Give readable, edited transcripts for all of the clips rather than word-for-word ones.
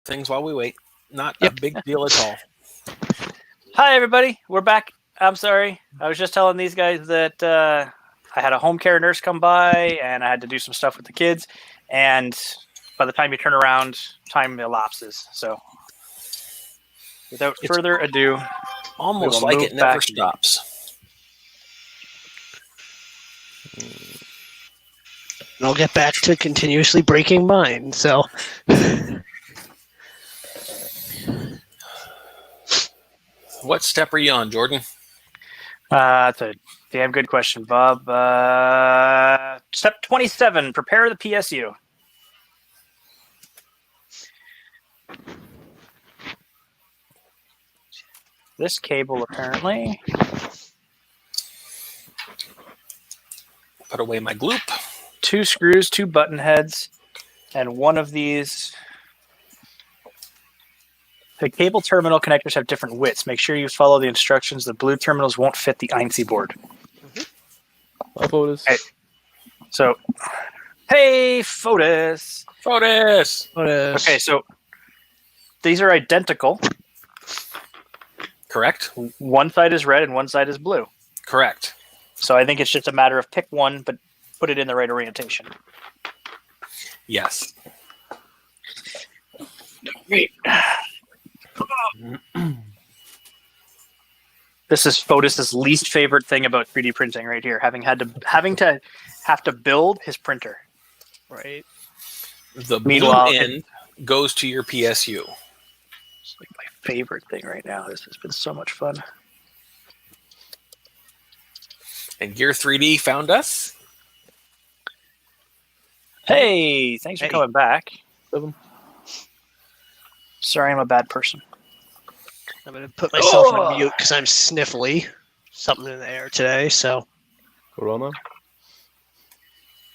things while we wait. Not a big deal at all. Hi, everybody. We're back. I'm sorry. I was just telling these guys that I had a home care nurse come by and I had to do some stuff with the kids. And by the time you turn around, time elapses. So without further ado, almost like it never stops. And I'll get back to continuously breaking mine. So, what step are you on, Jordan? That's a damn good question, Bob. Step 27, prepare the PSU. This cable, apparently. Put away my gloop. 2 screws, 2 button heads, and one of these. The cable terminal connectors have different widths. Make sure you follow the instructions. The blue terminals won't fit the INC board. Hi, Fotis. Okay. So, hey, Fotis. Fotis. Okay, so these are identical. Correct. One side is red and one side is blue. Correct. So I think it's just a matter of pick one, but put it in the right orientation. Yes. Great. This is Fotis' least favorite thing about 3D printing right here, having to build his printer. right. The Meanwhile, blue end goes to your PSU. It's like my favorite thing right now. This has been so much fun. And Gear 3D found us. Hey, thanks for coming back. 7. Sorry, I'm a bad person. I'm going to put myself on mute because I'm sniffly. Something in the air today, so Corona.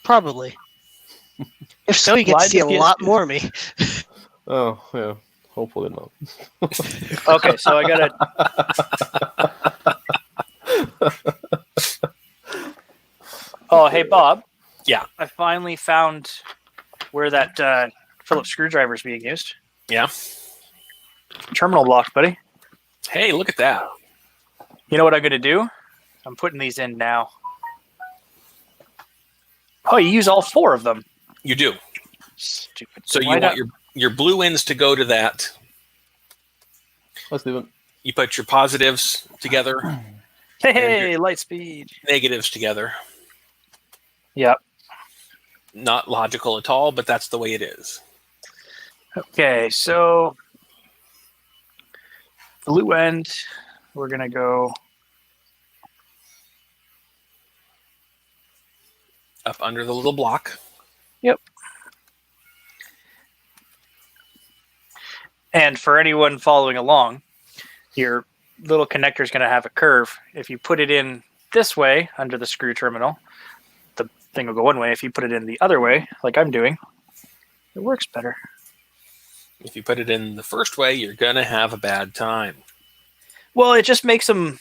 probably. If so, you get to see a lot more of me. Oh, yeah. Hopefully not. Okay, so I got to... Oh, hey, Bob. Yeah. I finally found where that Phillips screwdriver is being used. Yeah. Terminal block, buddy. Hey, look at that. You know what I'm going to do? I'm putting these in now. Oh, you use all 4 of them. You do. Stupid. So you want your blue ends to go to that. Hi, Steven. You put your positives together. Hey, light speed. Negatives together. Yep. Not logical at all, but that's the way it is. Okay, so blue end, we're going to go up under the little block. Yep. And for anyone following along, your little connector is going to have a curve. If you put it in this way under the screw terminal, the thing will go one way. If you put it in the other way, like I'm doing, it works better. If you put it in the first way, you're going to have a bad time. Well, it just makes them,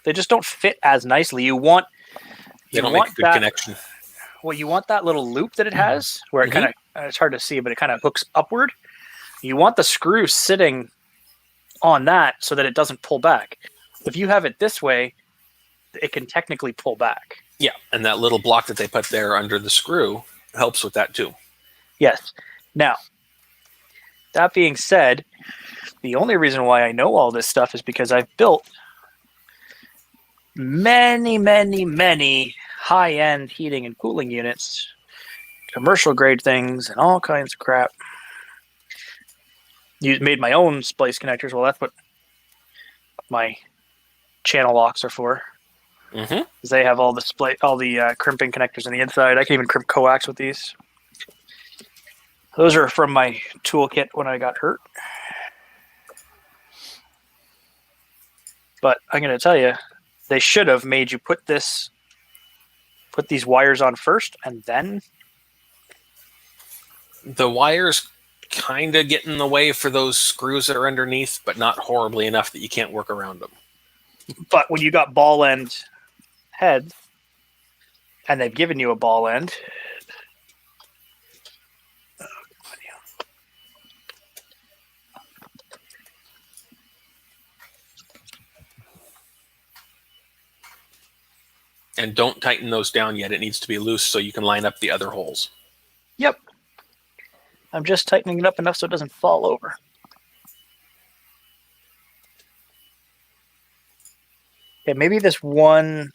they just don't fit as nicely. You want They don't make a good connection. Well, you want that little loop that it has where it kind of, it's hard to see, but it kind of hooks upward. You want the screw sitting on that so that it doesn't pull back. If you have it this way, it can technically pull back. Yeah, and that little block that they put there under the screw helps with that too. Yes. Now, that being said, the only reason why I know all this stuff is because I've built many, many, many high-end heating and cooling units, commercial grade things, and all kinds of crap. Made my own splice connectors. Well, that's what my channel locks are for. Mm-hmm. They have all the crimping connectors on the inside. I can even crimp coax with these. Those are from my toolkit when I got hurt. But I'm going to tell you, they should have made you put these wires on first, and then the wires kind of get in the way for those screws that are underneath, but not horribly enough that you can't work around them. But when you got ball end heads, and they've given you a ball end, And don't tighten those down yet. It needs to be loose so you can line up the other holes. Yep. I'm just tightening it up enough so it doesn't fall over. Yeah, maybe this one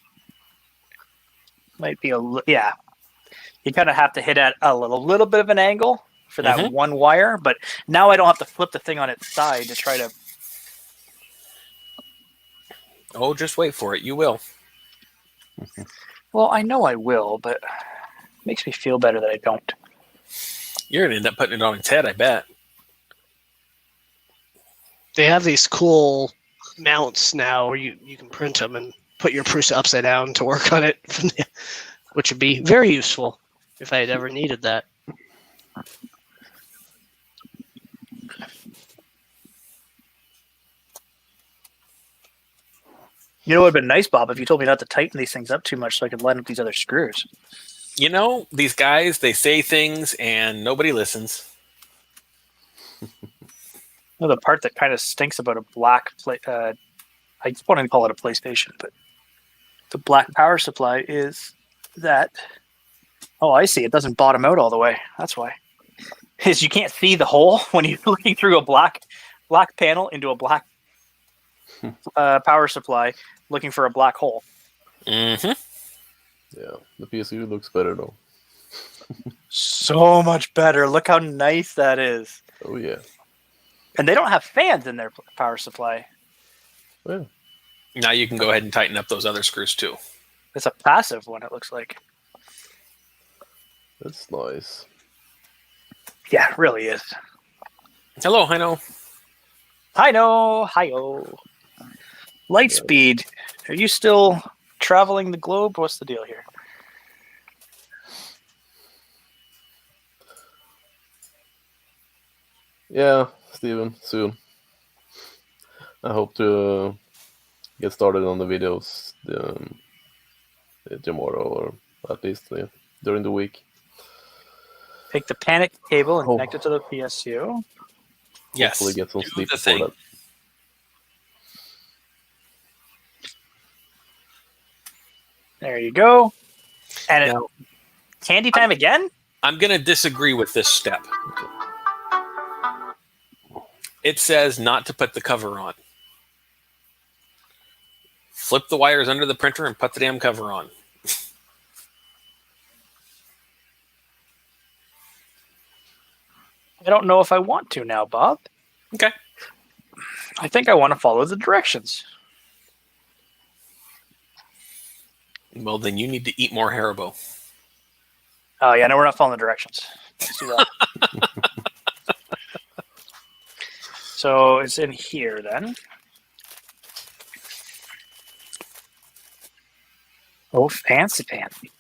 might be yeah. You kind of have to hit at a little bit of an angle for that one wire, but now I don't have to flip the thing on its side to try to. Oh, just wait for it. You will. Well, I know I will, but it makes me feel better that I don't. You're going to end up putting it on its head, I bet. They have these cool mounts now where you can print them and put your Prusa upside down to work on it, which would be very useful if I had ever needed that. You know what would have been nice, Bob, if you told me not to tighten these things up too much so I could line up these other screws. You know, these guys, they say things and nobody listens. You know, the part that kind of stinks about a black plate, I just want to call it a PlayStation, but the black power supply is that. Oh, I see. It doesn't bottom out all the way. That's why. Is you can't see the hole when you're looking through a black panel into a black power supply, looking for a black hole. Mm-hmm. Yeah, the PSU looks better though. So much better. Look how nice that is. Oh yeah. And they don't have fans in their power supply. Yeah. Now you can go ahead and tighten up those other screws too. It's a passive one, it looks like. That's nice. Yeah, it really is. Hello, Hino. Hi-no. Lightspeed, are you still traveling the globe? What's the deal here? Yeah, Steven, soon. I hope to get started on the videos tomorrow, or at least during the week. Take the panic cable and connect it to the PSU. Yes. Hopefully get some do sleep the before thing. that. There you go. And Now, candy time again? I'm going to disagree with this step. It says not to put the cover on. Flip the wires under the printer and put the damn cover on. I don't know if I want to now, Bob. Okay. I think I want to follow the directions. Well, then you need to eat more Haribo. Oh, yeah, no, we're not following the directions. Let's do that. So it's in here then. Oh, fancy fancy.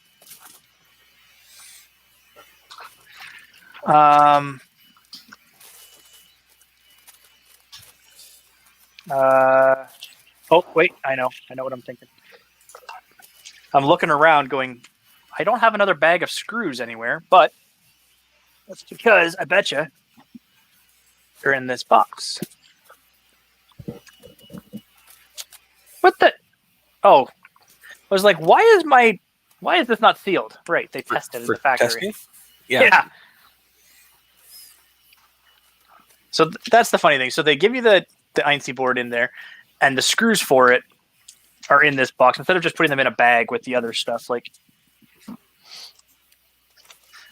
Oh, wait, I know what I'm thinking. I'm looking around going, I don't have another bag of screws anywhere, but that's because I betcha they're in this box. What the? Oh, I was like, why is this not sealed? Right, they tested in the factory. Testing? Yeah. So that's the funny thing. So they give you the INC board in there, and the screws for it are in this box instead of just putting them in a bag with the other stuff. Like,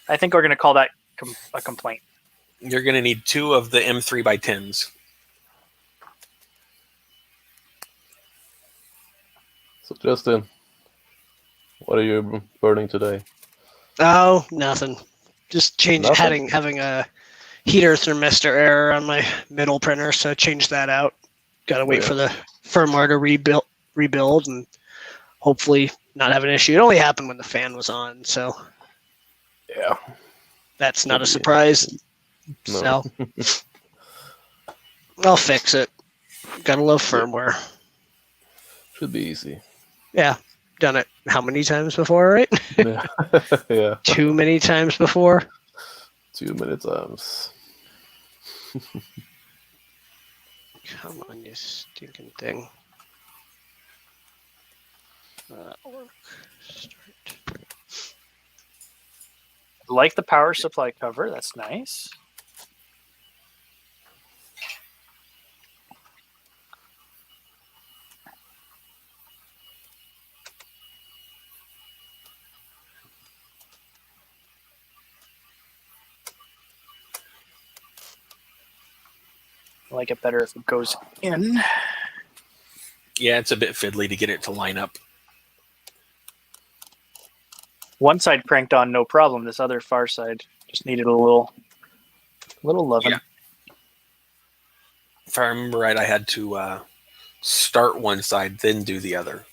I think we're going to call that a complaint. You're going to need 2 of the M3x10s. So Justin, what are you burning today? Oh, nothing. Just Nothing? having a heater thermistor error on my middle printer, so change that out. Got to wait for the firmware to rebuild and hopefully not have an issue. It only happened when the fan was on, so Yeah. that's not a surprise. No. So I'll fix it. Gotta love firmware. Should be easy. Yeah, done it how many times before, right? Yeah. Yeah. Too many times before. Too many times. Come on, you stinking thing. Work. Start. Like the power supply cover. That's nice. I like it better if it goes in. Yeah, it's a bit fiddly to get it to line up. One side cranked on no problem. This other far side just needed a little loving. Yeah. If I remember right, I had to start one side, then do the other.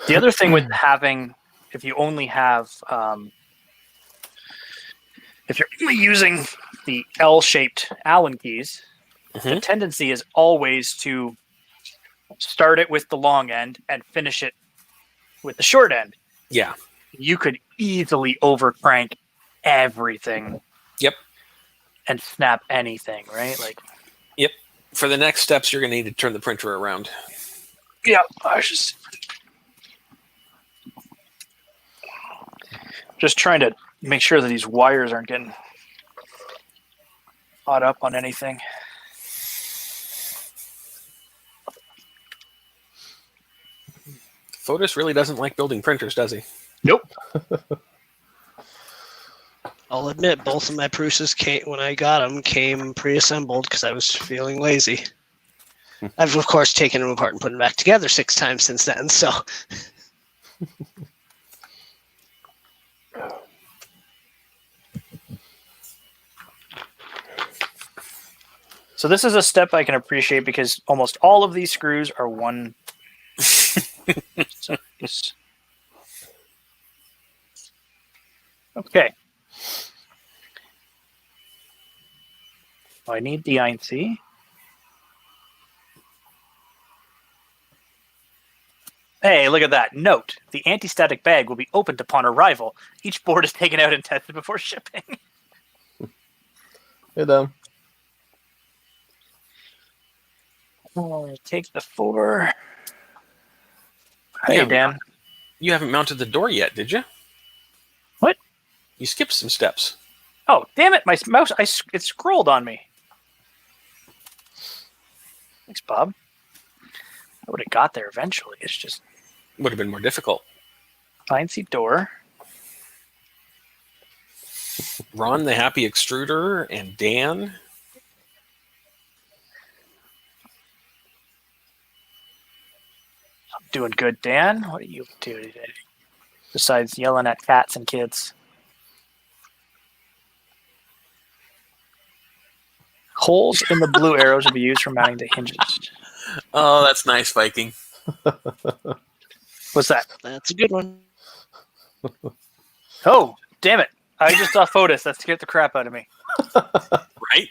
The other thing with having, if you only have, if you're only using the L-shaped Allen keys, the tendency is always to start it with the long end and finish it with the short end. Yeah. You could easily overcrank everything. Yep. And snap anything, right? Like. Yep. For the next steps, you're going to need to turn the printer around. Yeah, I was just trying to make sure that these wires aren't getting caught up on anything. Fotis really doesn't like building printers, does he? Nope. I'll admit, both of my Prusas when I got them came pre-assembled because I was feeling lazy. I've of course taken them apart and put them back together 6 times since then. So. So this is a step I can appreciate because almost all of these screws are one size. Okay. I need the INC. Hey, look at that. Note, the anti-static bag will be opened upon arrival. Each board is taken out and tested before shipping. Hey, Dan. Take the 4. Hey, Dan. You haven't mounted the door yet, did you? What? You skipped some steps. Oh, damn it. My mouse, it scrolled on me. Thanks, Bob. I would have got there eventually. It's just... Would have been more difficult. INC door. Ron, the happy extruder, and Dan. I'm doing good, Dan. What are you doing today? Besides yelling at cats and kids. Holes in the blue arrows will be used for mounting the hinges. Oh, that's nice, Viking. What's that? That's a good one. Oh, damn it. I just saw Fotis. That scared the crap out of me. Right?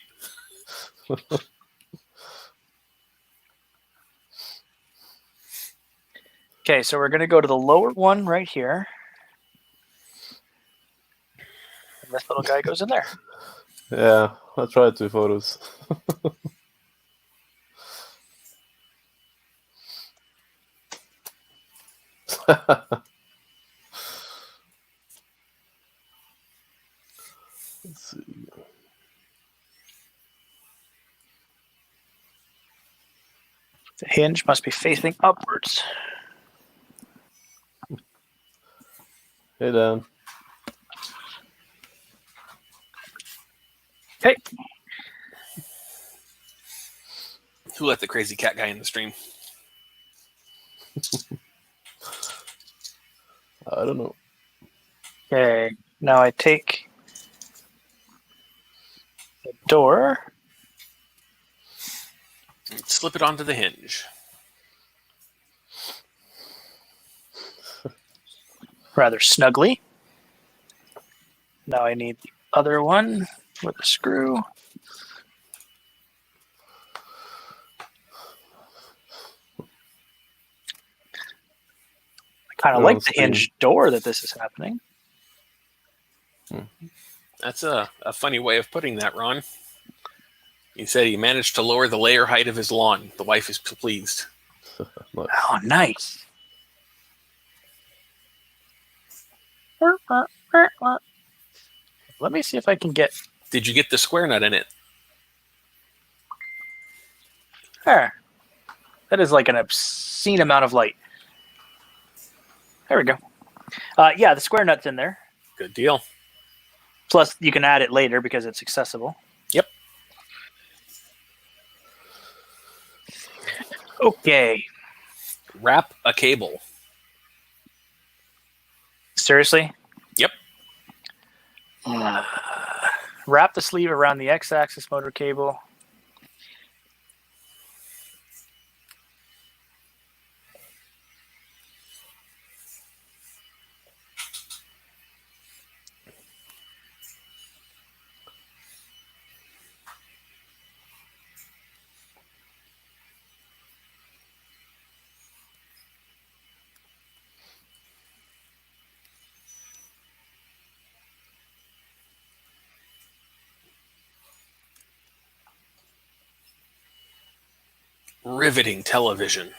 Okay, so we're going to go to the lower one right here. And this little guy goes in there. Yeah, I tried 2 photos. Let's see. The hinge must be facing upwards. Hey, Dan. Okay. Who let the crazy cat guy in the stream? I don't know. Okay, now I take the door. Slip it onto the hinge. Rather snugly. Now I need the other one with a screw. I kind of like the hinge door that this is happening. That's a funny way of putting that, Ron. He said he managed to lower the layer height of his lawn. The wife is pleased. Nice. Oh, nice. Let me see if I can get Did you get the square nut in it? there. That is like an obscene amount of light. There we go. Yeah, the square nut's in there. Good deal. Plus, you can add it later because it's accessible. Yep. Okay. Wrap a cable. Seriously? Yep. Wrap the sleeve around the X-axis motor cable. Riveting television.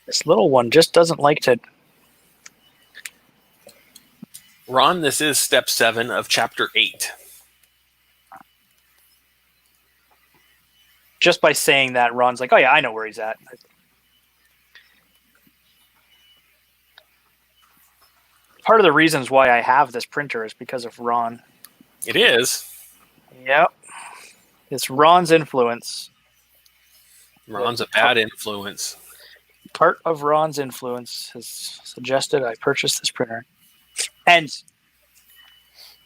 This little one just doesn't like to. Ron, this is step 7 of chapter 8. Just by saying that, Ron's like, "Oh yeah, I know where he's at." Part of the reasons why I have this printer is because of Ron. It is. Yep. It's Ron's influence. Ron's a bad influence. Part of Ron's influence has suggested I purchase this printer. And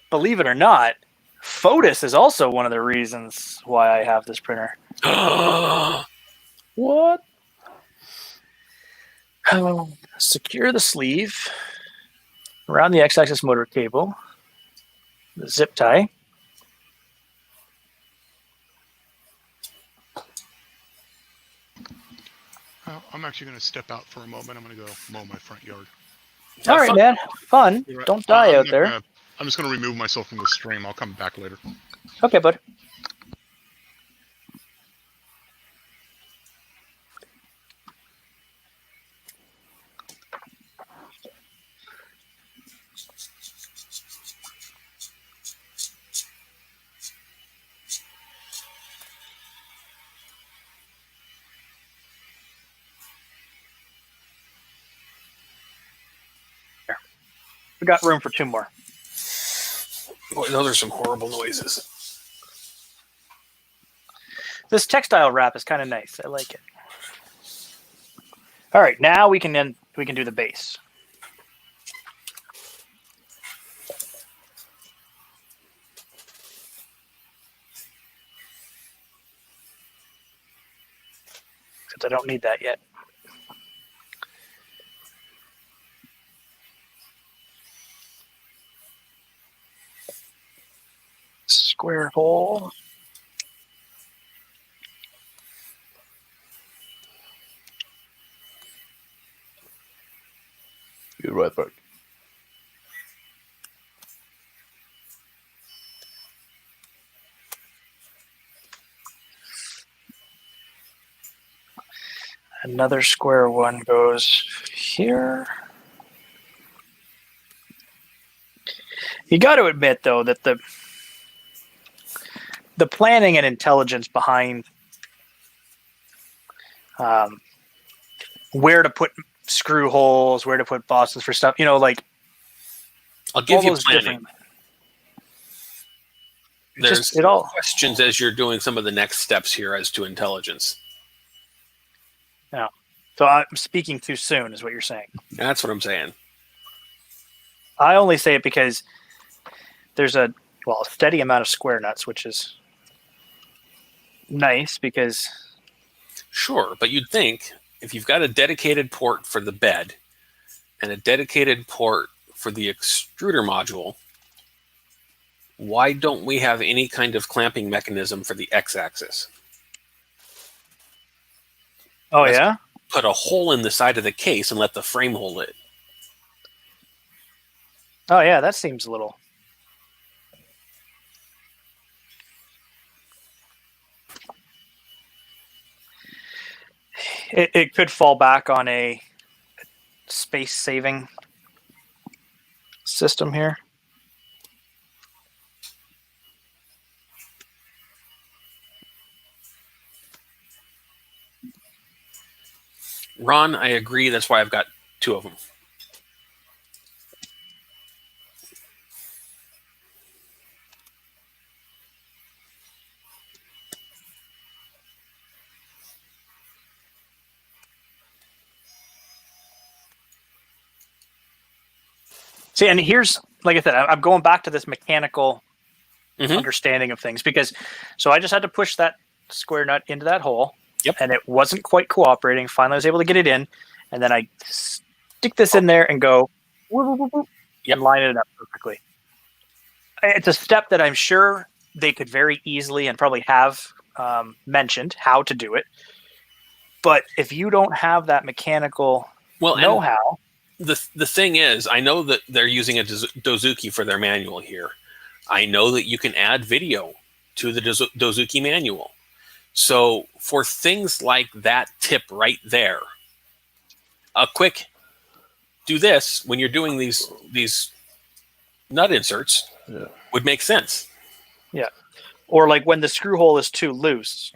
believe it or not, Fotis is also one of the reasons why I have this printer. What? Secure the sleeve around the X-axis motor cable, the zip tie. I'm actually going to step out for a moment. I'm going to go mow my front yard. All right, fun. man. Fun. Don't die out there. I'm just going to remove myself from the stream. I'll come back later. Okay, bud. We got room for 2 more. Boy, those are some horrible noises. This textile wrap is kind of nice. I like it. All right, now we can do the base. Since I don't need that yet. Square hole. Good right back. Another square one goes here. You got to admit, though, that the planning and intelligence behind where to put screw holes, where to put bosses for stuff, like I'll give all you those planning. different. There's questions as you're doing some of the next steps here as to intelligence. Yeah. So I'm speaking too soon, is what you're saying. That's what I'm saying. I only say it because there's a steady amount of square nuts, which is nice because. Sure, but you'd think if you've got a dedicated port for the bed and a dedicated port for the extruder module, why don't we have any kind of clamping mechanism for the x-axis? Oh, Let's yeah? put a hole in the side of the case and let the frame hold it. Oh, yeah, that seems a little... It could fall back on a space-saving system here. Ron, I agree. That's why I've got 2 of them. See, and here's, like I said, I'm going back to this mechanical Mhm. understanding of things because, so I just had to push that square nut into that hole. Yep. And it wasn't quite cooperating. Finally, I was able to get it in, and then I stick this in there and go, whoop, whoop, whoop, whoop, Yep. and line it up perfectly. It's a step that I'm sure they could very easily and probably have mentioned how to do it. But if you don't have that mechanical Well, and know-how, the thing is, I know that they're using a Dozuki for their manual here. I know that you can add video to the Dozuki manual. So for things like that tip right there, a quick do this when you're doing these nut inserts Yeah. would make sense. or like when the screw hole is too loose.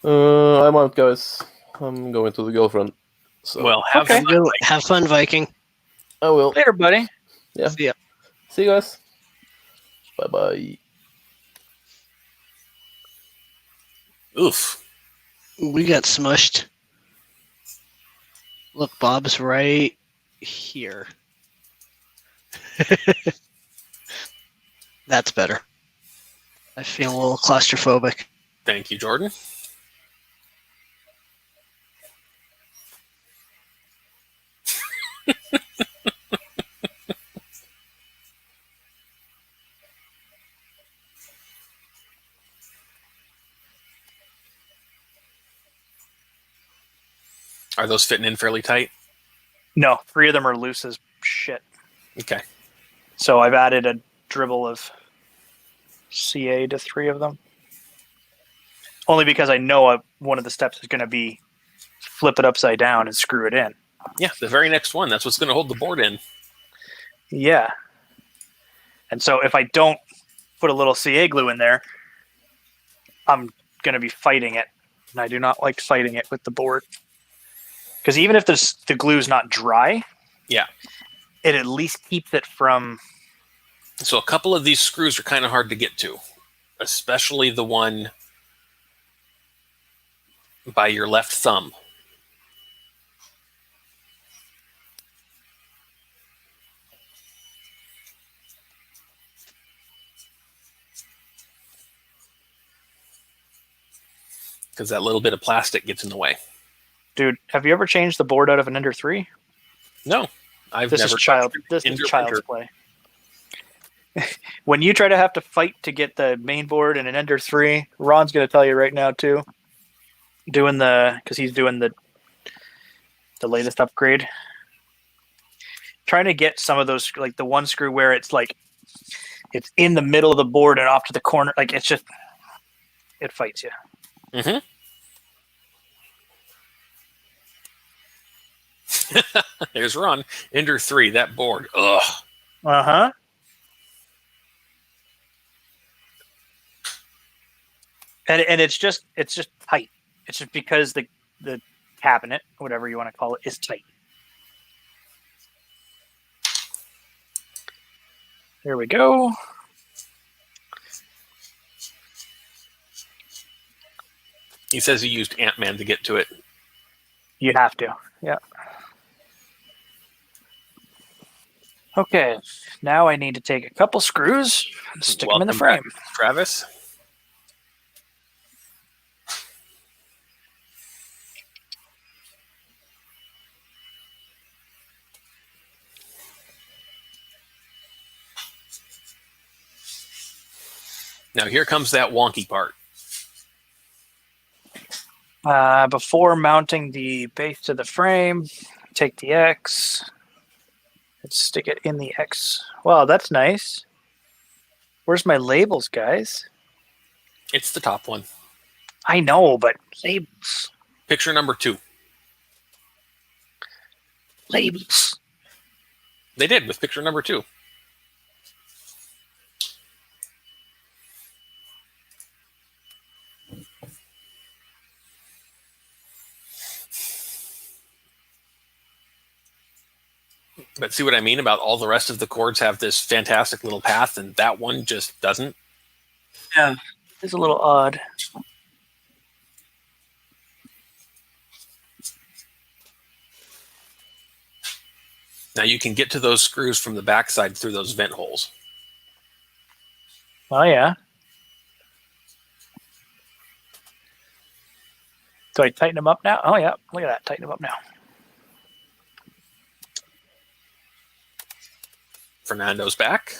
I'm out, guys. I'm going to the girlfriend. So Well, have Okay. fun. Have fun, Viking. I will. Later, buddy. Yeah. See ya. See you guys. Bye bye. Oof. We got smushed. Look, Bob's right here. That's better. I feel a little claustrophobic. Thank you, Jordan. Are those fitting in fairly tight? No, 3 of them are loose as shit. Okay. So I've added a dribble of CA to 3 of them. Only because I know one of the steps is going to be flip it upside down and screw it in. Yeah, the very next one. That's what's going to hold the board in. Yeah. And so if I don't put a little CA glue in there, I'm going to be fighting it. And I do not like fighting it with the board. Because even if the glue's not dry, Yeah. it at least keeps it from... So a couple of these screws are kind of hard to get to, especially the one by your left thumb. Because that little bit of plastic gets in the way. Dude, have you ever changed the board out of an Ender 3? No, I've This never. is Ender child's printer. play. When you try to have to fight to get the main board in an Ender 3, Ron's going to tell you right now too. Because he's doing the latest upgrade. Trying to get some of those, like the one screw where it's like it's in the middle of the board and off to the corner, like it's just, it fights you. Mm-hmm. There's Ron. Ender 3, that board. Ugh. Uh-huh. And it's just tight. It's just because the cabinet, whatever you want to call it, is tight. There we go. He says he used Ant-Man to get to it. You have to. Yeah. Okay. Now I need to take a couple screws and stick them in the Welcome frame. back, Travis. Now here comes that wonky part. Before mounting the base to the frame, take the X and stick it in the X. Wow, that's nice. Where's my labels, guys? It's the top one. I know, but labels. Picture number 2. Labels. They did with picture number 2. But see what I mean about all the rest of the chords have this fantastic little path and that one just doesn't? Yeah, it's a little odd. Now you can get to those screws from the backside through those vent holes. Oh, yeah. Do I tighten them up now? Oh, yeah. Look at that. Tighten them up now. Fernando's back.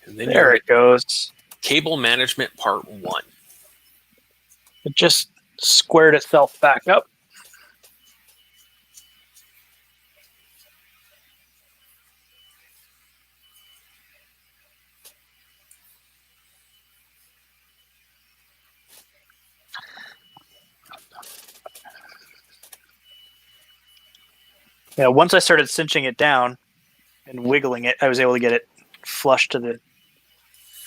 And then There you're it goes. cable management part 1. It just squared itself back up. Yeah, once I started cinching it down and wiggling it, I was able to get it flush to the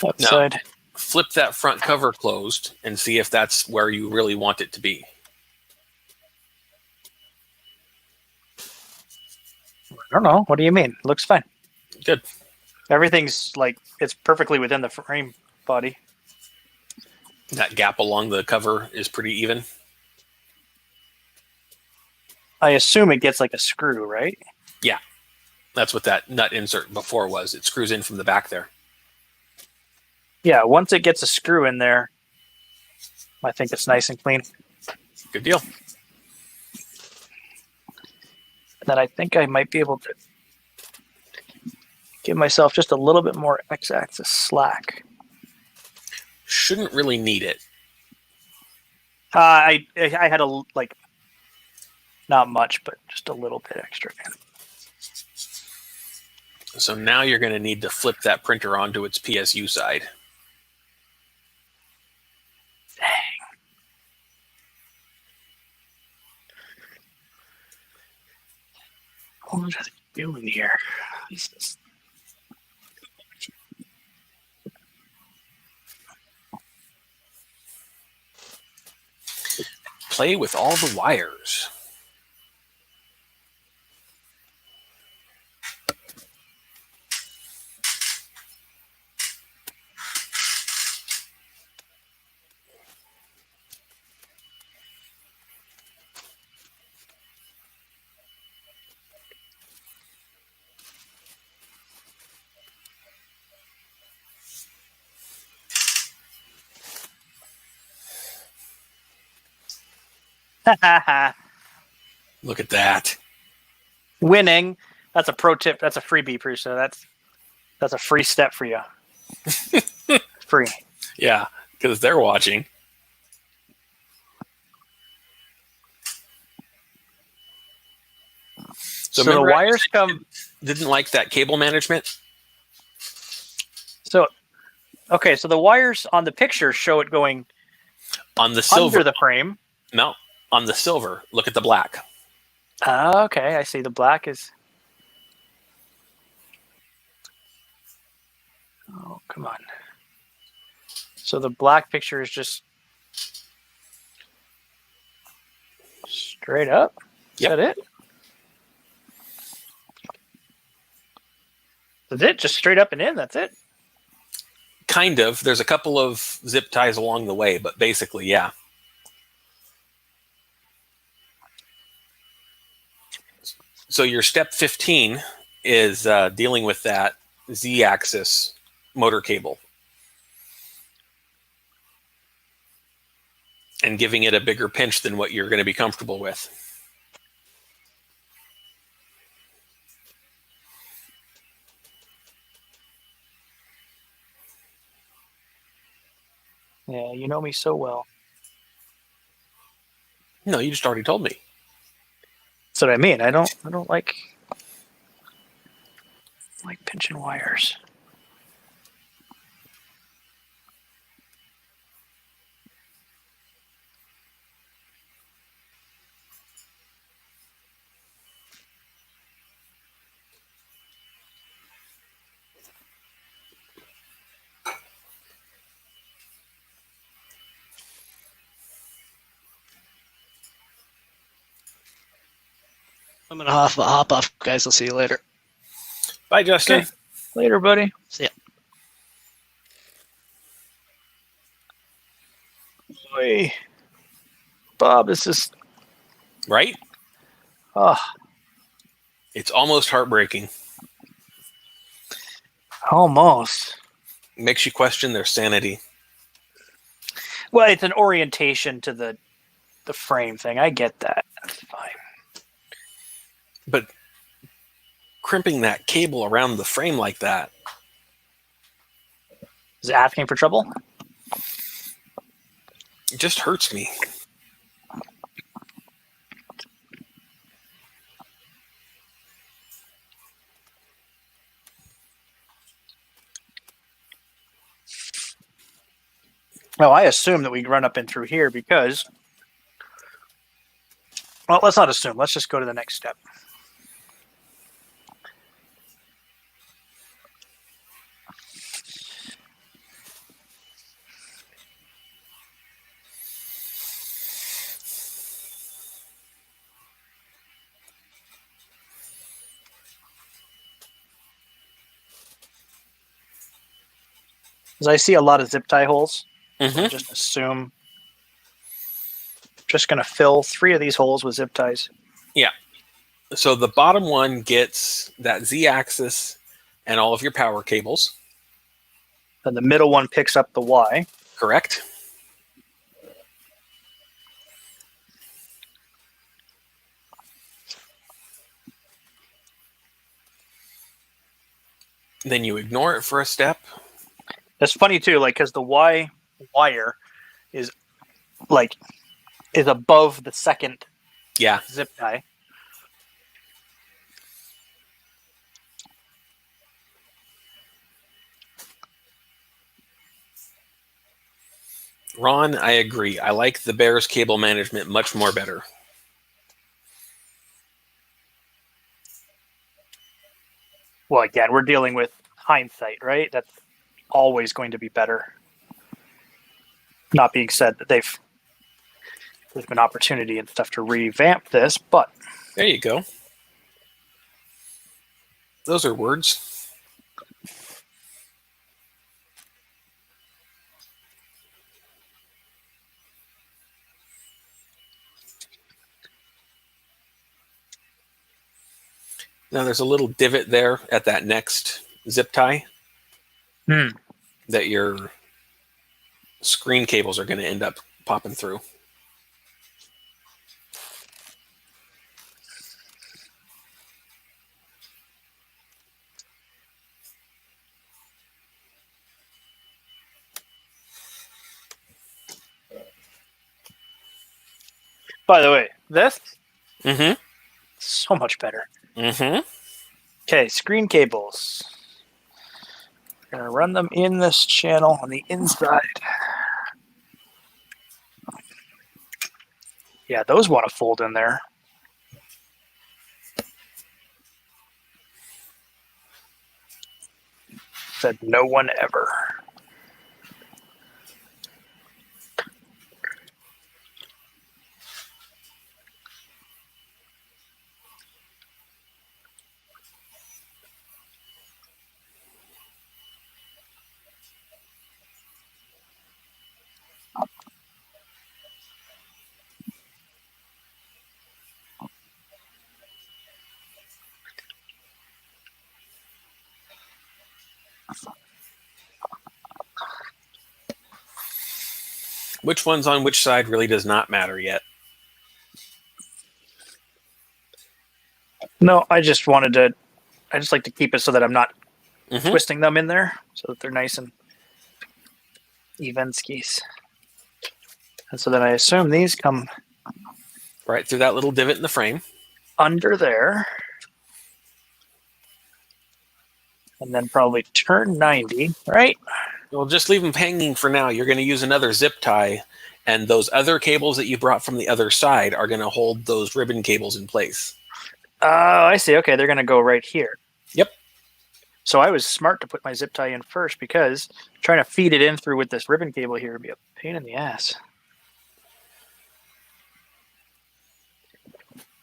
outside. Flip that front cover closed and see if that's where you really want it to be. I don't know. What do you mean? It looks fine. Good. Everything's like, it's perfectly within the frame body. That gap along the cover is pretty even. I assume it gets like a screw, right? Yeah. That's what that nut insert before was. It screws in from the back there. Yeah, once it gets a screw in there, I think it's nice and clean. Good deal. Then I think I might be able to give myself just a little bit more x-axis slack. Shouldn't really need it. I had a like, not much, but just a little bit extra. So now you're going to need to flip that printer onto its PSU side. What are they doing here? Play with all the wires. Look at that. Winning. That's a pro tip. That's a freebie, Prusa. That's a free step for you. Free. Yeah, because they're watching. So the remember I wires come. didn't like that cable management? So, okay, so the wires on the picture show it going On the silver. under the frame. No, on the silver. Look at the black. Okay, I see. The black is. Oh, come on. So the black picture is just straight up? Is Yep. that it? That's it? Just straight up and in? That's it? Kind of. There's a couple of zip ties along the way, but basically, yeah. So your step 15 is dealing with that Z-axis motor cable and giving it a bigger pinch than what you're going to be comfortable with. Yeah, you know me so well. No, you just already told me. That's what I mean. I don't like pinching wires. I'm gonna hop off, guys. I'll see you later. Bye, Justin. Okay. Later, buddy. See ya. Boy. Bob, this is Right? It's almost heartbreaking. Almost. It makes you question their sanity. Well, it's an orientation to the frame thing. I get that. That's fine. But crimping that cable around the frame like that. Is it asking for trouble? It just hurts me. No, I assume that we run up and through here because... Well, let's not assume. Let's just go to the next step. Because I see a lot of zip tie holes. Mm-hmm. Just assume. Just going to fill 3 of these holes with zip ties. So the bottom one gets that Z-axis and all of your power cables. And the middle one picks up the Y. Correct? Then you ignore it for a step. That's funny too, like because the Y wire is above the second Yeah. zip tie. Ron, I agree. I like the Bears cable management much more better. Well, again, we're dealing with hindsight, right? That's always going to be better. Not being said that there's been opportunity and stuff to revamp this, but There you go. Those are words. Now there's a little divot there at that next zip tie that your screen cables are going to end up popping through. by the way, this Mm-hmm. so much better. Mm-hmm. Okay, screen cables. We're gonna run them in this channel on the inside. Yeah, those want to fold in there. Said no one ever. Which one's on which side really does not matter yet. No, I just like to keep it so that I'm not Mhm. twisting them in there, so that they're nice and even skis. And so then I assume these come Right through that little divot in the frame. under there. And then probably turn 90, right? Well, just leave them hanging for now. You're going to use another zip tie, and those other cables that you brought from the other side are going to hold those ribbon cables in place. Oh, I see. Okay, they're going to go right here. Yep. So I was smart to put my zip tie in first, because trying to feed it in through with this ribbon cable here would be a pain in the ass.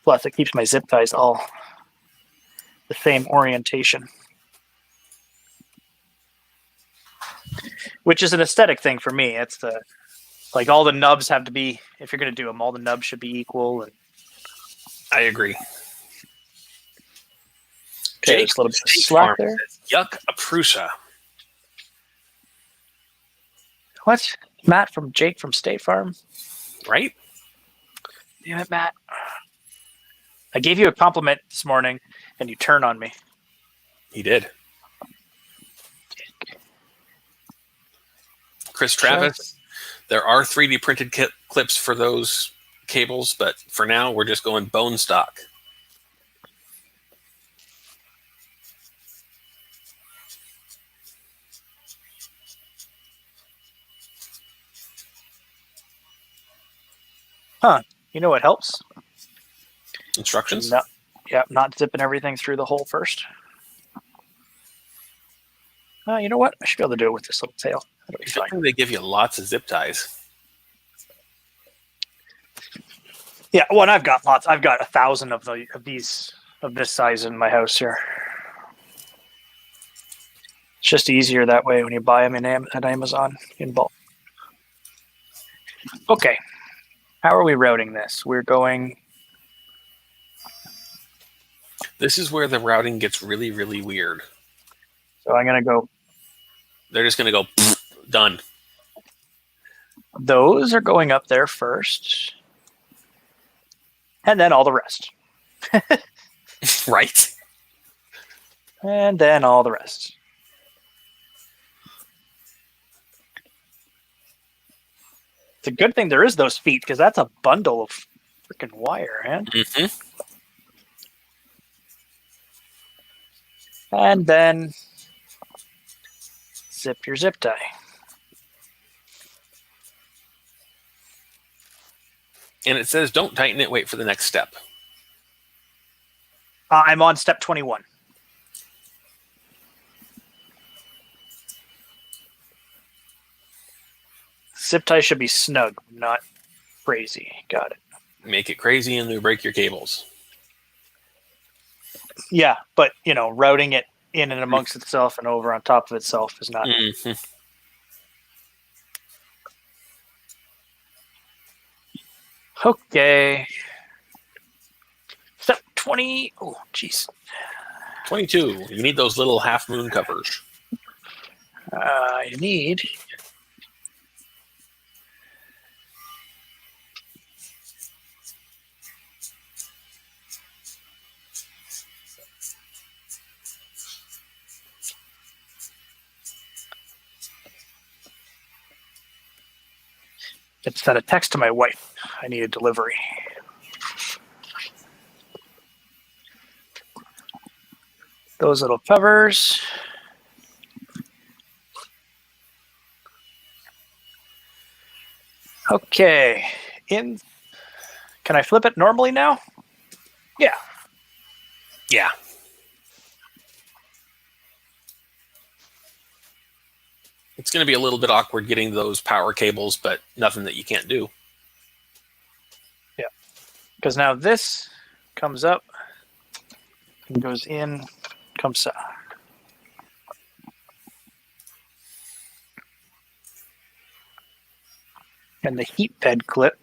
Plus, it keeps my zip ties all the same orientation, which is an aesthetic thing for me. It's like all the nubs have to be, if you're going to do them, all the nubs should be equal. And I agree. okay, Jake just a little bit of State slack Farm there. says, yuck, a Prusa. What? Matt from Jake from State Farm? Right? Damn it, Matt. I gave you a compliment this morning, and you turn on me. He did. Chris Travis, there are 3D printed clips for those cables, but for now, we're just going bone stock. Huh. You know what helps? Instructions? No, yeah, not zipping everything through the hole first. You know what? I should be able to do it with this little tail. That'll be fine. They give you lots of zip ties. Yeah, well, and I've got lots. I've got 1,000 of this size in my house here. It's just easier that way when you buy them at Amazon in bulk. Okay, how are we routing this? We're going. This is where the routing gets really, really weird. So I'm going to go. They're just going to go, done. Those are going up there first. And then all the rest. Right? And then all the rest. It's a good thing there is those feet, because that's a bundle of freaking wire, man. Mm-hmm. And then zip your zip tie. And it says don't tighten it, wait for the next step. I'm on step 21. Zip tie should be snug, not crazy. Got it. Make it crazy and you break your cables. Yeah, but, routing it in and amongst itself and over on top of itself is not. Mm-hmm. Okay. Step 20. Oh, jeez. 22. You need those little half moon covers. I need. It sent a text to my wife. I need a delivery. Those little covers. Okay. Can I flip it normally now? Yeah. Yeah. It's going to be a little bit awkward getting those power cables, but nothing that you can't do. Yeah. Because now this comes up and goes in, comes out. And the heat bed clip.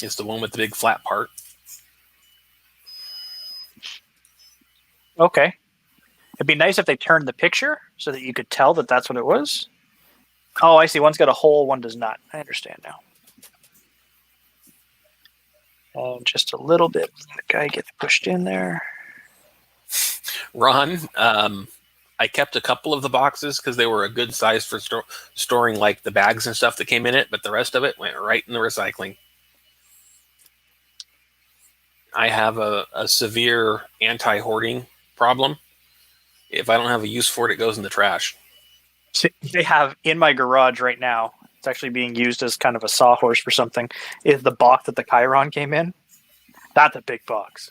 It's the one with the big flat part. Okay. It'd be nice if they turned the picture so that you could tell that that's what it was. Oh, I see. One's got a hole, one does not. I understand now. And just a little bit. The guy gets pushed in there. Ron, I kept a couple of the boxes because they were a good size for storing like the bags and stuff that came in it, but the rest of it went right in the recycling. I have a severe anti-hoarding problem. If I don't have a use for it, it goes in the trash. They have in my garage right now, it's actually being used as kind of a sawhorse for something, is the box that the Chiron came in. That's a big box.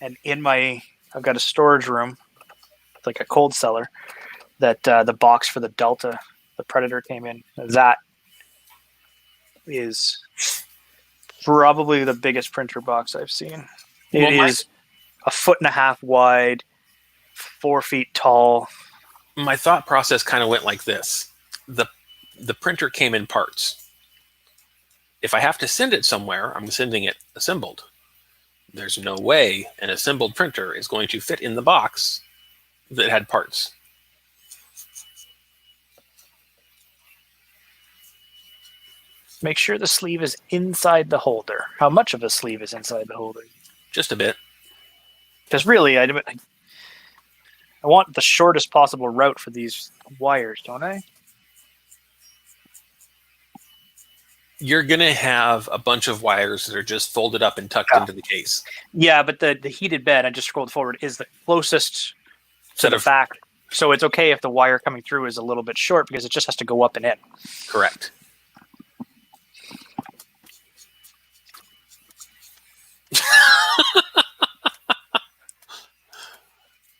And I've got a storage room, like a cold cellar, that the box for the Delta, the Predator came in. That is probably the biggest printer box I've seen. It is 1.5 feet wide, 4 feet tall. My thought process kind of went like this. The printer came in parts. If I have to send it somewhere, I'm sending it assembled. There's no way an assembled printer is going to fit in the box that had parts. Make sure the sleeve is inside the holder. How much of a sleeve is inside the holder? Just a bit. Because really, I want the shortest possible route for these wires, don't I? You're going to have a bunch of wires that are just folded up and tucked into the case. Yeah, but the heated bed, I just scrolled forward, is the closest to the back. So it's okay if the wire coming through is a little bit short because it just has to go up and in. Correct.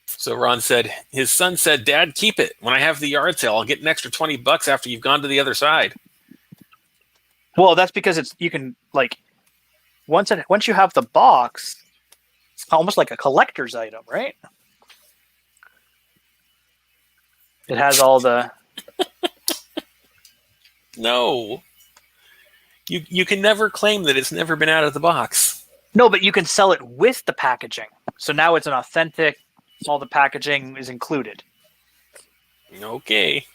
So Ron said, his son said, "Dad, keep it. When I have the yard sale, I'll get an extra $20 after you've gone to the other side." Well, that's because you can once you have the box, it's almost like a collector's item, right? It has all the No. You can never claim that it's never been out of the box. No, but you can sell it with the packaging. So now it's an authentic, all the packaging is included. Okay.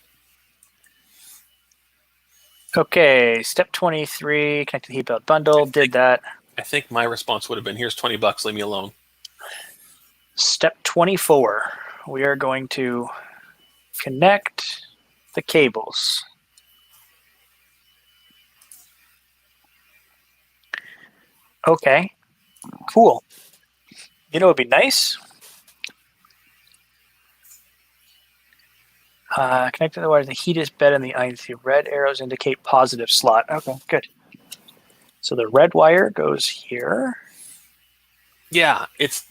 Okay, step 23, connect to the heat belt bundle, did that. I think my response would have been, here's $20, leave me alone. Step 24, we are going to connect the cables. Okay, cool. You know, it'd be nice. Connect to the wire. The heat is bed and the INC. Red arrows indicate positive slot. Okay, good. So the red wire goes here. Yeah, it's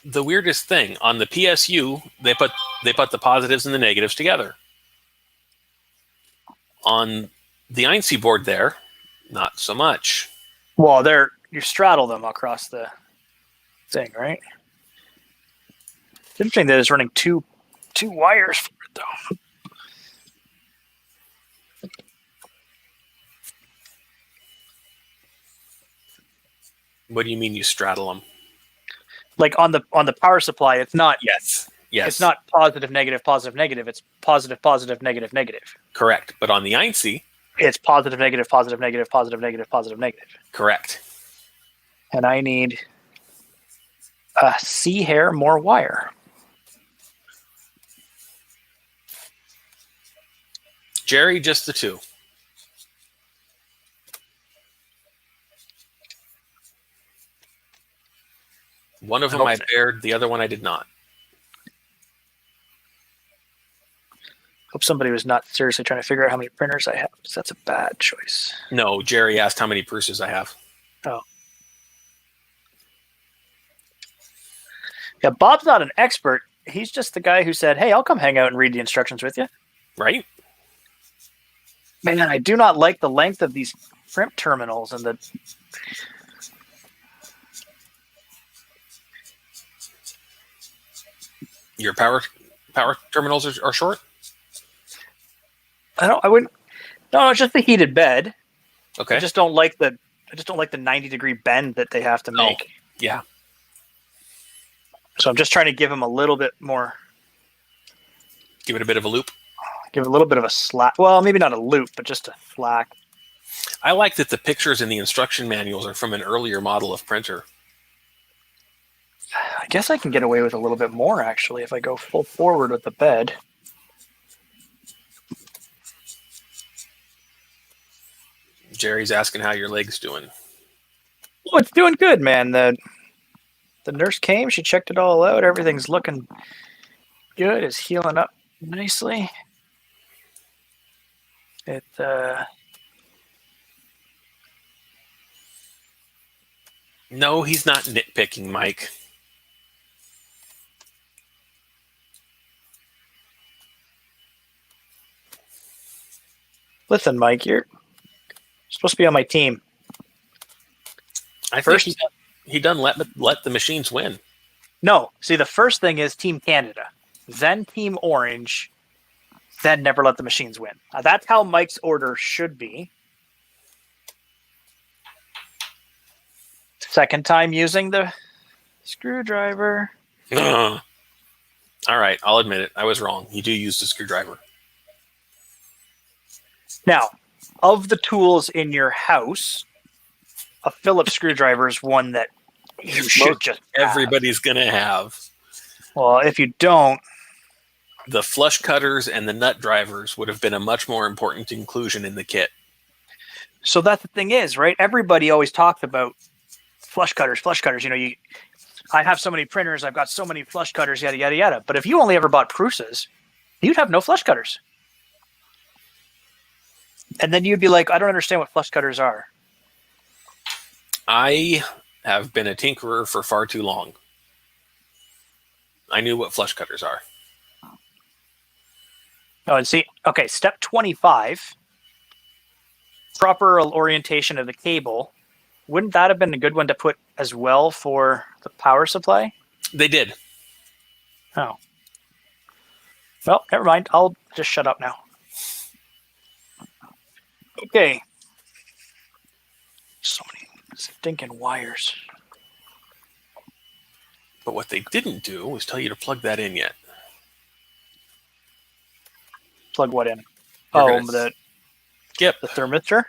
the weirdest thing. On the PSU, they put the positives and the negatives together. On the INC board there, not so much. Well, you straddle them across the thing, right? It's interesting that it's running two wires for it, though. What do you mean you straddle them? Like on the power supply, it's not. Yes. It's not positive, negative, positive, negative. It's positive, positive, negative, negative. Correct. But on the INC, it's positive, negative, positive, negative, positive, negative, positive, negative. Correct. And I need a C hair more wire. Jerry, just the two. One of them I paired, the other one I did not. Hope somebody was not seriously trying to figure out how many printers I have, because that's a bad choice. No, Jerry asked how many Prusas I have. Oh. Yeah, Bob's not an expert. He's just the guy who said, hey, I'll come hang out and read the instructions with you. Right? Man, I do not like the length of these print terminals and the... Your power terminals are short? No, it's just the heated bed. Okay. I just don't like the 90-degree bend that they have to make. Yeah. So I'm just trying to give them a little bit more. Give it a bit of a loop. Give it a little bit of a slack. Well, maybe not a loop, but just a slack. I like that the pictures in the instruction manuals are from an earlier model of printer. I guess I can get away with a little bit more, actually, if I go full forward with the bed. Jerry's asking how your leg's doing. Oh, it's doing good, man. The nurse came, she checked it all out. Everything's looking good. It's healing up nicely. No, he's not nitpicking, Mike. Listen, Mike, you're supposed to be on my team. I First- think he done let the machines win. No, see, the first thing is Team Canada, then Team Orange, then never let the machines win. That's how Mike's order should be. Second time using the screwdriver. All right, I'll admit it. I was wrong. You do use the screwdriver. Now, of the tools in your house, a Phillips screwdriver is one that you should just have. Everybody's going to have. Well, if you don't, The flush cutters and the nut drivers would have been a much more important inclusion in the kit. so that's the thing is, right? Everybody always talks about flush cutters. You know, I have so many printers, I've got so many flush cutters, yada, yada, yada. But if you only ever bought Prusas, you'd have no flush cutters. And then you'd be like, I don't understand what flush cutters are. I have been a tinkerer for far too long. I knew what flush cutters are. Oh, and see, okay, step 25, proper orientation of the cable. Wouldn't that have been a good one to put as well for the power supply? They did. Oh. Well, never mind. I'll just shut up now. Okay. So many stinking wires. But what they didn't do was tell you to plug that in yet. Plug what in? You're Oh, gonna the thermistor?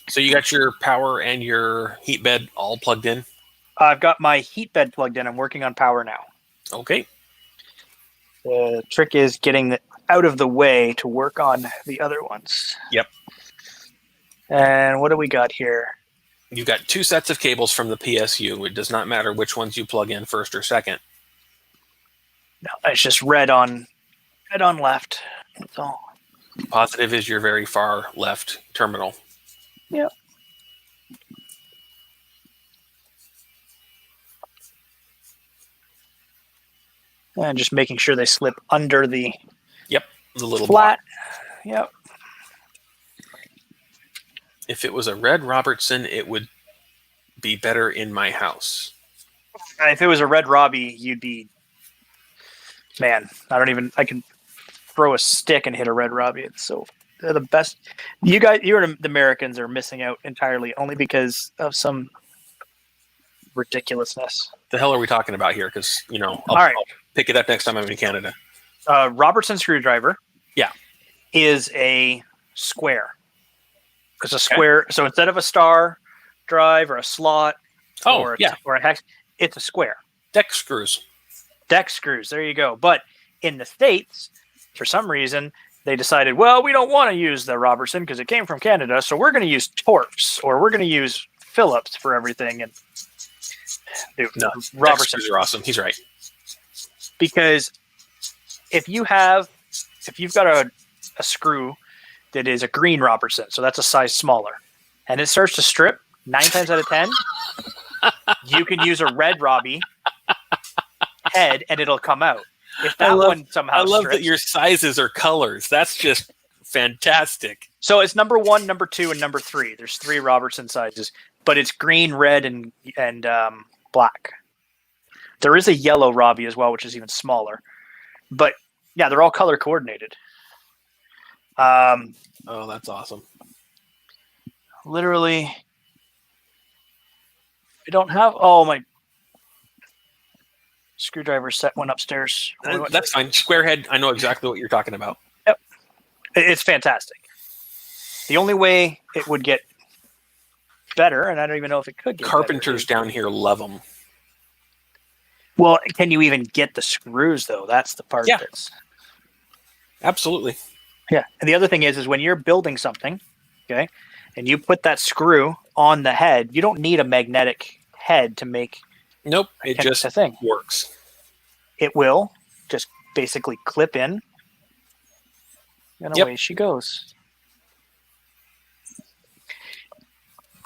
So you got your power and your heat bed all plugged in? I've got my heat bed plugged in. I'm working on power now. Okay. The trick is getting it out of the way to work on the other ones. Yep. And what do we got here? You got two sets of cables from the PSU. It does not matter which ones you plug in first or second. No, it's just red on left. That's all. Positive is your very far left terminal. Yep. And just making sure they slip under the The little flat. block. Yep. If it was a red Robertson, it would be better in my house. If it was a red Robbie, you'd be, man, I can throw a stick and hit a red Robbie. It's so, they're the best. You the Americans are missing out entirely only because of some ridiculousness. The hell are we talking about here? Because, I'll All right. pick it up next time I'm in Canada. Robertson screwdriver. Yeah. Is a square. It's a square. So instead of a star drive or a slot or a hex, it's a square. Deck screws. Deck screws. There you go. But in the States, for some reason, they decided, well, we don't want to use the Robertson because it came from Canada, so we're going to use Torx or we're going to use Phillips for everything. And dude, No, Robertson. Deck screws are awesome. He's right. Because if you've got a screw that is a green Robertson, so that's a size smaller, and it starts to strip 9 times out of 10, you can use a red Robbie head and it'll come out. If that one somehow I love strips, that your sizes are colors. That's just fantastic. so it's number 1, number 2, and number 3. There's 3 Robertson sizes, but it's green, red, and black. There is a yellow Robbie as well, which is even smaller. But yeah, they're all color coordinated. Oh, that's awesome. Literally, I don't have. Oh, my screwdriver set went upstairs. That's fine. Squarehead, I know exactly what you're talking about. Yep. It's fantastic. The only way it would get better, and I don't even know if it could get Carpenters better, down here love them. well, can you even get the screws though? That's the part Yeah. that's Absolutely. yeah. And the other thing is when you're building something, okay, and you put that screw on the head, you don't need a magnetic head to make Nope. It just a thing. works. It will just basically clip in, and away she goes.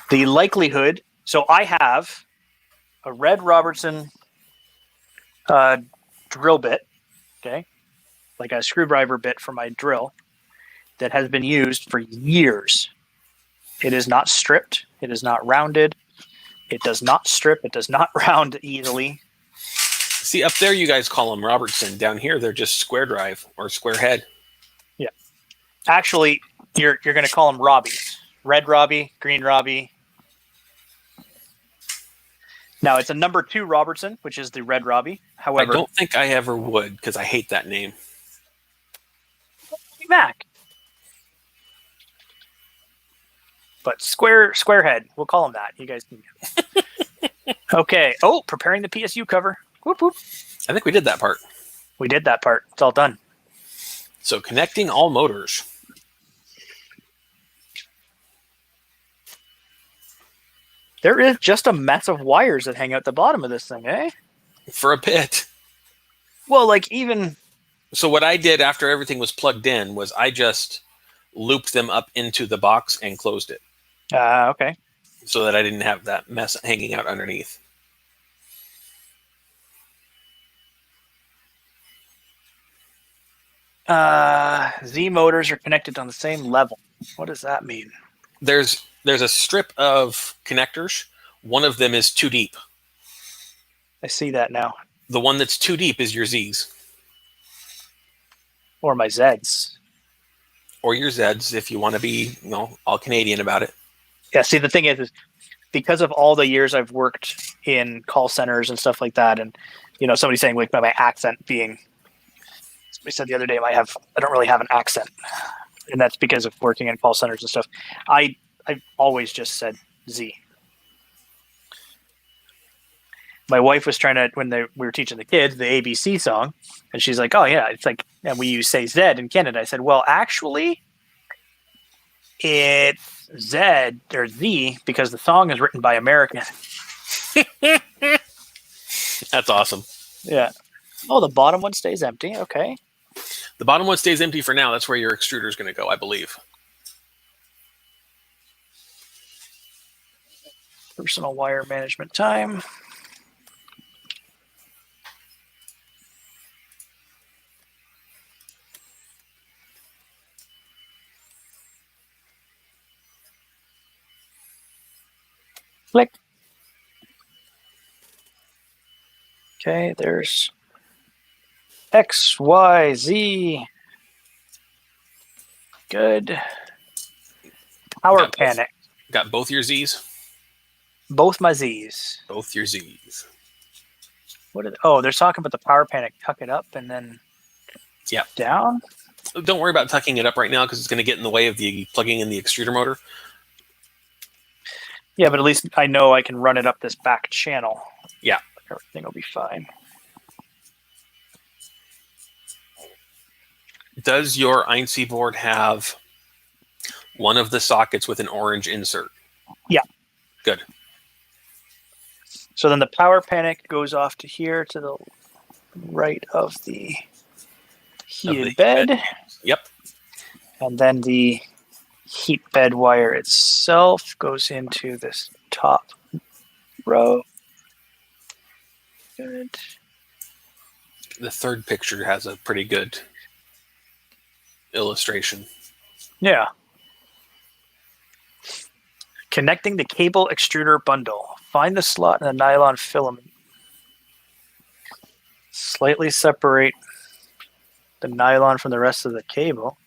The likelihood. So I have a red Robertson drill bit, okay, like a screwdriver bit for my drill that has been used for years. It is not stripped. It is not rounded. It does not strip. It does not round easily. See, up there you guys call them Robertson. Down here they're just square drive or square head. Yeah. Actually, you're going to call them Robbies. Red Robbie, green Robbie. Now, it's a number 2 Robertson, which is the red Robbie. However, I don't think I ever would because I hate that name. Mac. But square head, we'll call him that. You guys can get it. Okay. Oh, preparing the PSU cover. Whoop, whoop. I think we did that part. We did that part. It's all done. So connecting all motors. There is just a mess of wires that hang out the bottom of this thing, eh? For a bit. Well, like even... So what I did after everything was plugged in was I just looped them up into the box and closed it. Okay. So that I didn't have that mess hanging out underneath. Z motors are connected on the same level. What does that mean? There's a strip of connectors. One of them is too deep. I see that now. The one that's too deep is your Z's. Or my Zs. Or your Zs if you want to be, all Canadian about it. Yeah, see, the thing is because of all the years I've worked in call centers and stuff like that, and, somebody saying, like, my accent being, somebody said the other day, I don't really have an accent. And that's because of working in call centers and stuff. I've always just said Z. My wife was trying to, when we were teaching the kids the ABC song, and she's like, oh, yeah, it's like, and we say Z in Canada. I said, well, actually, it's Z or Z because the song is written by Americans. That's awesome. Yeah. Oh, the bottom one stays empty. Okay. The bottom one stays empty for now. That's where your extruder is going to go, I believe. Personal wire management time. Click. Okay, there's X, Y, Z. Good. Power panic. Got both your Z's? Both my Z's. Both your Z's. They're talking about the power panic. Tuck it up and then down. Don't worry about tucking it up right now because it's going to get in the way of the plugging in the extruder motor. Yeah, but at least I know I can run it up this back channel. Yeah. Everything will be fine. Does your INC board have one of the sockets with an orange insert? Yeah. Good. So then the power panic goes off to here to the right of the heated bed. Yep. And then the heat bed wire itself goes into this top row. Good. The third picture has a pretty good illustration. Yeah. Connecting the cable extruder bundle. Find the slot in the nylon filament. Slightly separate the nylon from the rest of the cable.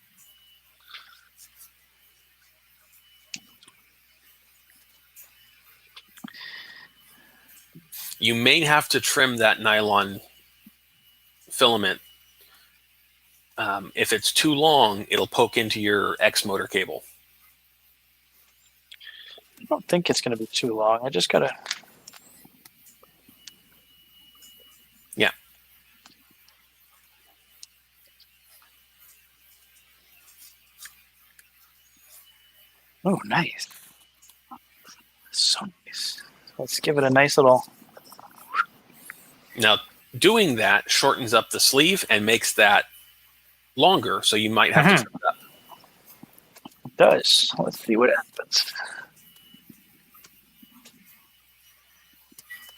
You may have to trim that nylon filament If it's too long, it'll poke into your X motor cable. I don't think it's going to be too long. I just got to... Yeah. Oh, nice. So nice. Let's give it a nice little... Now, doing that shortens up the sleeve and makes that longer, so you might have to trim it up. It does. Let's see what happens.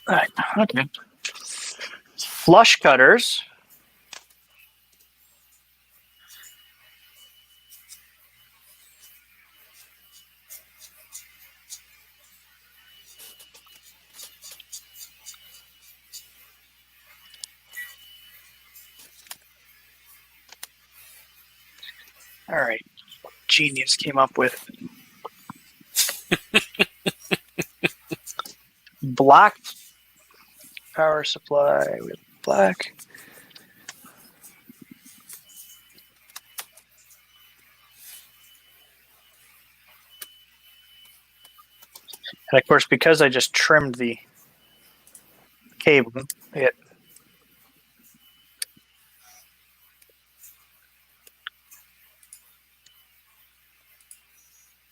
All right. Okay. Flush cutters. All right. Genius came up with black power supply with black. And of course, because I just trimmed the cable, it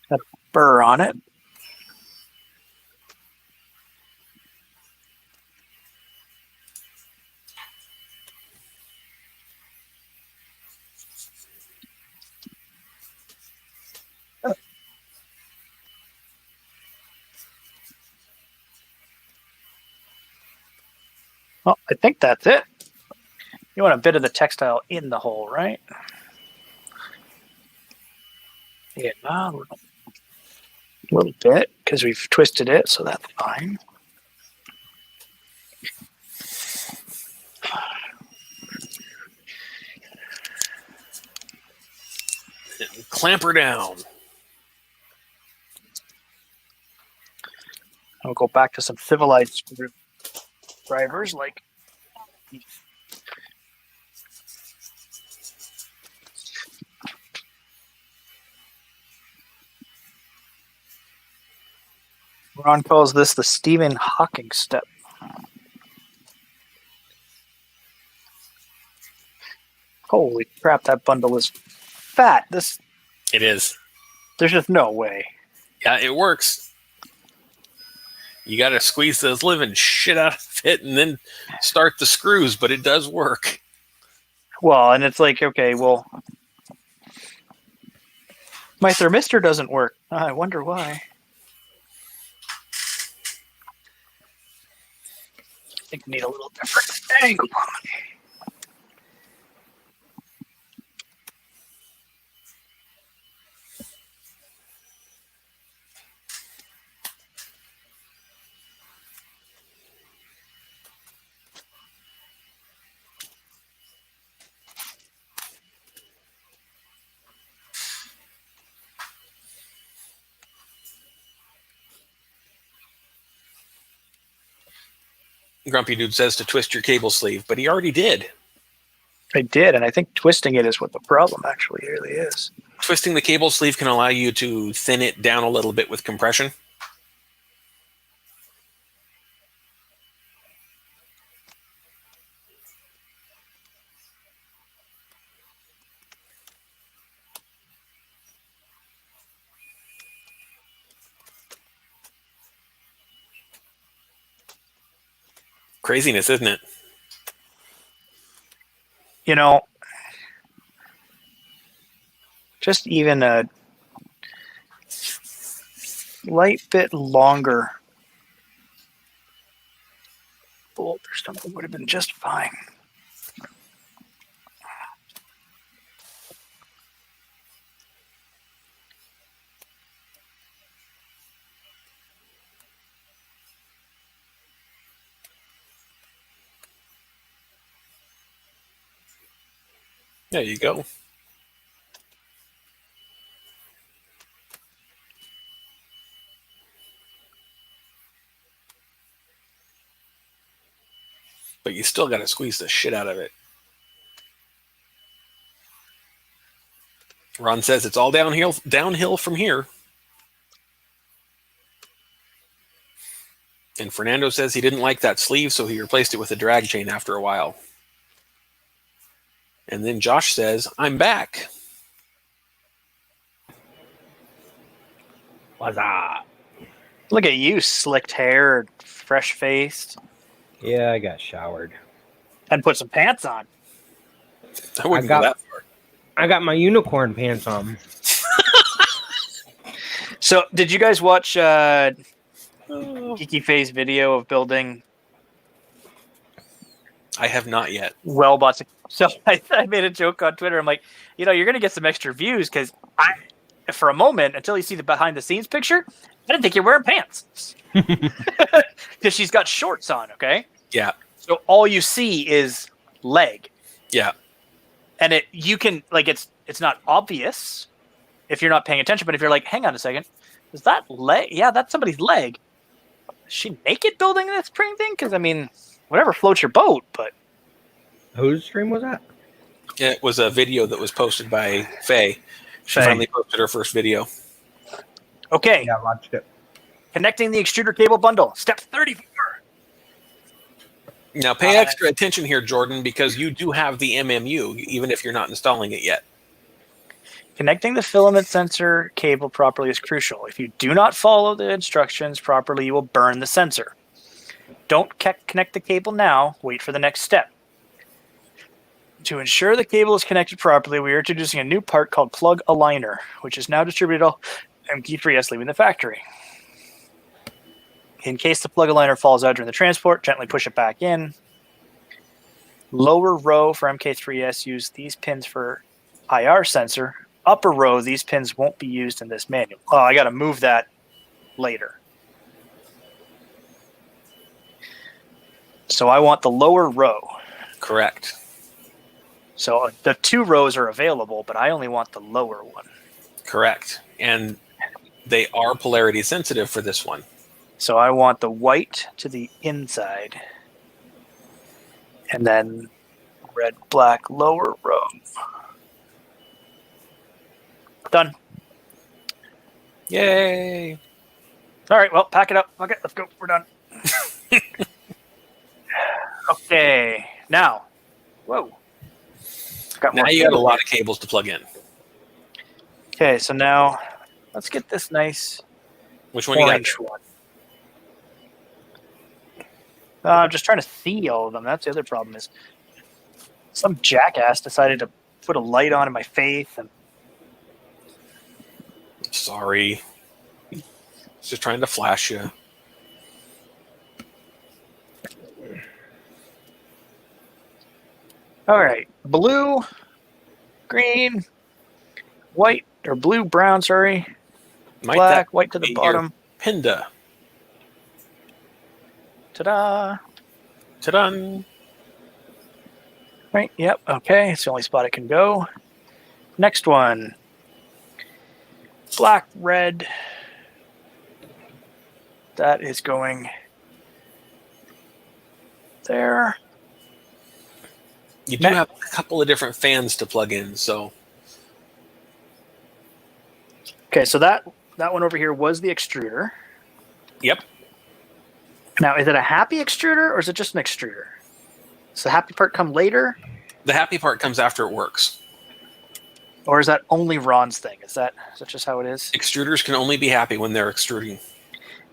got a burr on it. Well, I think that's it. You want a bit of the textile in the hole, right? Yeah, a little bit, because we've twisted it, so that's fine. Clamp her down. I'll go back to some civilized screwdrivers like Ron calls this the Stephen Hawking step. Holy crap, that bundle is fat. It is. There's just no way. Yeah, it works. You got to squeeze the living shit out of it and then start the screws, but it does work. Well, and it's like, okay, well, my thermistor doesn't work. I wonder why. I think we need a little different angle. Grumpy Dude says to twist your cable sleeve, but he already did. I did, and I think twisting it is what the problem actually really is. Twisting the cable sleeve can allow you to thin it down a little bit with compression. Craziness, isn't it? You know, just even a light bit longer bolt or something would have been just fine. There you go. But you still got to squeeze the shit out of it. Ron says it's all downhill from here. And Fernando says he didn't like that sleeve, so he replaced it with a drag chain after a while. And then Josh says, I'm back. What's up? Look at you, slicked hair, fresh faced, Yeah, I got showered. and put some pants on. I wouldn't got- go that far. I got my unicorn pants on. So, did you guys watch Geeky Faye's video of building I have not yet. Wellbots? So I made a joke on Twitter. I'm like, you're going to get some extra views because for a moment, until you see the behind the scenes picture, I didn't think you're wearing pants because she's got shorts on. Okay. Yeah. So all you see is leg. Yeah. And you can it's not obvious if you're not paying attention, but if you're like, hang on a second, is that leg? Yeah, that's somebody's leg. Is she naked building this spring thing? Because I mean, whatever floats your boat, but Whose stream was that? It was a video that was posted by Faye. She finally posted her first video. okay. Yeah, I watched it. Connecting the extruder cable bundle. Step 34. Now, pay extra attention here, Jordan, because you do have the MMU, even if you're not installing it yet. Connecting the filament sensor cable properly is crucial. If you do not follow the instructions properly, you will burn the sensor. Don't connect the cable now. Wait for the next step. To ensure the cable is connected properly, we are introducing a new part called plug aligner, which is now distributed all MK3S leaving the factory. In case the plug aligner falls out during the transport, gently push it back in. Lower row for MK3S use these pins for IR sensor. Upper row, these pins won't be used in this manual. Oh, I got to move that later. So I want the lower row. Correct. So the 2 rows are available, but I only want the lower one. Correct. And they are polarity sensitive for this one. So I want the white to the inside. And then red, black, lower row. Done. Yay. All right, well, pack it up. Okay, let's go. We're done. Okay, now. Whoa. Got Now more you got a cables. lot of cables to plug in. Okay, so now let's get this nice Which one you got? orange one. I'm just trying to see all of them. That's the other problem is some jackass decided to put a light on in my face and Sorry. Just trying to flash you. all right, blue, green, white, or blue, brown, sorry, Might black, that white to the be your bottom. Pinda. Ta-da. Ta-da. Right, yep, okay, it's the only spot it can go. Next one. Black, red. That is going there. You do have a couple of different fans to plug in, so Okay, so that one over here was the extruder. yep. Now, is it a happy extruder or is it just an extruder? Does the happy part come later, The happy part comes after it works. or is that only Ron's thing? Is that just how it is? Extruders can only be happy when they're extruding.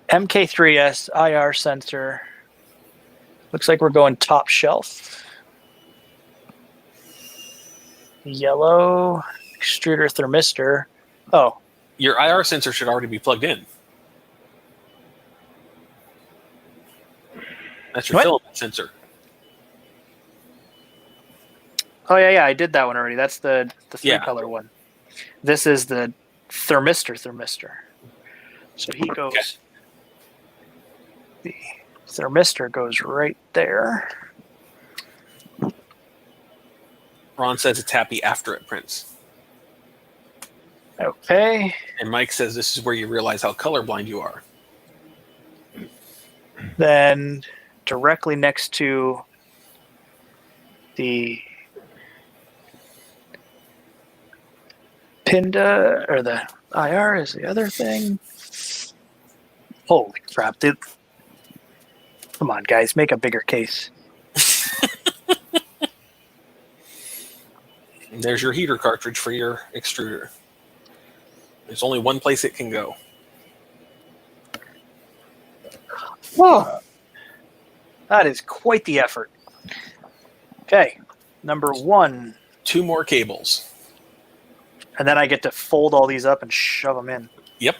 MK3S IR sensor. Looks like we're going top shelf. Yellow extruder thermistor. Oh, Your IR sensor should already be plugged in. That's your What? filament sensor. oh yeah, I did that one already. That's the 3 Yeah. color one. This is the thermistor. So he goes. Okay. The thermistor goes right there. Ron says it's happy after it prints. Okay. And Mike says this is where you realize how colorblind you are. Then directly next to the Pinda, or the IR is the other thing. Holy crap, dude. Come on, guys, make a bigger case. And there's your heater cartridge for your extruder. There's only one place it can go. Whoa. That is quite the effort. Okay, number 1. 2 more cables. And then I get to fold all these up and shove them in. Yep.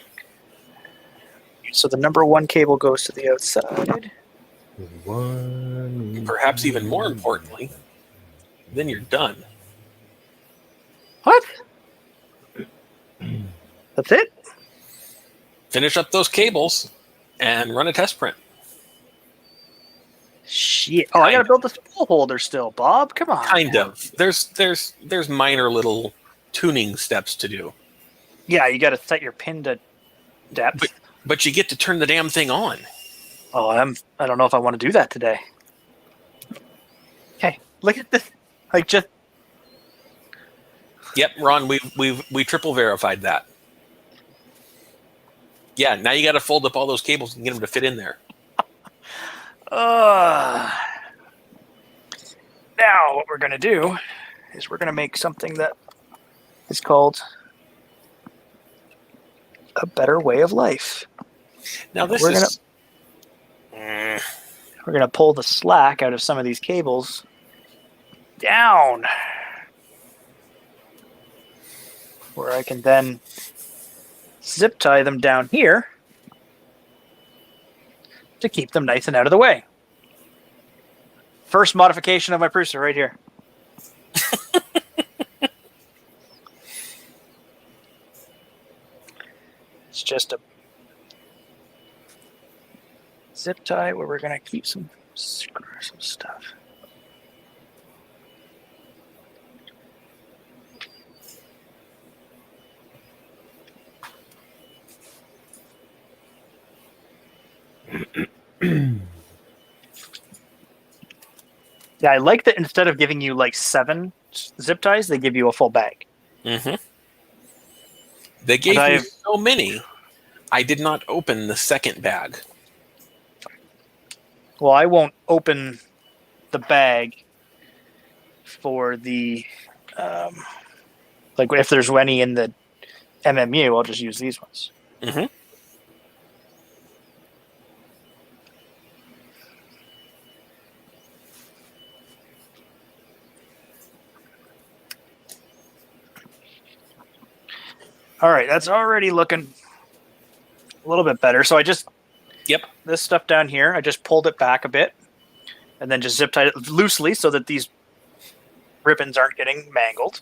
So the number 1 cable goes to the outside. Perhaps even more importantly, then you're done. What? That's it? Finish up those cables and run a test print. Shit. Oh, I gotta build this spool holder still, Bob. Come on. Kind of. There's minor little tuning steps to do. Yeah, you gotta set your pin to depth. But you get to turn the damn thing on. Oh, I don't know if I want to do that today. Okay, look at this. Like just Yep, Ron, we triple verified that. Yeah, now you got to fold up all those cables and get them to fit in there. Now what we're gonna do is we're gonna make something that is called a better way of life. Now this We're is We're gonna pull the slack out of some of these cables down, where I can then zip tie them down here to keep them nice and out of the way. First modification of my Prusa right here. It's just a zip tie where we're going to keep some stuff. Yeah, I like that instead of giving you like 7 zip ties, they give you a full bag. Mm-hmm. They gave me so many, I did not open the second bag. Well, I won't open the bag for the, like if there's any in the MMU, I'll just use these ones. Mm-hmm. All right, that's already looking a little bit better. So I just, this stuff down here, I just pulled it back a bit and then just zip tied it loosely so that these ribbons aren't getting mangled.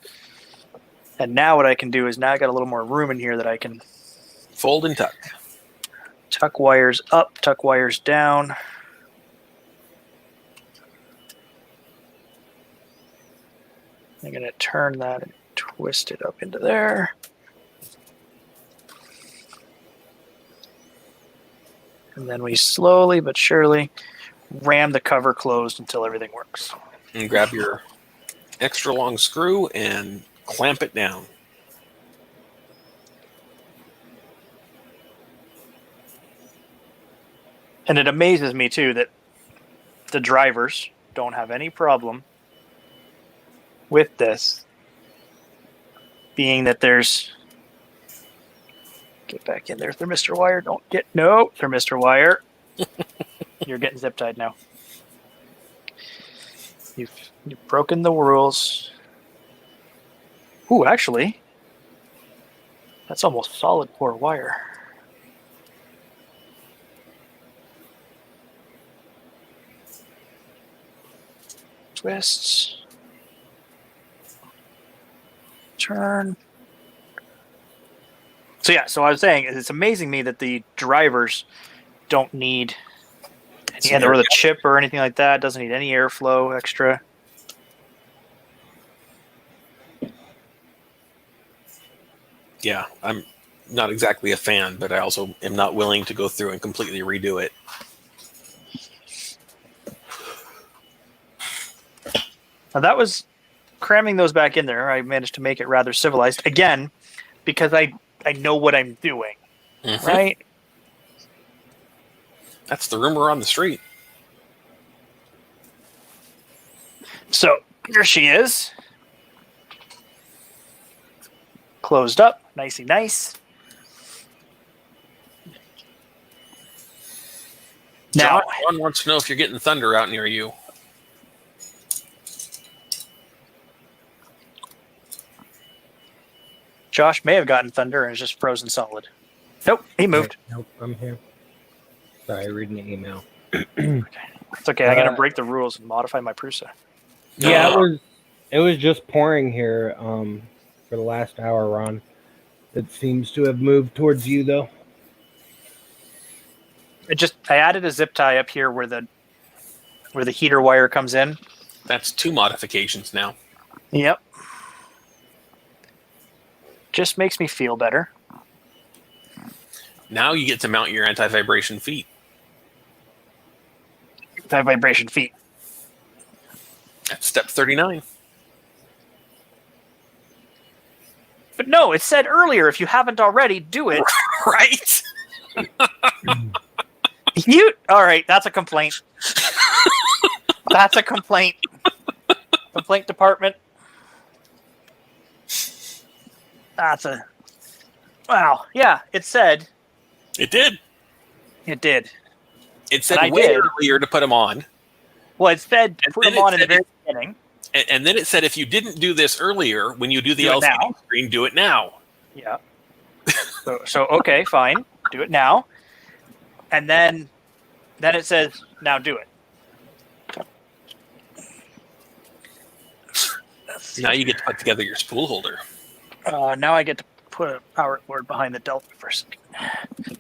And now what I can do is now I got a little more room in here that I can fold and tuck. Tuck wires up, tuck wires down. I'm going to turn that and twist it up into there. And then we slowly but surely ram the cover closed until everything works. And grab your extra long screw and clamp it down. And it amazes me too that the drivers don't have any problem with this, being that there's, get back in there, thermistor wire, don't get, no, thermistor wire. You're getting zip tied now. You've broken the rules. Ooh, actually, that's almost solid core wire. Twists. Turn. So yeah, so I was saying, it's amazing me that the drivers don't need any, or the chip or anything like that. Doesn't need any airflow extra. Yeah, I'm not exactly a fan, but I also am not willing to go through and completely redo it. Now that was cramming those back in there. I managed to make it rather civilized. Again, because I know what I'm doing, Mhm. right? That's the rumor on the street. So here she is. Closed up, nicey nice. Now, John wants to know if you're getting thunder out near you. Josh may have gotten thunder and is just frozen solid. Nope, he moved. Nope, I'm here. Sorry, reading the email. It's okay. I'm gonna break the rules and modify my Prusa. Yeah, it was just pouring here for the last hour, Ron. It seems to have moved towards you though. I added a zip tie up here where the heater wire comes in. That's 2 modifications now. Yep. Just makes me feel better. Now you get to mount your anti-vibration feet. That vibration feet. That's step 39. But no, it said earlier, if you haven't already, do it. Right? All right, that's a complaint. That's a complaint. Complaint department. Wow. Yeah, it said. It did. It did. It said And I way did. earlier to put them on. Well, it said And put then them it on in the said very beginning. And then it said if you didn't do this earlier, when you do the Do it LCD now. screen, do it now. Yeah. So okay, fine. Do it now. And then it says, now do it. Now you get to put together your spool holder. Now I get to put a power cord behind the Delta for a second.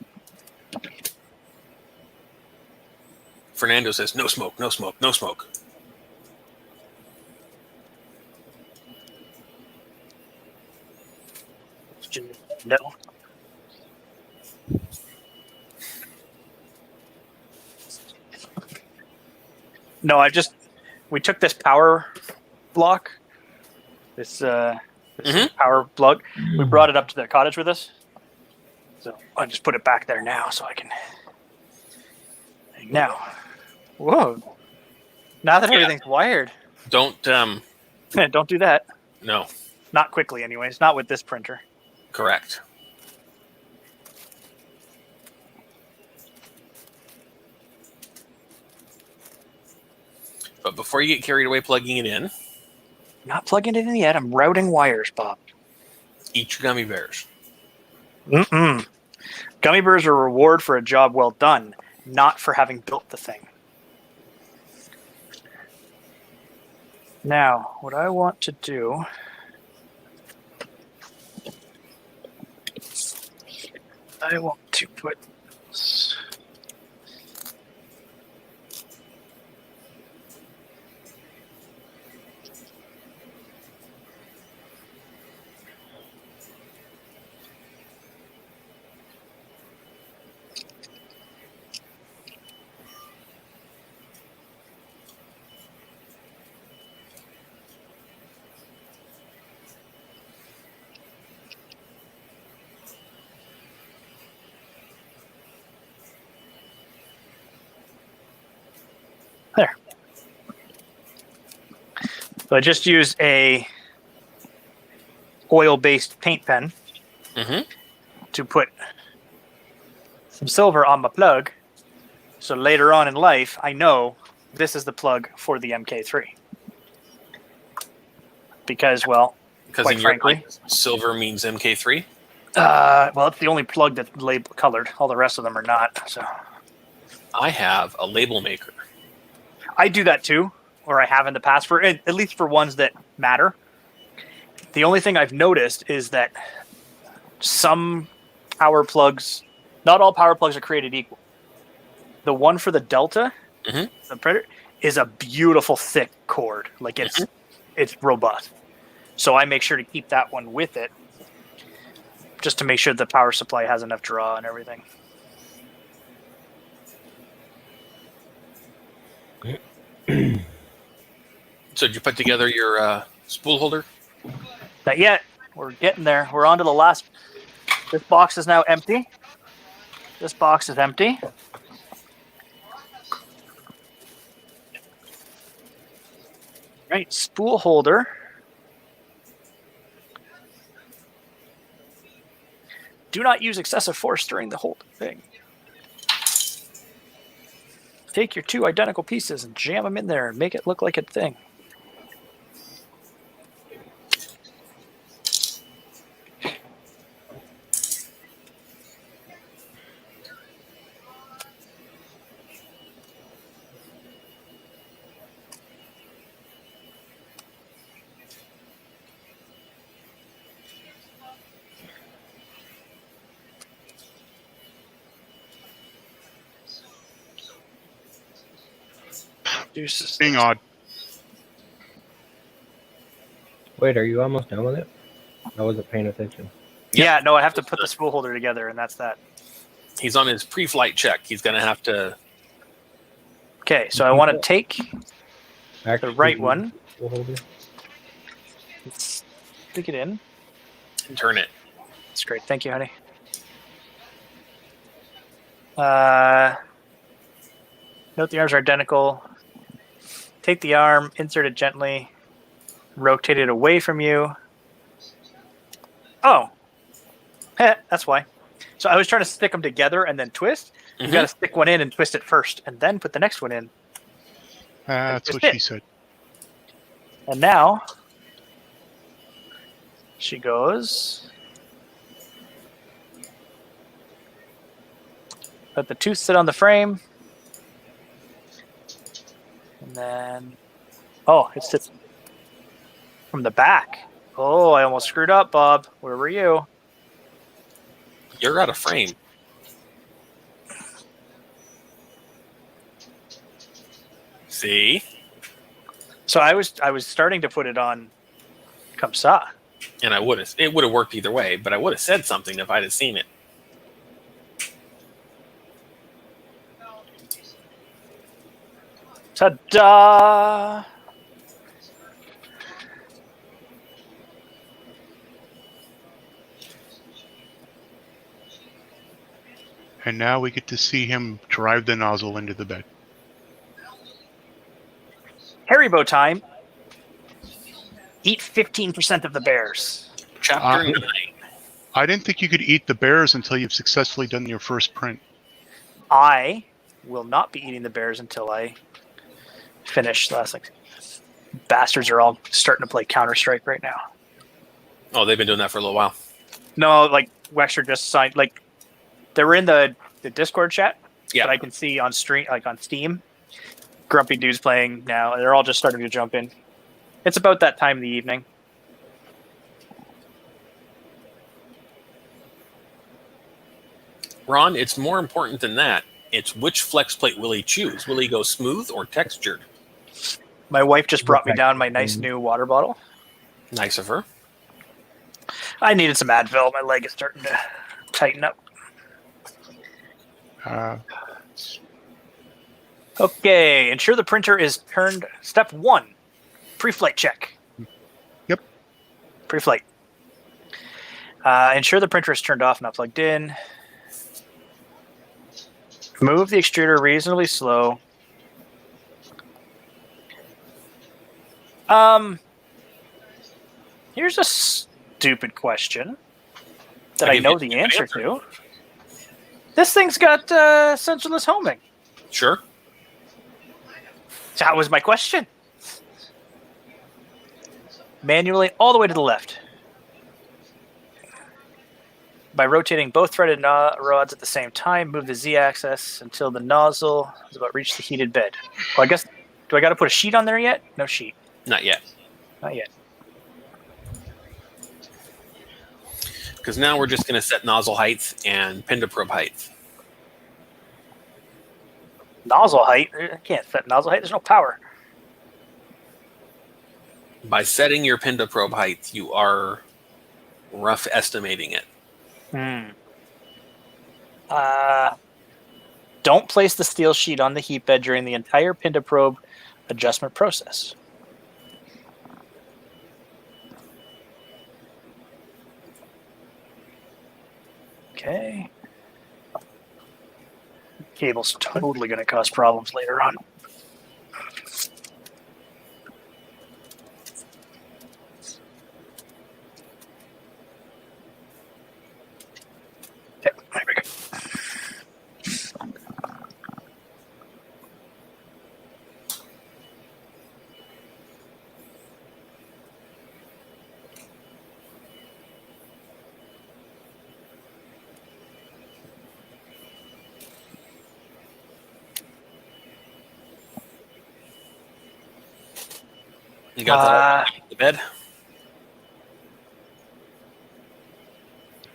Fernando says, no smoke, no smoke, no smoke. No. No, we took this power block, this power plug. We brought it up to the cottage with us. So I just put it back there now so I can. Now. Whoa. Now that everything's wired. Don't, Don't do that. no, Not quickly, anyways. Not with this printer. correct. But before you get carried away plugging it in, Not plugging it in yet. I'm routing wires, Bob. eat your gummy bears. Mm-mm. Gummy bears are a reward for a job well done, not for having built the thing. Now, what I want to do... I want to put... There. So I just used a oil-based paint pen to put some silver on my plug. So later on in life, I know this is the plug for the MK3. Because, well, Because quite in your frankly, mind, silver means MK3. well, it's the only plug that's label colored. All the rest of them are not. So I have a label maker. I do that too, or I have in the past, for at least for ones that matter. The only thing I've noticed is that some power plugs, not all power plugs are created equal. The one for the Delta, the Predator, is a beautiful thick cord. Like it's robust. So I make sure to keep that one with it, just to make sure the power supply has enough draw and everything. So did you put together your spool holder? Not yet. We're getting there. We're on to the last. This box is now empty. This box is empty. Right, spool holder. Do not use excessive force during the whole thing. Take your 2 identical pieces and jam them in there and make it look like a thing. Deuces. Being odd. Wait, are you almost done with it? I wasn't paying attention. Yeah, no, I have to put the spool holder together, and that's that. He's on his pre-flight check. He's going to have to. Okay, so I want to take Actually, the right one, we'll hold it. stick it in. turn it. That's great. Thank you, honey. Note the arms are identical. Take the arm, insert it gently, rotate it away from you. Oh, that's why. So I was trying to stick them together and then twist. You got to stick one in and twist it first, and then put the next one in. That's what she said. And now she goes. Let the tooth sit on the frame. And then, oh, it sits from the back. Oh, I almost screwed up, Bob. Where were you? You're out of frame. See? So I was starting to put it on Kamsa. And it would have worked either way, but I would have said something if I'd have seen it. Ta-da! And now we get to see him drive the nozzle into the bed. Haribo time. Eat 15% of the bears. Chapter 9. I didn't think you could eat the bears until you've successfully done your first print. I will not be eating the bears until I finish. Last like bastards are all starting to play Counter-Strike right now. Oh, they've been doing that for a little while. No, like Wexter just signed. Like they were in the Discord chat. Yeah. But I can see on stream, like on Steam, Grumpy Dude's playing now. They're all just starting to jump in. It's about that time of the evening. Ron, it's more important than that. It's which flex plate will he choose? Will he go smooth or textured? My wife just brought me down my nice new water bottle. Nice of her. I needed some Advil. My leg is starting to tighten up. Okay, ensure the printer is turned. Step 1, pre-flight check. Yep. Pre-flight. Ensure the printer is turned off and not plugged in. Move the extruder reasonably slow. Here's a stupid question that I know the answer to. This thing's got sensorless homing. Sure. That was my question. Manually all the way to the left. By rotating both threaded rods at the same time, move the Z-axis until the nozzle is about to reach the heated bed. Well, I guess, do I got to put a sheet on there yet? No sheet. Not yet. Not yet. Because now we're just going to set nozzle height and pin to probe height. Nozzle height? I can't set nozzle height. There's no power. By setting your pin to probe height, you are rough estimating it. Don't place the steel sheet on the heat bed during the entire pin to probe adjustment process. Okay. Cable's totally going to cause problems later on. Okay, there we go. You got that all on the bed?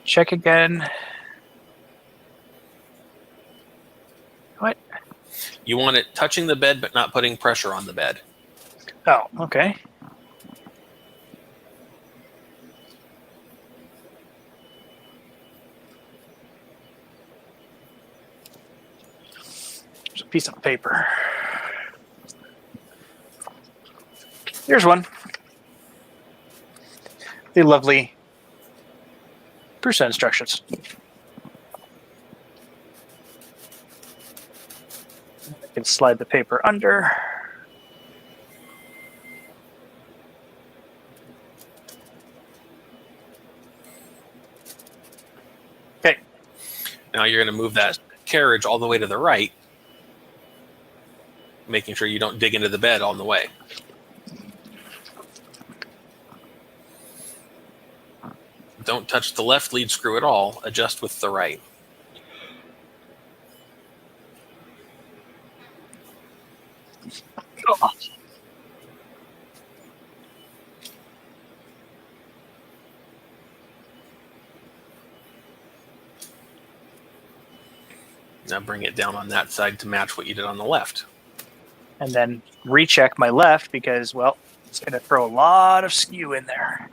Check again. What? You want it touching the bed, but not putting pressure on the bed. Oh, okay. There's a piece of paper. Here's one. The lovely Prusa instructions. I can slide the paper under. Okay. Now you're going to move that carriage all the way to the right, making sure you don't dig into the bed on the way. Don't touch the left lead screw at all. Adjust with the right. Oh. Now bring it down on that side to match what you did on the left. And then recheck my left because, well, it's going to throw a lot of skew in there.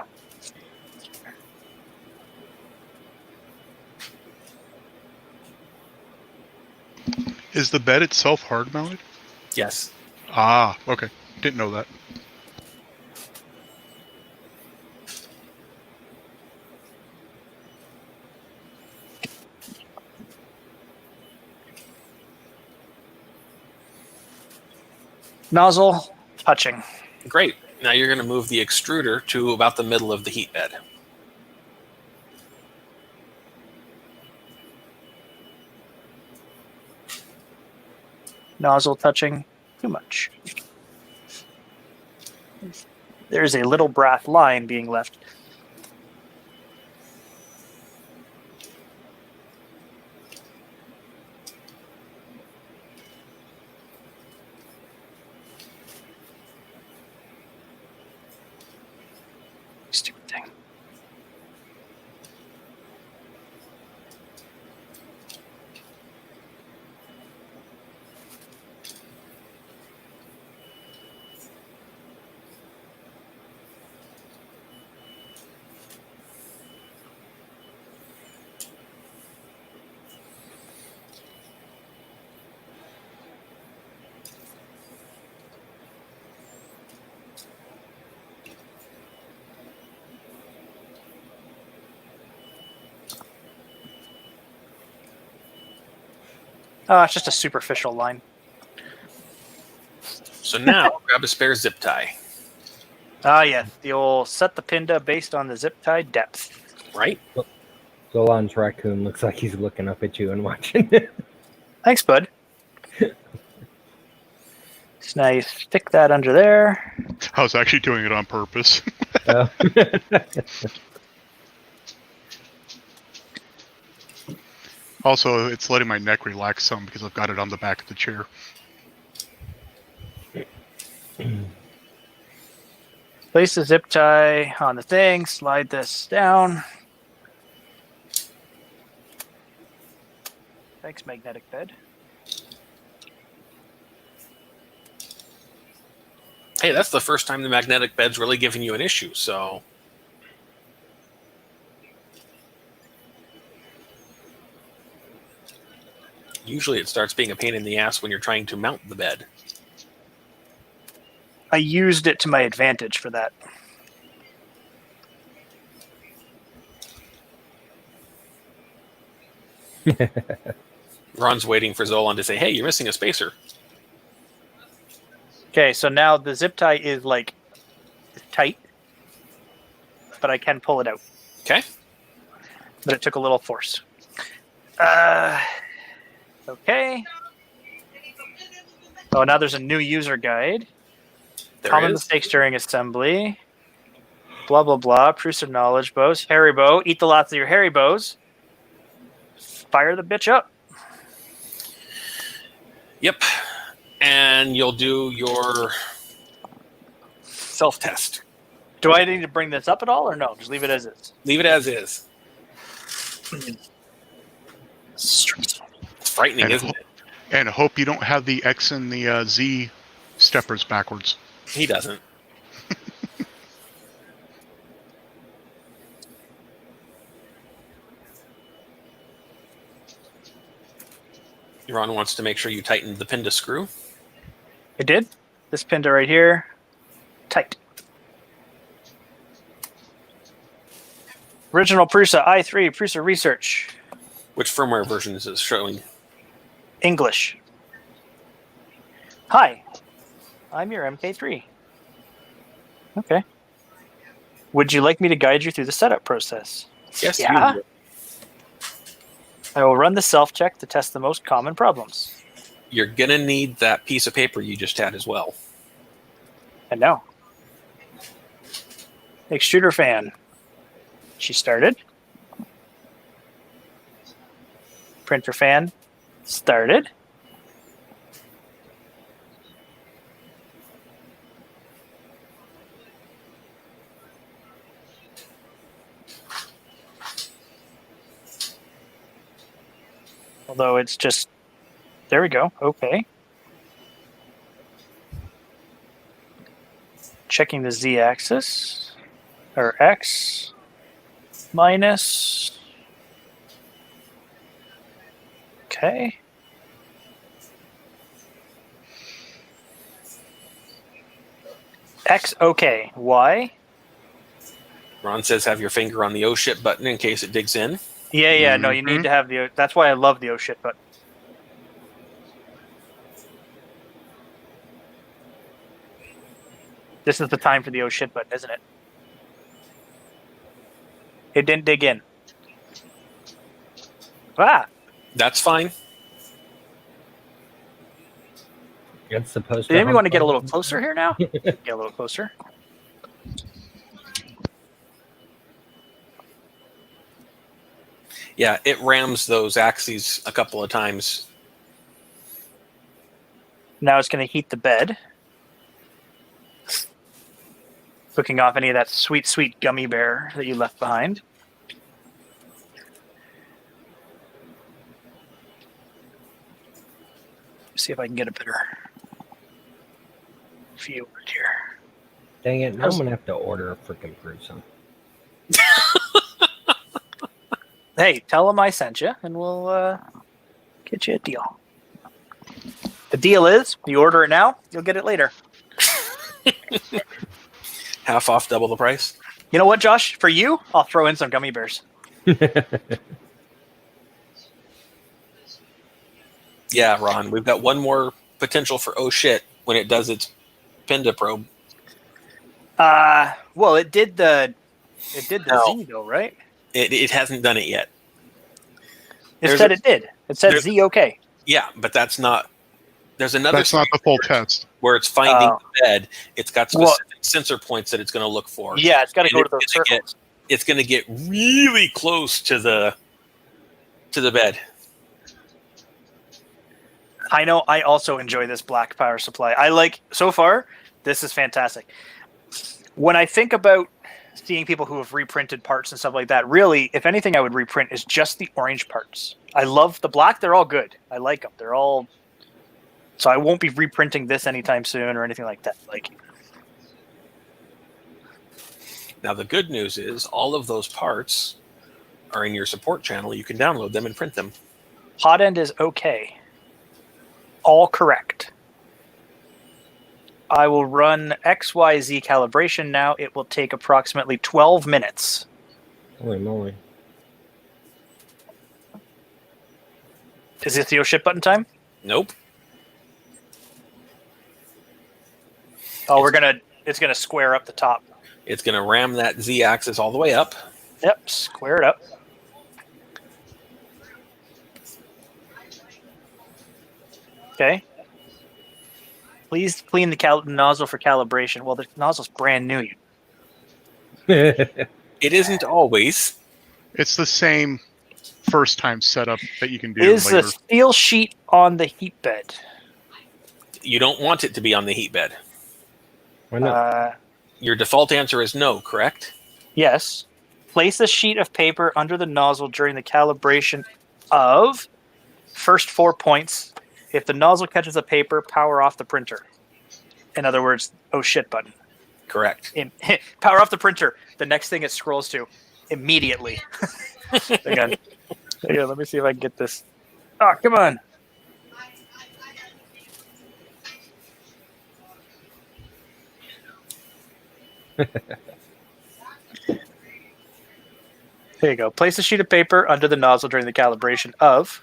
Is the bed itself hard mounted? Yes. Ah, okay. Didn't know that. Nozzle touching. Great. Now you're going to move the extruder to about the middle of the heat bed. Nozzle touching too much. There's a little brass line being left. Stupid thing. It's just a superficial line. So now grab a spare zip tie, Ah, yeah. The old set the pinda based on the zip tie depth. right? Golan's raccoon looks like he's looking up at you and watching it. Thanks, bud. So now you stick that under there. I was actually doing it on purpose. Oh. Also, it's letting my neck relax some because I've got it on the back of the chair. Place the zip tie on the thing. Slide this down. Thanks, magnetic bed. Hey, that's the first time the magnetic bed's really given you an issue, so... Usually it starts being a pain in the ass when you're trying to mount the bed. I used it to my advantage for that. Ron's waiting for Zolan to say, "Hey, you're missing a spacer." Okay, so now the zip tie is like tight, but I can pull it out. Okay. But it took a little force. Okay. Oh, now there's a new user guide. There Common is. mistakes during assembly. Blah, blah, blah. Prusa knowledge bows. Hairy bow. Eat the lots of your hairy bows. Fire the bitch up. Yep. And you'll do your self-test. Do I need to bring this up at all or no? Just leave it as is. Leave it as is. Stressful. It's frightening, And isn't it? And hope you don't have the X and the Z steppers backwards. He doesn't. Ron wants to make sure you tighten the pin to screw. It did. This pin to right here. Tight. Original Prusa i3 Prusa Research. Which firmware version is it showing? English. Hi, I'm your MK3. Okay. Would you like me to guide you through the setup process? Yes, Yeah. you. I will run the self-check to test the most common problems. You're gonna need that piece of paper you just had as well. I know. Extruder fan. She started. Printer fan. Started. Although it's just, there we go. Okay. Checking the z-axis, or x, minus. Okay. X, okay. Y? Ron says have your finger on the oh shit button in case it digs in. Yeah, no, you need to have the, that's why I love the oh shit button. This is the time for the oh shit button, isn't it? It didn't dig in. Ah, That's fine. It's supposed did to. anybody want to get a little closer here now? Get a little closer. Yeah, it rams those axes a couple of times. Now it's going to heat the bed. Cooking off any of that sweet, sweet gummy bear that you left behind. See if I can get a better view right here. Dang it! Now I'm gonna have to order a freaking Prusa. Hey, tell them I sent you, and we'll get you a deal. The deal is, you order it now, you'll get it later. Half off, double the price. You know what, Josh? For you, I'll throw in some gummy bears. Yeah, Ron, we've got one more potential for oh shit when it does its Pinda probe. Well, it did the No. Z though, right? It hasn't done it yet. It There's said a- it did. It said there's- Z okay. Yeah, but that's not. There's another That's not the full screen test. where it's finding Oh. the bed. It's got Well- specific sensor points that it's going to look for. Yeah, it's got to And go to those it's gonna circles. It's going to get really close to the bed. I know. I also enjoy this black power supply. I like, so far, this is fantastic. When I think about seeing people who have reprinted parts and stuff like that, really, if anything I would reprint is just the orange parts. I love the black. They're all good. I like them. They're all... So I won't be reprinting this anytime soon or anything like that. Like, Now, the good news is all of those parts are in your support channel. You can download them and print them. hot end is okay. All correct. I will run XYZ calibration now. It will take approximately 12 minutes. Holy moly! Is this the oh shit button time? Nope. Oh, it's gonna square up the top. It's going to ram that Z-axis all the way up. Yep, square it up. Okay. Please clean the nozzle for calibration. Well, the nozzle's brand new. It isn't always. It's the same first time setup that you can do Is later. the steel sheet on the heat bed? You don't want it to be on the heat bed. Why not? Your default answer is no, correct? Yes. Place a sheet of paper under the nozzle during the calibration of first 4 points. If the nozzle catches the paper, power off the printer. In other words, oh shit button. Correct. Power off the printer. The next thing it scrolls to immediately. Hang on. Let me see if I can get this. Oh, come on. There you go. Place a sheet of paper under the nozzle during the calibration of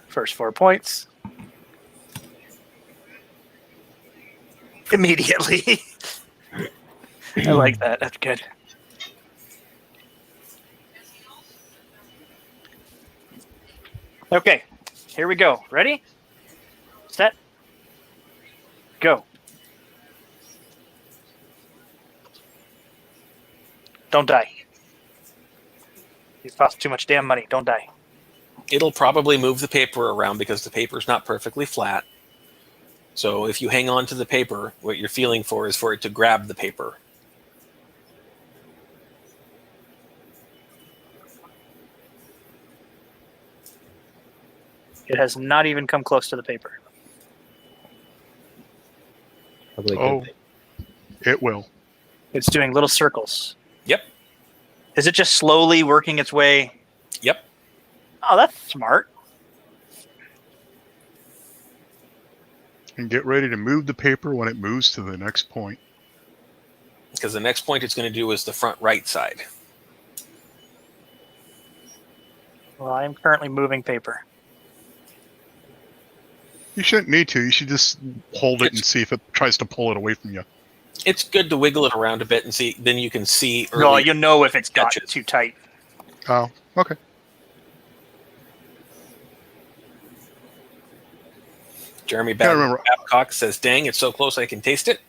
first 4 points. Immediately. I like that. That's good. Okay, here we go. Ready? Set. Go. Don't die. These cost too much damn money. Don't die. It'll probably move the paper around because the paper's not perfectly flat. So if you hang on to the paper, what you're feeling for is for it to grab the paper. It has not even come close to the paper. Probably Oh, good. it will. It's doing little circles. Yep. Is it just slowly working its way? Yep. Oh, that's smart. And get ready to move the paper when it moves to the next point. Because the next point it's going to do is the front right side. Well, I'm currently moving paper. You shouldn't need to. You should just hold it and see if it tries to pull it away from you. It's good to wiggle it around a bit and see. Then you can see. No, you know if it's got sketches. too tight. Oh, okay. Jeremy remember. Babcock says, "Dang, it's so close I can taste it."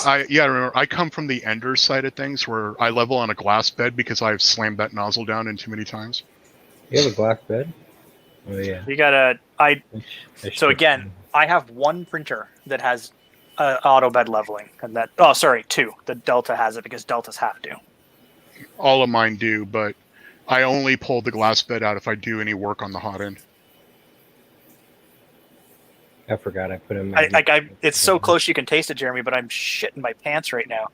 Remember, I come from the ender side of things where I level on a glass bed because I've slammed that nozzle down in too many times. You have a glass bed? Oh yeah. You gotta. I So again, I have one printer that has auto bed leveling, and that. Oh, sorry, two. The Delta has it because Deltas have to. All of mine do, but I only pull the glass bed out if I do any work on the hot end. I forgot I put in. It's so close you can taste it, Jeremy, but I'm shitting my pants right now.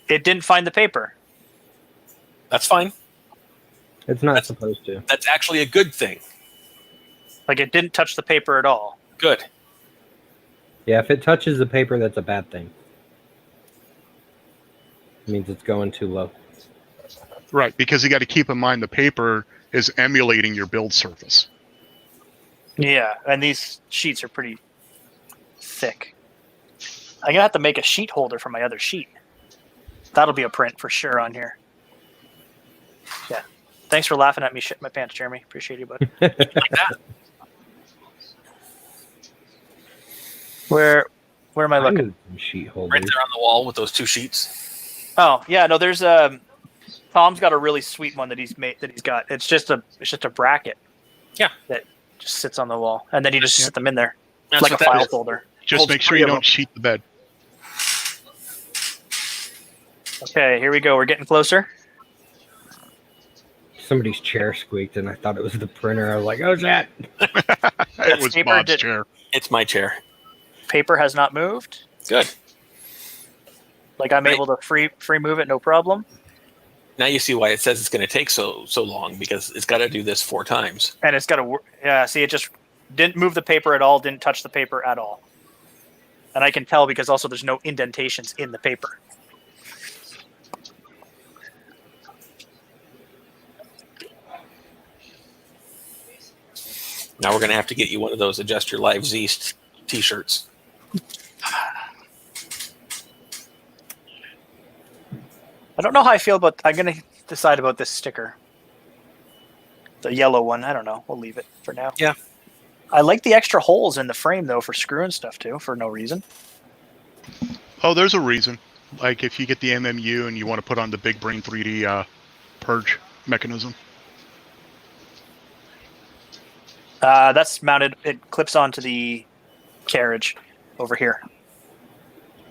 It didn't find the paper. That's fine. It's not supposed to. That's actually a good thing. Like it didn't touch the paper at all. Good. Yeah, if it touches the paper, that's a bad thing. It means it's going too low. Right, because you got to keep in mind the paper is emulating your build surface. Yeah, and these sheets are pretty thick. I'm gonna have to make a sheet holder for my other sheet. That'll be a print for sure on here. Yeah. Thanks for laughing at me shitting my pants, Jeremy. Appreciate you, bud. Like that. Where am I looking? Some sheet Right holders. there on the wall with those two sheets. Oh, yeah, no, there's Tom's got a really sweet one that he's got. It's just a bracket. Yeah. That just sits on the wall. And then you just Yeah. sit them in there. That's like a what that file is. folder. Just Holds make sure three you of them. don't sheet the bed. Okay, here we go. We're getting closer. Somebody's chair squeaked, and I thought it was the printer. I was like, "Oh, that!" It was paper Bob's did- chair. It's my chair. Paper has not moved. Good. Like I'm Right. able to free move it, no problem. Now you see why it says it's going to take so long, because it's got to do this 4 times. And it's got to work. Yeah, see, it just didn't move the paper at all, didn't touch the paper at all. And I can tell because also there's no indentations in the paper. Now we're going to have to get you one of those Adjust Your Live Z t-shirts. I don't know how I feel about. I'm gonna decide about this sticker. The yellow one. I don't know. We'll leave it for now. Yeah. I like the extra holes in the frame though for screwing stuff too for no reason. Oh, there's a reason. Like if you get the MMU and you want to put on the Big Brain 3D purge mechanism. That's mounted. It clips onto the carriage over here.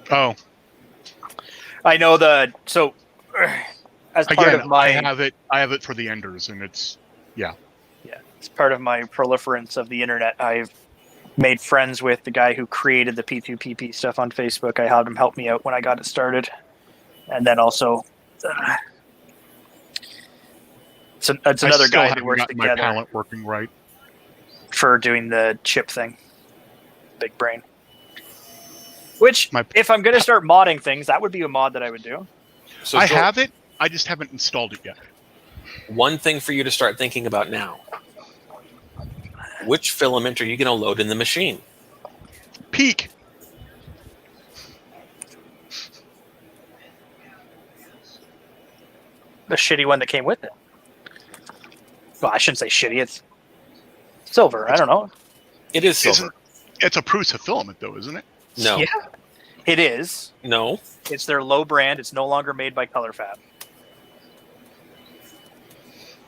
Oh, I know the so as part again, of my I have it for the Enders, and it's as part of my proliferance of the internet, I've made friends with the guy who created the P2PP stuff on Facebook. I had him help me out when I got it started, and then also it's another guy that works got my together palette working right. for doing the chip thing, Big Brain. Which, if I'm going to start modding things, that would be a mod that I would do. So I have it. I just haven't installed it yet. One thing for you to start thinking about now. Which filament are you going to load in the machine? Peak. The shitty one that came with it. Well, I shouldn't say shitty. It's silver. I don't know. It is silver. It's a Prusa filament, though, isn't it? No. Yeah, it is. No. It's their low brand. It's no longer made by ColorFab.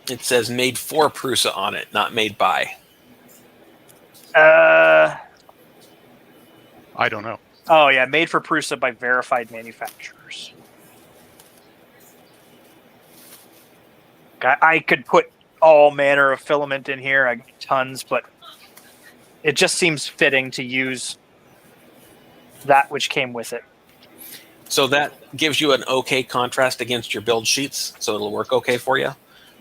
It says made for Prusa on it, not made by. I don't know. Oh yeah, made for Prusa by verified manufacturers. I could put all manner of filament in here. I got tons, but it just seems fitting to use that which came with it. So that gives you an okay contrast against your build sheets, so it'll work okay for you.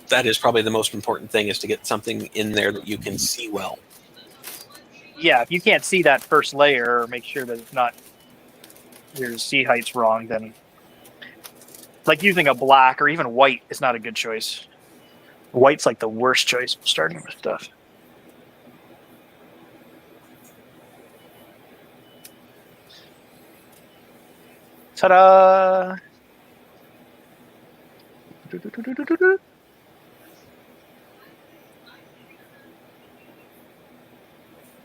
That is probably the most important thing, is to get something in there that you can see well. Yeah, if you can't see that first layer or make sure that it's not your C height's wrong, then like using a black or even white is not a good choice. White's like the worst choice for starting with stuff. Ta-da!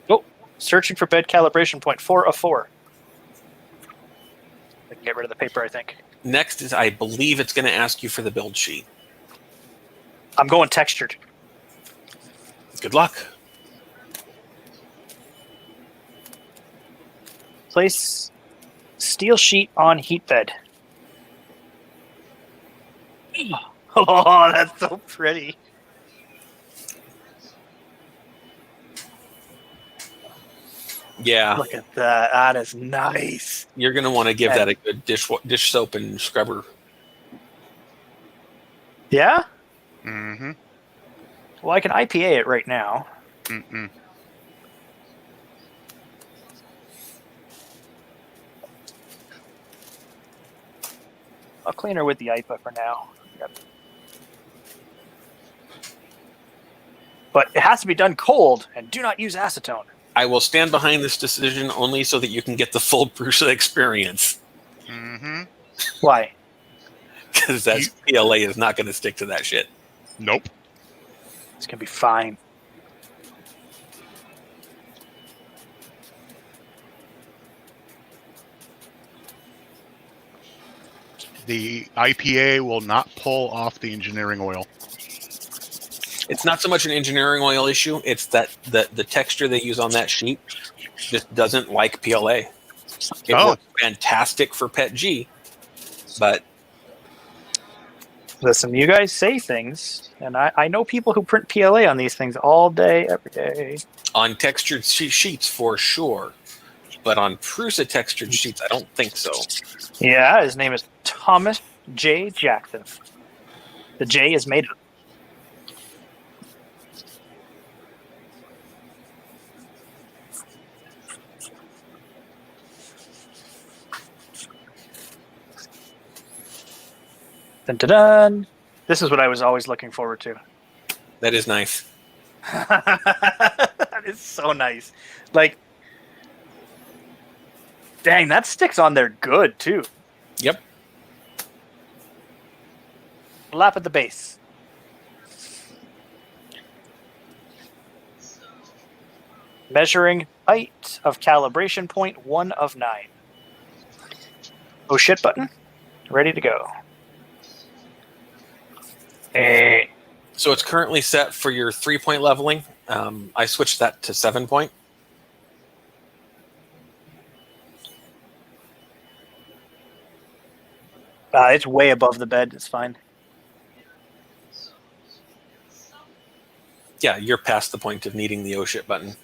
Oh, searching for bed calibration point 4 of 4. I can get rid of the paper, I think. Next is, I believe it's going to ask you for the build sheet. I'm going textured. Good luck. Place steel sheet on heat bed. Oh, that's so pretty. Yeah, Look at that. That is nice. you're going to want to give that a good dish soap and scrubber. Yeah? Mm-hmm. Well, I can IPA it right now. Mm-mm. I'll clean her with the IPA for now. Yep. But it has to be done cold, and do not use acetone. I will stand behind this decision only so that you can get the full Prusa experience. Mm-hmm. Why? Because that PLA is not going to stick to that shit. Nope. It's going to be fine. The IPA will not pull off the engineering oil. It's not so much an engineering oil issue. It's that the texture they use on that sheet just doesn't like PLA. It works fantastic for PETG, but Listen, you guys say things, and I know people who print PLA on these things all day, every day. on textured sheets for sure. But on Prusa textured sheets, I don't think so. Yeah, his name is Thomas J. Jackson. The J is made up. Dun, dun, dun. This is what I was always looking forward to. That is nice. layout is so nice. Like, dang, that sticks on there good too. Yep. Lap at the base. Measuring height of calibration point 1 of 9. Oh shit button. Ready to go. So it's currently set for your 3-point leveling. I switched that to 7-point. It's way above the bed. It's fine. Yeah, you're past the point of needing the oh shit button.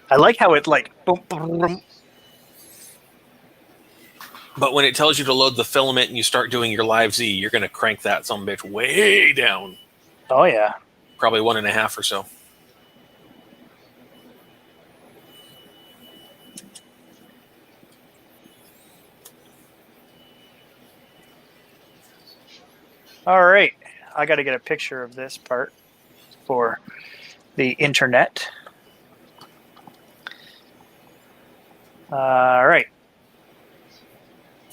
I like how it like boom, boom, boom. But when it tells you to load the filament and you start doing your live Z, you're going to crank that some bitch way down. Oh yeah. Probably 1.5 or so. All right. I got to get a picture of this part for the internet. All right.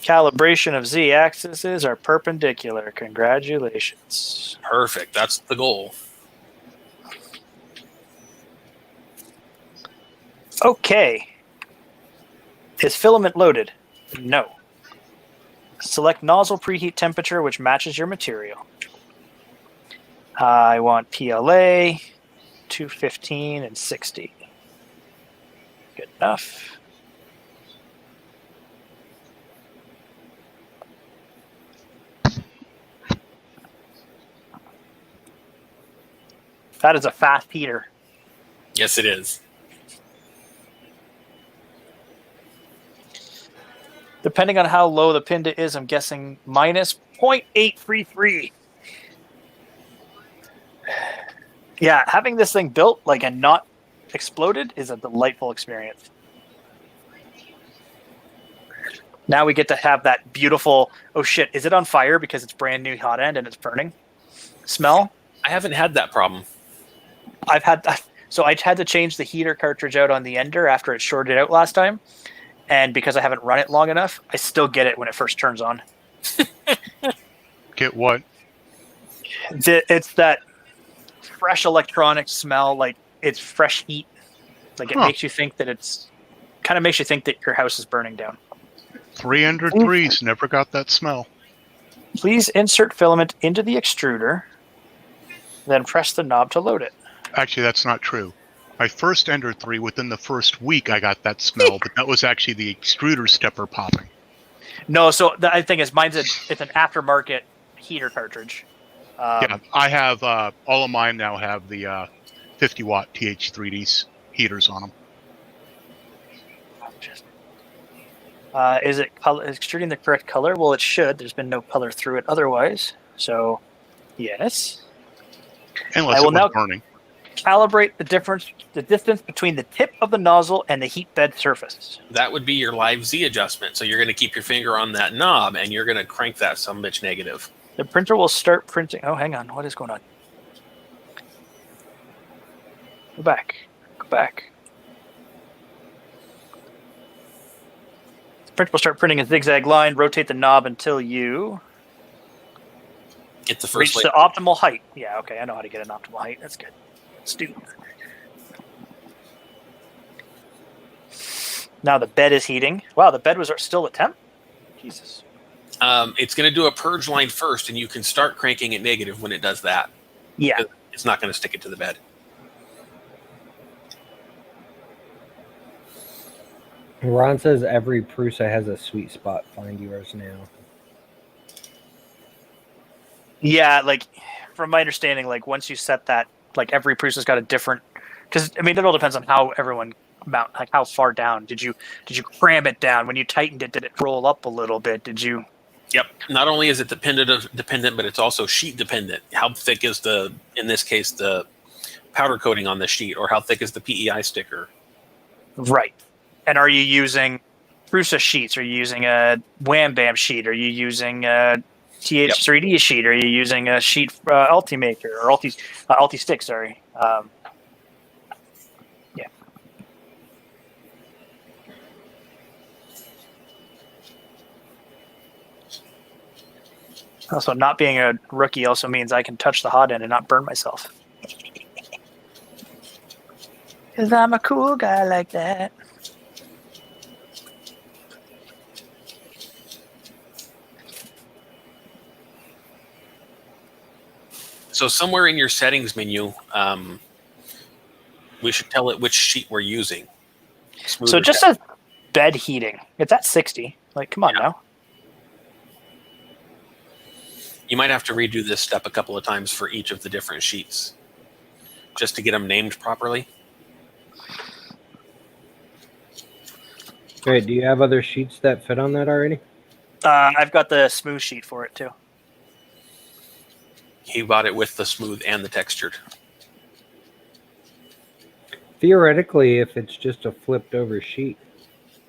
Calibration of Z-axes are perpendicular. Congratulations. Perfect. That's the goal. Okay. Is filament loaded? No. Select nozzle preheat temperature, which matches your material. I want PLA, 215 and 60. Good enough. That is a fast heater. Yes, it is. Depending on how low the pinda is, I'm guessing minus 0.833. Yeah, having this thing built like and not exploded is a delightful experience. Now we get to have that beautiful, oh shit, is it on fire because it's brand new hot end and it's burning smell? I haven't had that problem. I've had that. So I had to change the heater cartridge out on the Ender after it shorted out last time. And because I haven't run it long enough, I still get it when it first turns on. Get what? It's that fresh electronic smell, like it's fresh heat. Like it makes you think that it's kind of makes you think that your house is burning down. 303s never got that smell. Please insert filament into the extruder, then press the knob to load it. Actually, that's not true. My first Ender 3, within the first week, I got that smell, but that was actually the extruder stepper popping. No, so the thing is, it's an aftermarket heater cartridge. Yeah, I have all of mine now have the 50-watt TH3D heaters on them. Is it extruding the correct color? Well, it should. There's been no color through it otherwise. So, yes. Unless I will it was now burning. calibrate the distance between the tip of the nozzle and the heat bed surface. That would be your live Z adjustment. So you're going to keep your finger on that knob and you're going to crank that some bitch negative. The printer will start printing. Oh, hang on. What is going on? Go back. Go back. The printer will start printing a zigzag line. Rotate the knob until you Get the reach first the optimal height. Yeah, okay. I know how to get an optimal height. That's good. Let's do. Now the bed is heating. Wow, the bed was still at temp? Jesus. It's going to do a purge line first, and you can start cranking it negative when it does that. Yeah. It's not going to stick it to the bed. Ron says every Prusa has a sweet spot. Find yours now. Yeah, like from my understanding, like once you set that, like every Prusa's got a different. Because I mean, it all depends on how everyone mount, like how far down did you cram it down? When you tightened it, did it roll up a little bit? Did you? Yep. Not only is it dependent, but it's also sheet dependent. How thick is in this case, the powder coating on the sheet, or how thick is the PEI sticker? Right. And are you using Prusa sheets? Are you using a Wham Bam sheet? Are you using a TH3D sheet? Are you using a sheet Ultimaker or Ulti Stick? Sorry. Also, not being a rookie also means I can touch the hot end and not burn myself. Because I'm a cool guy like that. So somewhere in your settings menu, we should tell it which sheet we're using. Smooth So or it just says bed heating. It's at 60. Like, come on now. You might have to redo this step a couple of times for each of the different sheets, just to get them named properly. Great. Do you have other sheets that fit on that already? I've got the smooth sheet for it too. He bought it with the smooth and the textured. Theoretically, if it's just a flipped over sheet,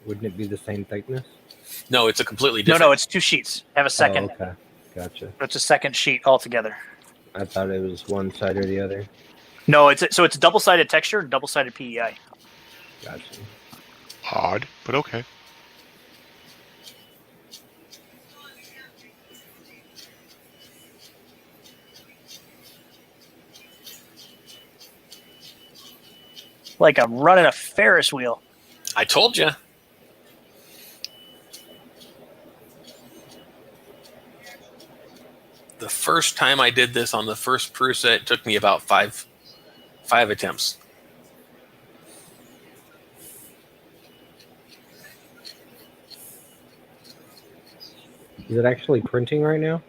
wouldn't it be the same thickness? No, it's a completely No, different. no, it's 2 sheets. I have a second. Oh, okay. Gotcha. It's a second sheet altogether. I thought it was one side or the other. No, it's double-sided texture and double-sided PEI. Gotcha. Odd, but okay. Like I'm running a Ferris wheel. I told you. The first time I did this on the first Prusa, it took me about five attempts. Is it actually printing right now?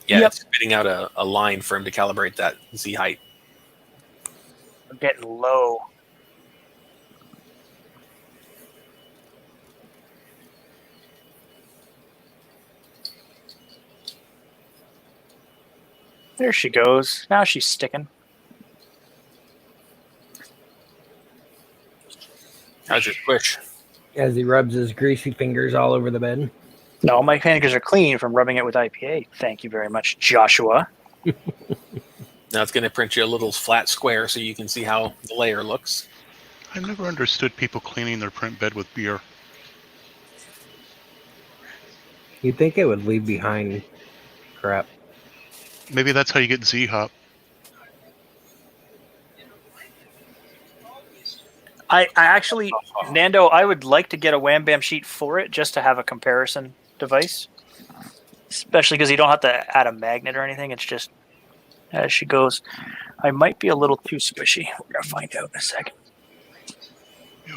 Yeah, Yep. it's spitting out a line for him to calibrate that Z height. I'm getting low. There she goes. Now she's sticking. How's your squish? As he rubs his greasy fingers all over the bed. No, my fingers are clean from rubbing it with IPA. Thank you very much, Joshua. Now it's going to print you a little flat square so you can see how the layer looks. I've never understood people cleaning their print bed with beer. You'd think it would leave behind crap. Maybe that's how you get Z-Hop. I actually, Nando, I would like to get a Wham Bam sheet for it just to have a comparison device. Especially because you don't have to add a magnet or anything. It's just as she goes. I might be a little too squishy. We're going to find out in a second.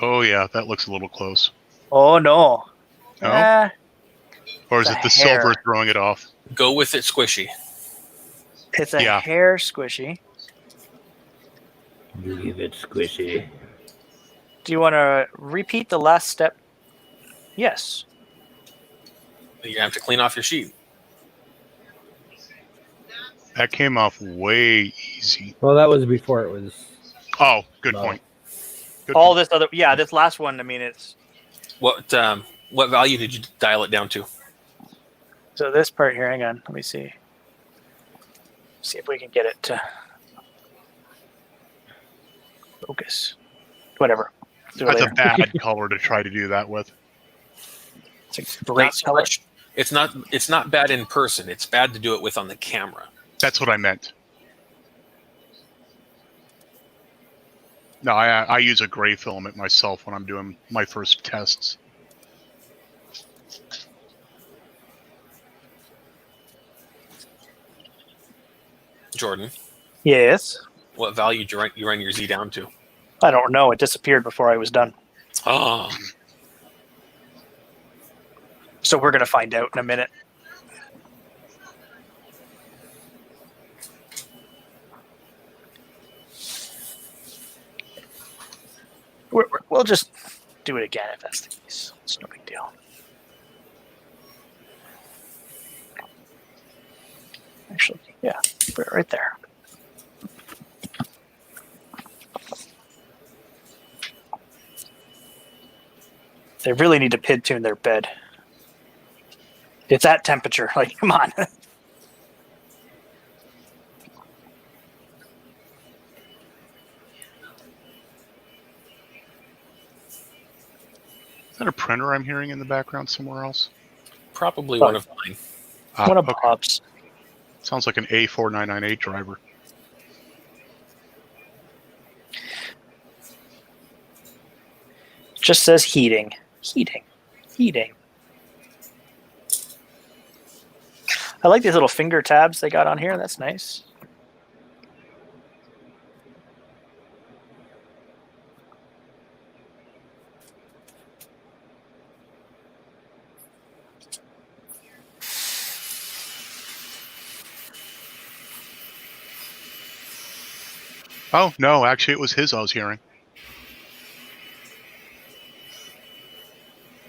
Oh yeah, that looks a little close. Oh, no. No? Ah, Or is the it the hair. silver throwing it off? Go with it squishy. it's a Yeah. hair squishy. Leave it squishy. Do you want to repeat the last step? Yes. You have to clean off your sheet. That came off way easy. Well, that was before it was. Oh, good No. point. Good All point. this other, yeah, this last one, I mean, it's, What value did you dial it down to? so this part here, hang on, let me see. See if we can get it to focus. Whatever. Do it That's a later. bad color to try to do that with. It's a great Not so color. much- It's not bad in person. It's bad to do it with on the camera. That's what I meant. No, I use a gray filament myself when I'm doing my first tests. Jordan, Yes. what value did you run your Z down to? I don't know. It disappeared before I was done. Oh, So we're going to find out in a minute. We'll just do it again if that's the case. It's no big deal. Actually, yeah, put it right there. They really need to pid tune their bed. It's at temperature. Like, come on. Is that a printer I'm hearing in the background somewhere else? probably one of mine. What a Okay. pops. Sounds like an A4998 driver. Just says heating. Heating. I like these little finger tabs they got on here. That's nice. Oh, no, actually it was his I was hearing.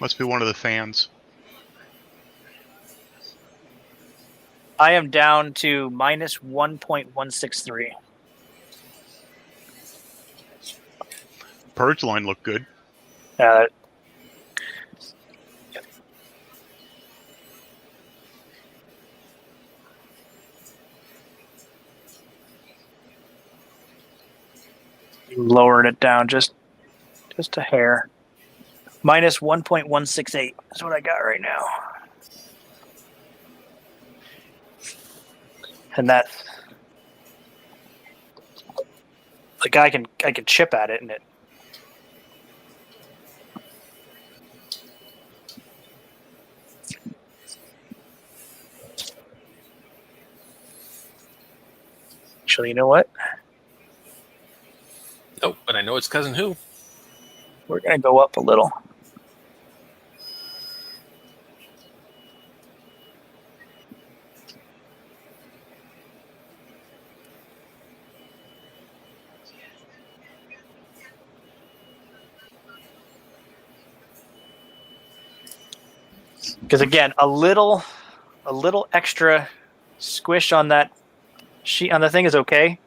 Must be one of the fans. I am down to minus 1.163. Purge line looked good. Lowering it down just a hair. Minus 1.168 is what I got right now. And that, like, I can chip at it and it. Actually, you know what? Oh, but I know it's Cousin Who. We're gonna go up a little. Because again, a little extra squish on that sheet on the thing is okay.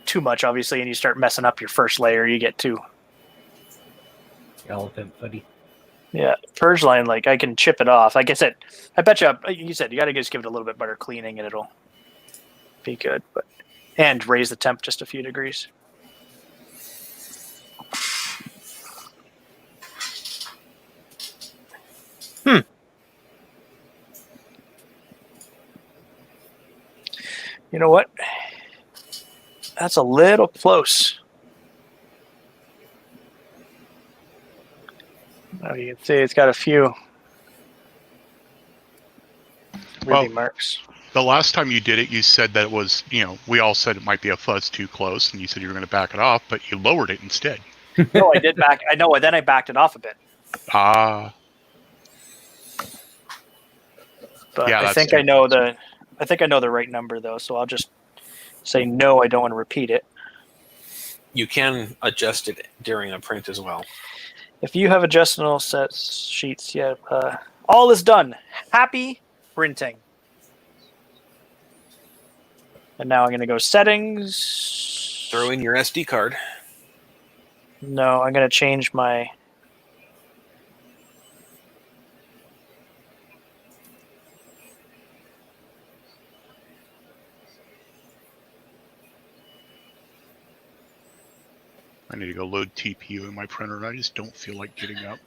Too much, obviously, and you start messing up your first layer. You get too. Elephant footy. Yeah, purge line, like I can chip it off. Like I said, I bet you said you got to just give it a little bit better cleaning and it'll be good. But and raise the temp just a few degrees. You know what? That's a little close. Oh, you can see it's got a few ruby marks. The last time you did it, you said that it was, we all said it might be a fuzz too close, and you said you were going to back it off, but you lowered it instead. No, I did back. I know. Then I backed it off a bit. Ah. But Yeah, I think I know the right number though, so I'll just say no. I don't want to repeat it. You can adjust it during a print as well. If you have adjustable set sheets, yeah. All is done. Happy printing. And now I'm going to go settings. Throw in your SD card. No, I'm going to change my. I need to go load TPU in my printer, and I just don't feel like getting up.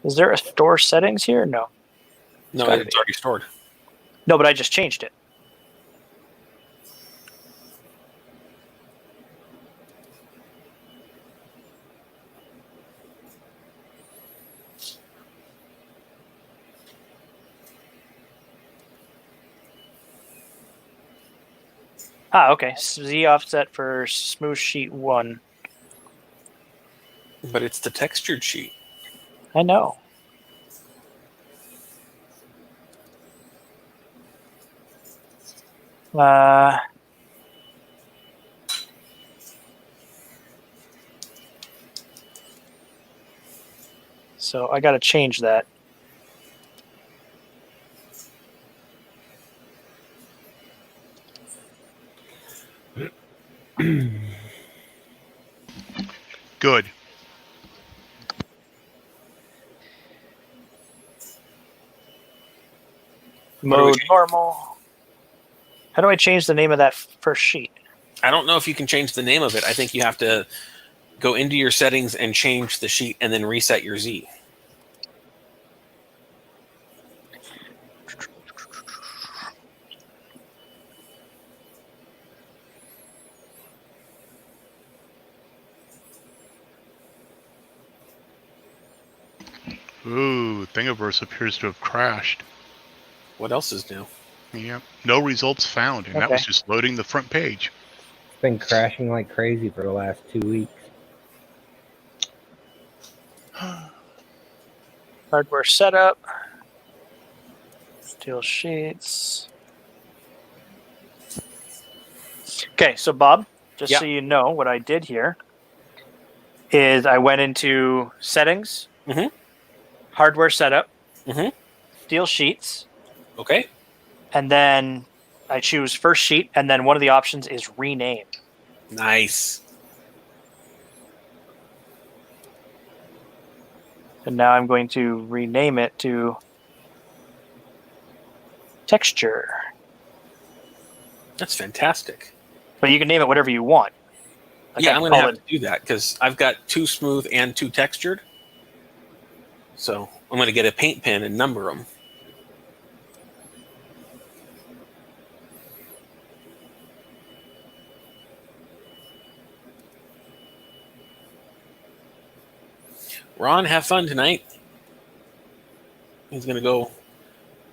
Is there a store settings here? No. No, it's already stored. No, but I just changed it. Ah, okay. Z offset for smooth sheet 1. But it's the textured sheet. I know. So I got to change that. Good. Mode normal. How do I change the name of that first sheet? I don't know if you can change the name of it. I think you have to go into your settings and change the sheet, and then reset your Z. Ooh, Thingiverse appears to have crashed. What else is new? Yep. No results found, and that was Okay. just loading the front page. It's been crashing like crazy for the last 2 weeks. Hardware setup. Steel sheets. Okay, so Bob, just Yeah. so you know, what I did here is I went into settings, Mhm. hardware setup, Mhm. steel sheets, Okay. and then I choose first sheet, and then one of the options is rename. Nice. And now I'm going to rename it to texture. That's fantastic. But you can name it whatever you want. Like Yeah, I I'm can going to call have to do that because I've got 2 smooth and 2 textured. So I'm going to get a paint pen and number them. Ron, have fun tonight. He's going to go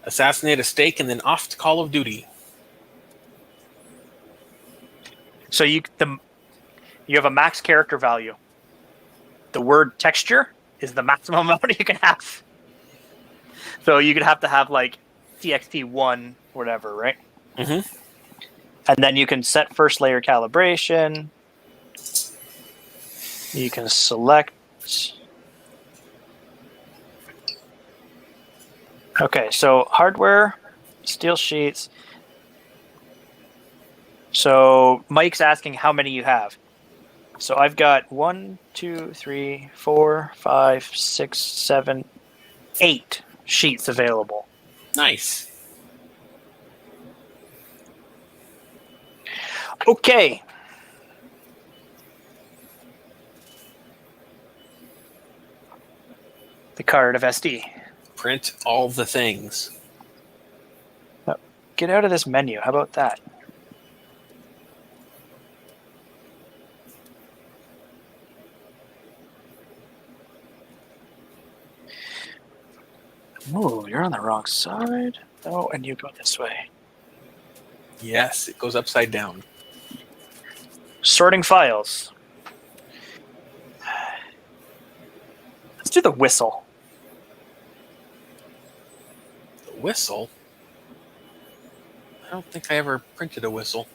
assassinate a steak and then off to Call of Duty. So you have a max character value. The word texture is the maximum amount you can have. So you could have to have like TXT1 whatever, right? Mhm. And then you can set first layer calibration. You can select. Okay, so hardware, steel sheets. So Mike's asking how many you have. So I've got 1, 2, 3, 4, 5, 6, 7, 8 sheets available. Nice. Okay. The card of SD. Print all the things. Get out of this menu. How about that? Oh, you're on the wrong side. Oh, and you go this way. Yes, it goes upside down. Sorting files. Let's do the whistle. The whistle? I don't think I ever printed a whistle.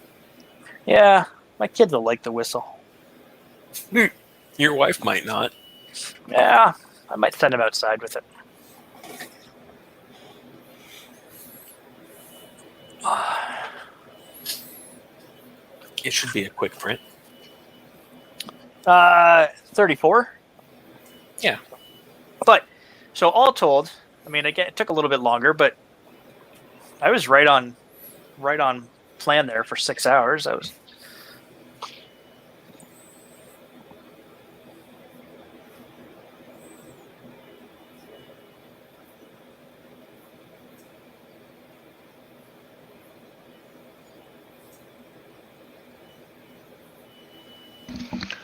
Yeah, my kids will like the whistle. Your wife might not. Yeah, I might send them outside with it. It should be a quick print. 34. Yeah. But so all told, I mean, again, it took a little bit longer, but I was right on plan there for 6 hours. I was.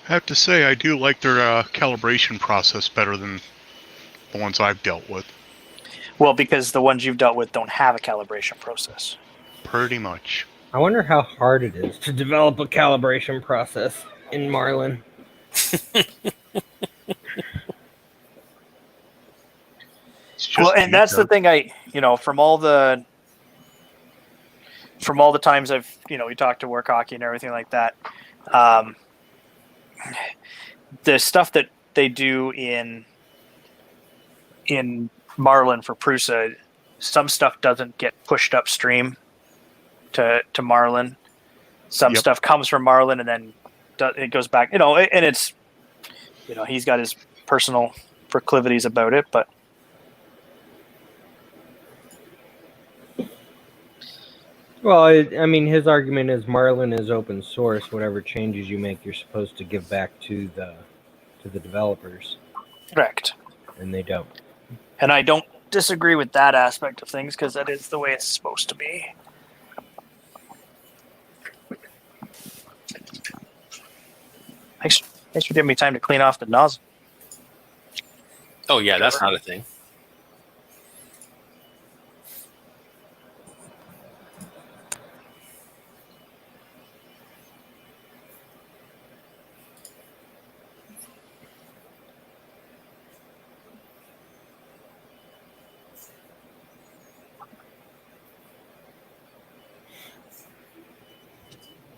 I have to say, I do like their calibration process better than the ones I've dealt with. Well, because the ones you've dealt with don't have a calibration process. Pretty much. I wonder how hard it is to develop a calibration process in Marlin. It's just Well, and that's the thing from all the times I've, we talked to work hockey and everything like that. The stuff that they do in Marlin for Prusa, some stuff doesn't get pushed upstream to Marlin. Some stuff comes from Marlin and then it goes back, and it's, he's got his personal proclivities about it, but Well, I mean, his argument is Marlin is open source. Whatever changes you make, you're supposed to give back to the to the developers, Correct. and they don't. And I don't disagree with that aspect of things because that is the way it's supposed to be. Thanks for giving me time to clean off the nozzle. Oh yeah, that's not a thing.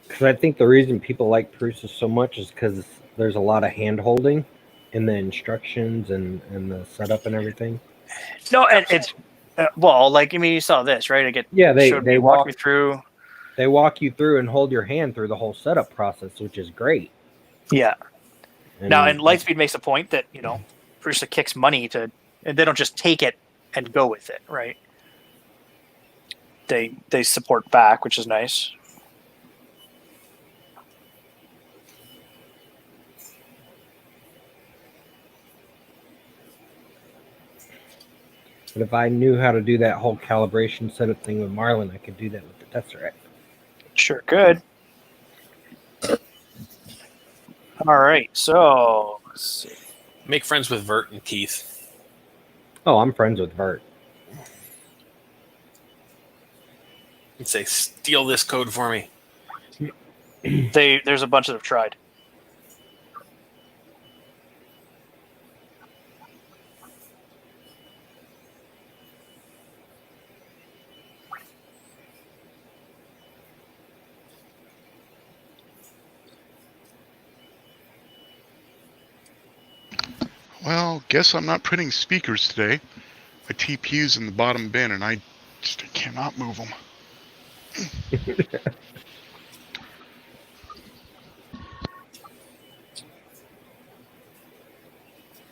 Because I think the reason people like Prusa so much is because there's a lot of hand holding in the instructions and the setup and everything. No, and it's well, like I mean, you saw this, right? Yeah, they walk me through. They walk you through and hold your hand through the whole setup process, which is great. Yeah. And Now, and Lightspeed makes a point that Prusa kicks money to, and they don't just take it and go with it, right? They support back, which is nice. But if I knew how to do that whole calibration setup thing with Marlin, I could do that with the Tesseract. Sure could. All right, so let's see. Make friends with Vert and Keith. Oh, I'm friends with Vert. And say, steal this code for me. There's a bunch that have tried. Well, guess I'm not printing speakers today. My TPU's in the bottom bin, and I just cannot move them.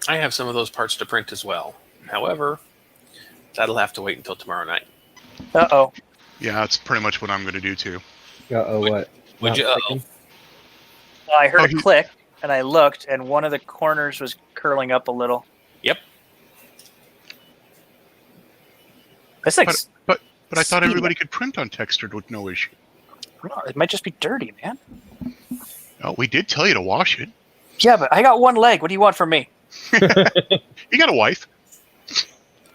I have some of those parts to print as well. However, that'll have to wait until tomorrow night. Uh-oh. Yeah, that's pretty much what I'm going to do, too. Uh-oh, what? Would you? Not I heard Oh, a click, and I looked, and one of the corners was curling up a little. Yep. It's like, But I thought speedy. everybody could print on textured with no issue. It might just be dirty, man. Oh, we did tell you to wash it. Yeah, but I got one leg. What do you want from me? You got a wife.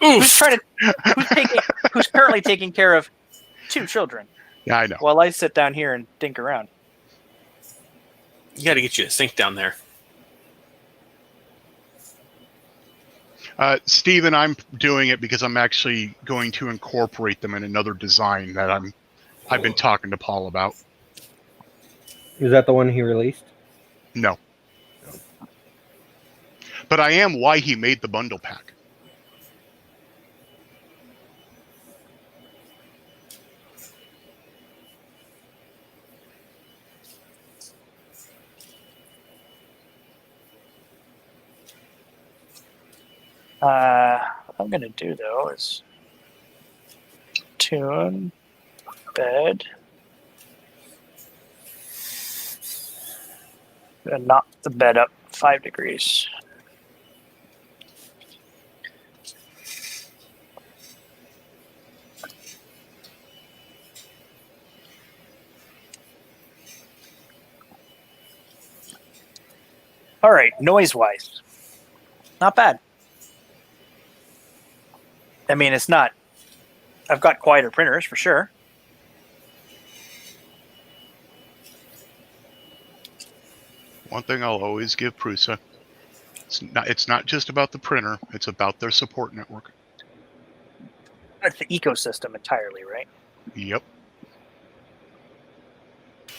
Who's currently taking care of 2 children Yeah, I know. while I sit down here and dink around? You got to get you a sink down there. Steven, I'm doing it because I'm actually going to incorporate them in another design that I've been talking to Paul about. Is that the one he released? No. But I am why he made the bundle pack. What I'm going to do, though, is tune, bed, and knock the bed up 5 degrees. All right, noise-wise, not bad. I mean, it's not. I've got quieter printers for sure. One thing I'll always give Prusa, it's not just about the printer, it's about their support network. It's the ecosystem entirely, right? Yep.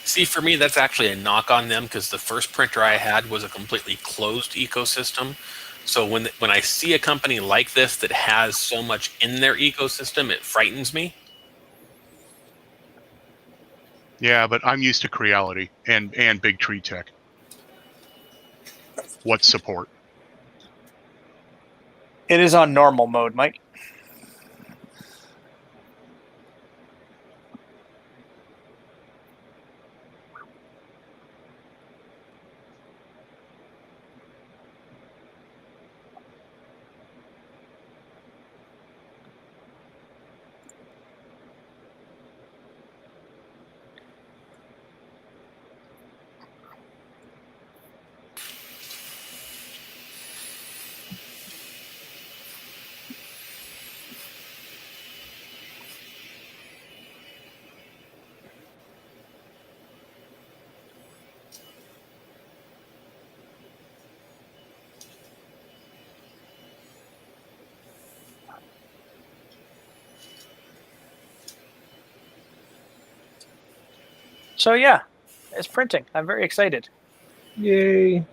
See, for me, that's actually a knock on them because the first printer I had was a completely closed ecosystem. So when I see a company like this that has so much in their ecosystem, it frightens me. Yeah, but I'm used to Creality and Big Tree Tech. What support? It is on normal mode, Mike. So yeah, it's printing. I'm very excited. Yay.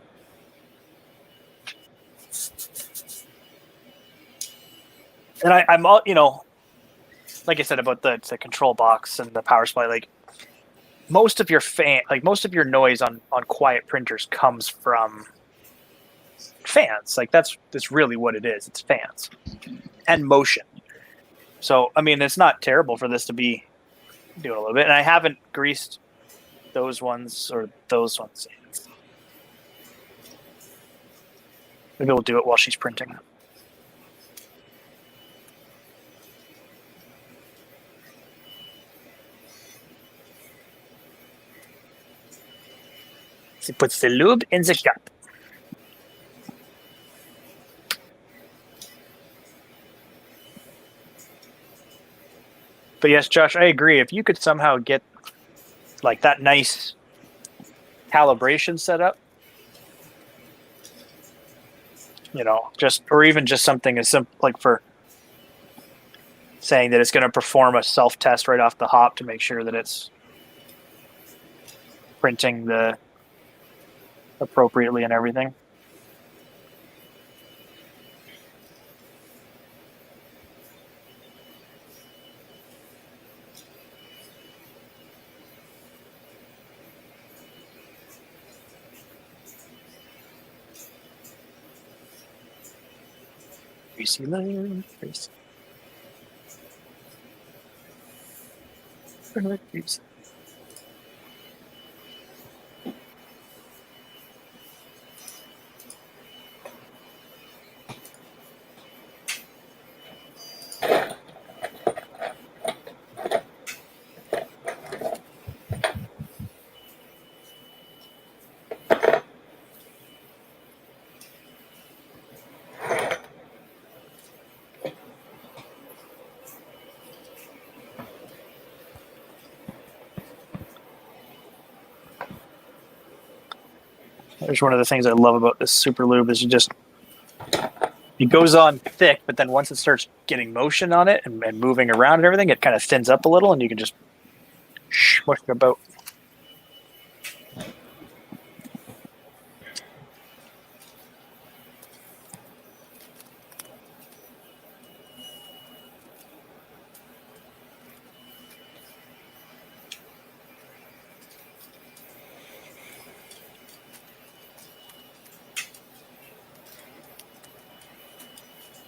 And I'm all, like I said about the control box and the power supply, like most of your most of your noise on quiet printers comes from fans. Like that's really what it is. It's fans and motion. So I mean, it's not terrible for this to be doing a little bit. And I haven't greased those ones or those ones. Maybe we'll do it while she's printing. She puts the lube in the cup. But yes, Josh, I agree. If you could somehow get like that nice calibration set up, or even just something as simple like for saying that it's going to perform a self-test right off the hop to make sure that it's printing the appropriately and everything. Greasy line, greasy. Greasy. There's one of the things I love about this super lube is it goes on thick, but then once it starts getting motion on it and moving around and everything, it kind of thins up a little and you can just smush it about.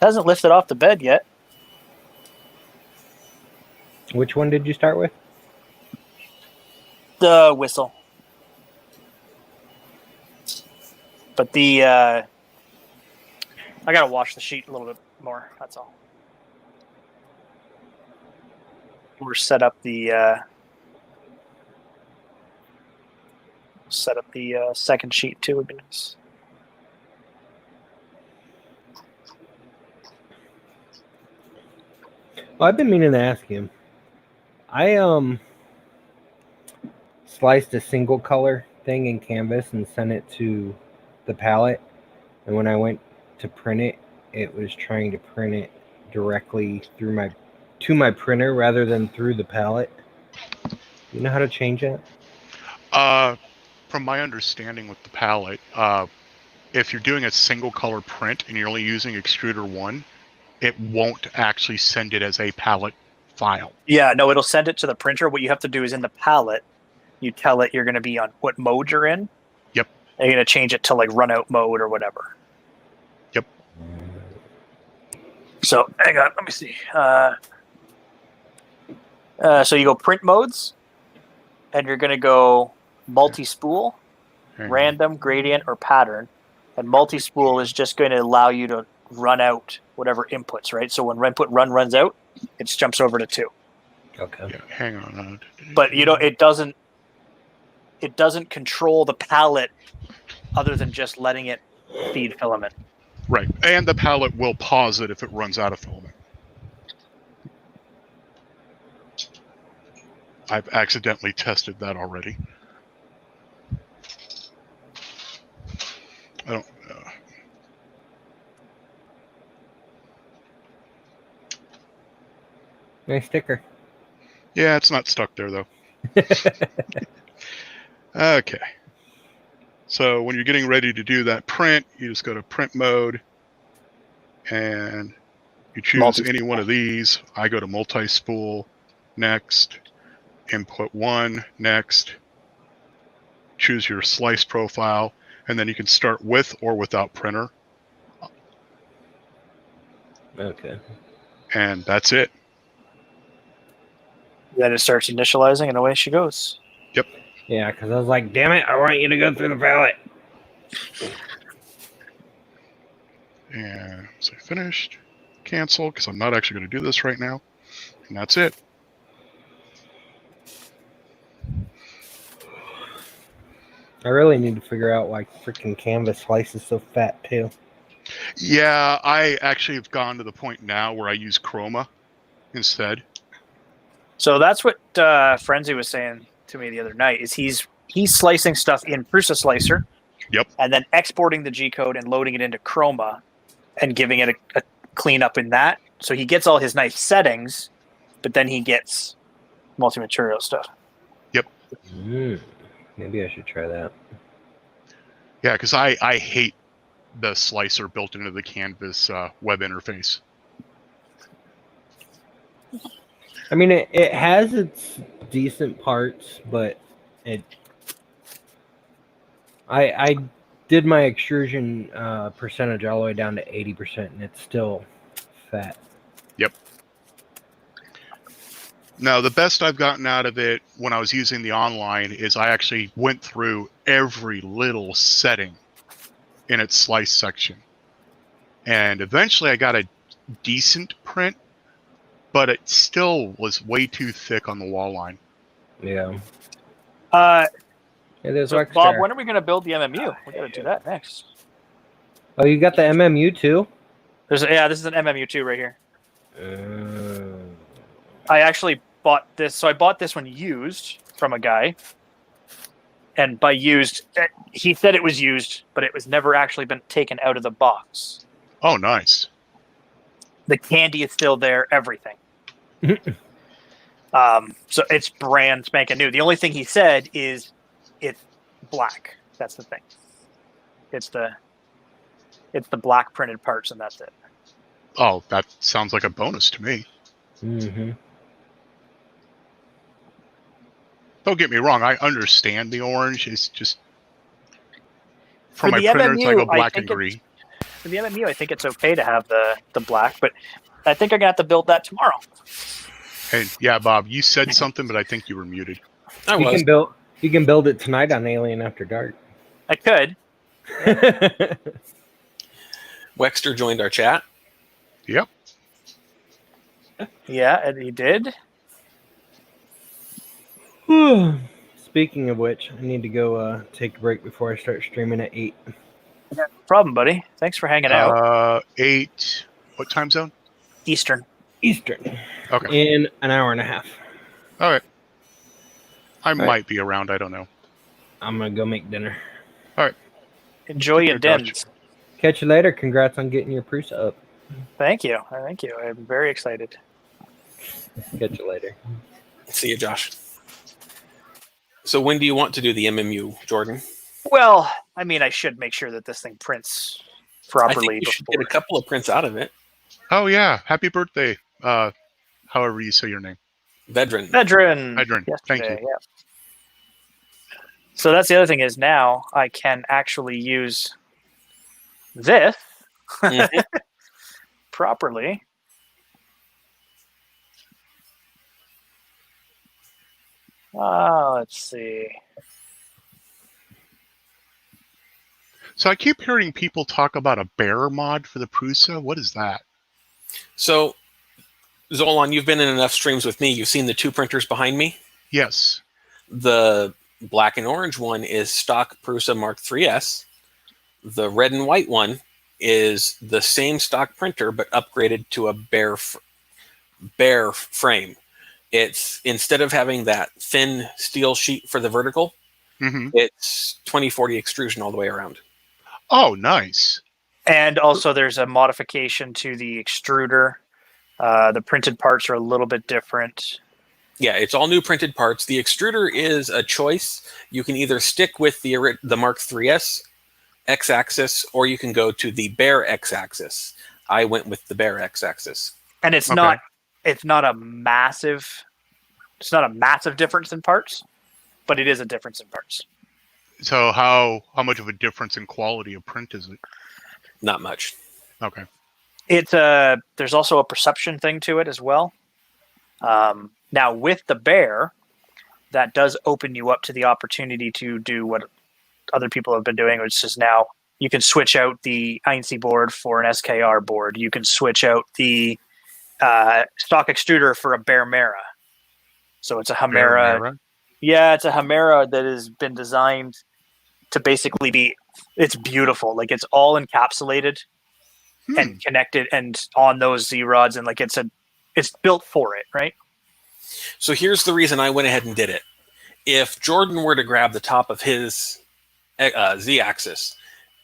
Hasn't lifted off the bed yet. Which one did you start with? The whistle. But I gotta wash the sheet a little bit more, that's all. Or set up the second sheet too would be nice. Well, I've been meaning to ask him. I sliced a single color thing in Canvas and sent it to the palette, and when I went to print it, it was trying to print it directly through my printer rather than through the palette. You know how to change that? From my understanding with the palette, if you're doing a single color print and you're only using extruder 1, it won't actually send it as a palette file. Yeah, no, it'll send it to the printer. What you have to do is in the palette, you tell it you're going to be on what mode you're in. Yep. And you're going to change it to like run out mode or whatever. Yep. So hang on, let me see. So you go print modes, and you're going to go multi-spool, random, gradient, or pattern. And multi-spool is just going to allow you to run out whatever inputs, right? So when input run runs out, it jumps over to 2. Okay. Yeah, hang on. But it doesn't control the palette other than just letting it feed filament. Right, and the palette will pause it if it runs out of filament. I've accidentally tested that already. I don't. Nice sticker. Yeah, it's not stuck there though. Okay. So when you're getting ready to do that print, you just go to print mode and you choose Multi-spool. any one of these. I go to multi-spool, next, input 1, next, choose your slice profile, and then you can start with or without printer, Okay. and that's it. Then it starts initializing, and away she goes. Yeah, because I was like, damn it, I want you to go through the palette. And say finished, cancel, because I'm not actually going to do this right now, and that's it. I really need to figure out why freaking Canvas Slice is so fat, too. Yeah, I actually have gone to the point now where I use Chroma instead. So that's what Frenzy was saying to me the other night. Is he's slicing stuff in Prusa Slicer. Yep. And then exporting the G code and loading it into Chroma, and giving it a cleanup in that. So he gets all his nice settings, but then he gets multi-material stuff. Maybe I should try that. Yeah, because I hate the slicer built into the Canvas web interface. I mean, it has its decent parts, but I did my extrusion percentage all the way down to 80%, and it's still fat. Yep. Now, the best I've gotten out of it when I was using the online is I actually went through every little setting in its slice section. And eventually I got a decent print, but it still was way too thick on the wall line. Yeah. Hey, there's So Wex Bob, there. when are we going to build the MMU? We got to do that next. Oh, you got the MMU too? This is an MMU 2 right here. I actually bought this. So I bought this one used from a guy. And by used, he said it was used, but it was never actually been taken out of the box. Oh, nice. The candy is still there, everything. So it's brand spanking new. The only thing he said is it's black. That's the thing. It's the black printed parts, and that's it. Oh, that sounds like a bonus to me. Mm-hmm. Don't get me wrong, I understand the orange. It's just for my the printers, I go MMU, black and green. For the MMU, I think it's okay to have the black, but I think I'm gonna have to build that tomorrow. And yeah, Bob, you said something, but I think you were muted. I You was. can build it tonight on Alien After Dark. I could. Wexter joined our chat. Yep. Yeah, and he did. Speaking of which, I need to go take a break before I start streaming at 8. No problem, buddy. Thanks for hanging out. 8. What time zone? Eastern. Eastern. Okay. In an hour and a half. All right. I right. might be around. I don't know. I'm going to go make dinner. Enjoy your Take care, dins. Catch you later. Congrats on getting your Prusa up. Thank you. Thank you. I'm very excited. Catch you later. See you, Josh. So when do you want to do the MMU, Jordan? Well, I mean, I should make sure that this thing prints I properly. think you should get a couple of prints out of it. Oh yeah, happy birthday. However you say your name. Vedran. Vedran. Vedran, thank you. Yeah. So that's the other thing is now I can actually use this Mhm. properly. Let's see. So I keep hearing people talk about a bear mod for the Prusa. What is that? So, Zolan, you've been in enough streams with me. You've seen the two printers behind me. Yes. The black and orange one is stock Prusa Mark III's. The red and white one is the same stock printer, but upgraded to a bare frame. It's instead of having that thin steel sheet for the vertical, it's 2040 extrusion all the way around. Oh, nice. And also there's a modification to the extruder. The printed parts are a little bit different. Yeah, it's all new printed parts. The extruder is a choice. You can either stick with the Mark III's x-axis, or you can go to the bare x-axis. I went with the bare x-axis. And it's Okay. not a massive difference in parts, but it is a difference in parts. So how much of a difference in quality of print is it? Not much. Okay. There's also a perception thing to it as well. Now with the Bear, that does open you up to the opportunity to do what other people have been doing, which is now you can switch out the INC board for an SKR board. You can switch out the stock extruder for a Bear Mera. So it's a Hamera. Mera? Yeah, it's a Hamera that has been designed to basically it's beautiful. Like it's all encapsulated and connected and on those Z rods, and like it's built for it, right? So here's the reason I went ahead and did it. If Jordan were to grab the top of his Z-axis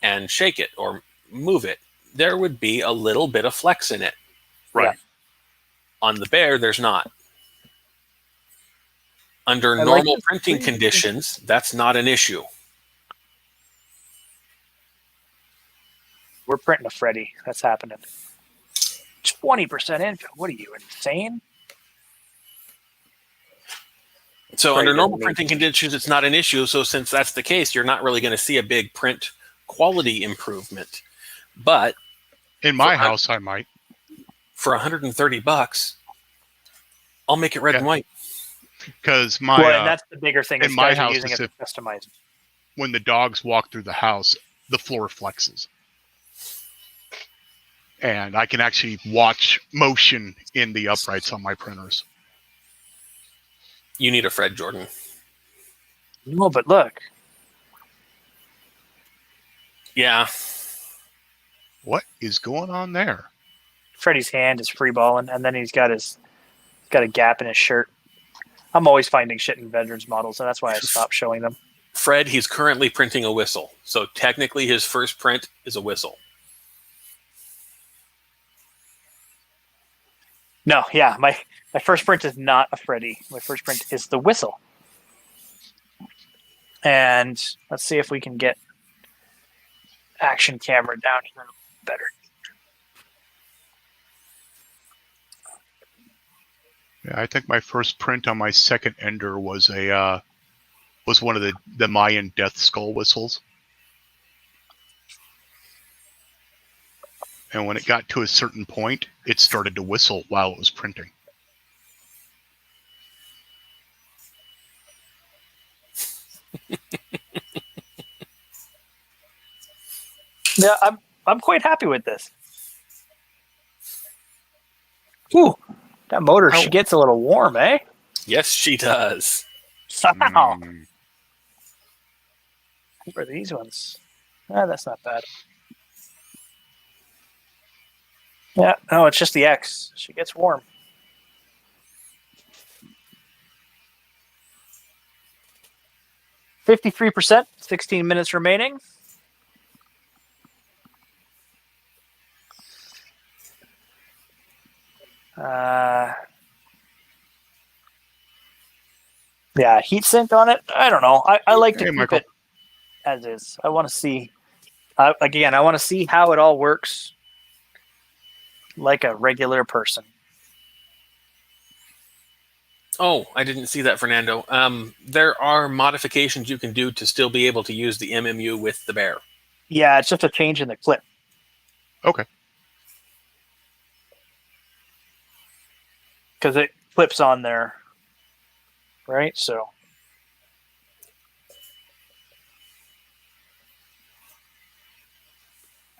and shake it or move it, there would be a little bit of flex in it. Right. Yeah. On the Bear, there's not. Under I like normal this. printing conditions, that's not an issue. We're printing a Freddy. That's happening. 20% infill. What are you, insane? So Pretty under good normal to me. printing conditions, it's not an issue. So since that's the case, you're not really going to see a big print quality improvement. But In my house, I might. for $130, I'll make it red and white. Because my Well, and that's the bigger thing. in Is my guys are house, using it is to customize. when the dogs walk through the house, the floor flexes. And I can actually watch motion in the uprights on my printers. You need a Fred, Jordan. No, but look. Yeah. What is going on there? Freddy's hand is free balling, and then he's got a gap in his shirt. I'm always finding shit in veterans models, and that's why I stopped showing them. Fred, he's currently printing a whistle. So technically his first print is a whistle. No, yeah, my first print is not a Freddy. My first print is the whistle. And let's see if we can get action camera down here better. Yeah, I think my first print on my second Ender was was one of the Mayan death skull whistles. And when it got to a certain point, it started to whistle while it was printing. Yeah, I'm quite happy with this. Ooh, that motor, she gets a little warm, eh? Yes, she does. Wow. Mm. What are these ones? Ah, that's not bad. Yeah, no, it's just the X. She gets warm. %, 16 minutes remaining. Yeah, heat sink on it. I don't know. I like to Hey, keep Michael. it as is. I want to see. Again, I want to see how it all works, like a regular person. Oh, I didn't see that, Fernando. There are modifications you can do to still be able to use the MMU with the Bear. Yeah, it's just a change in the clip. Okay. Because it clips on there, right? So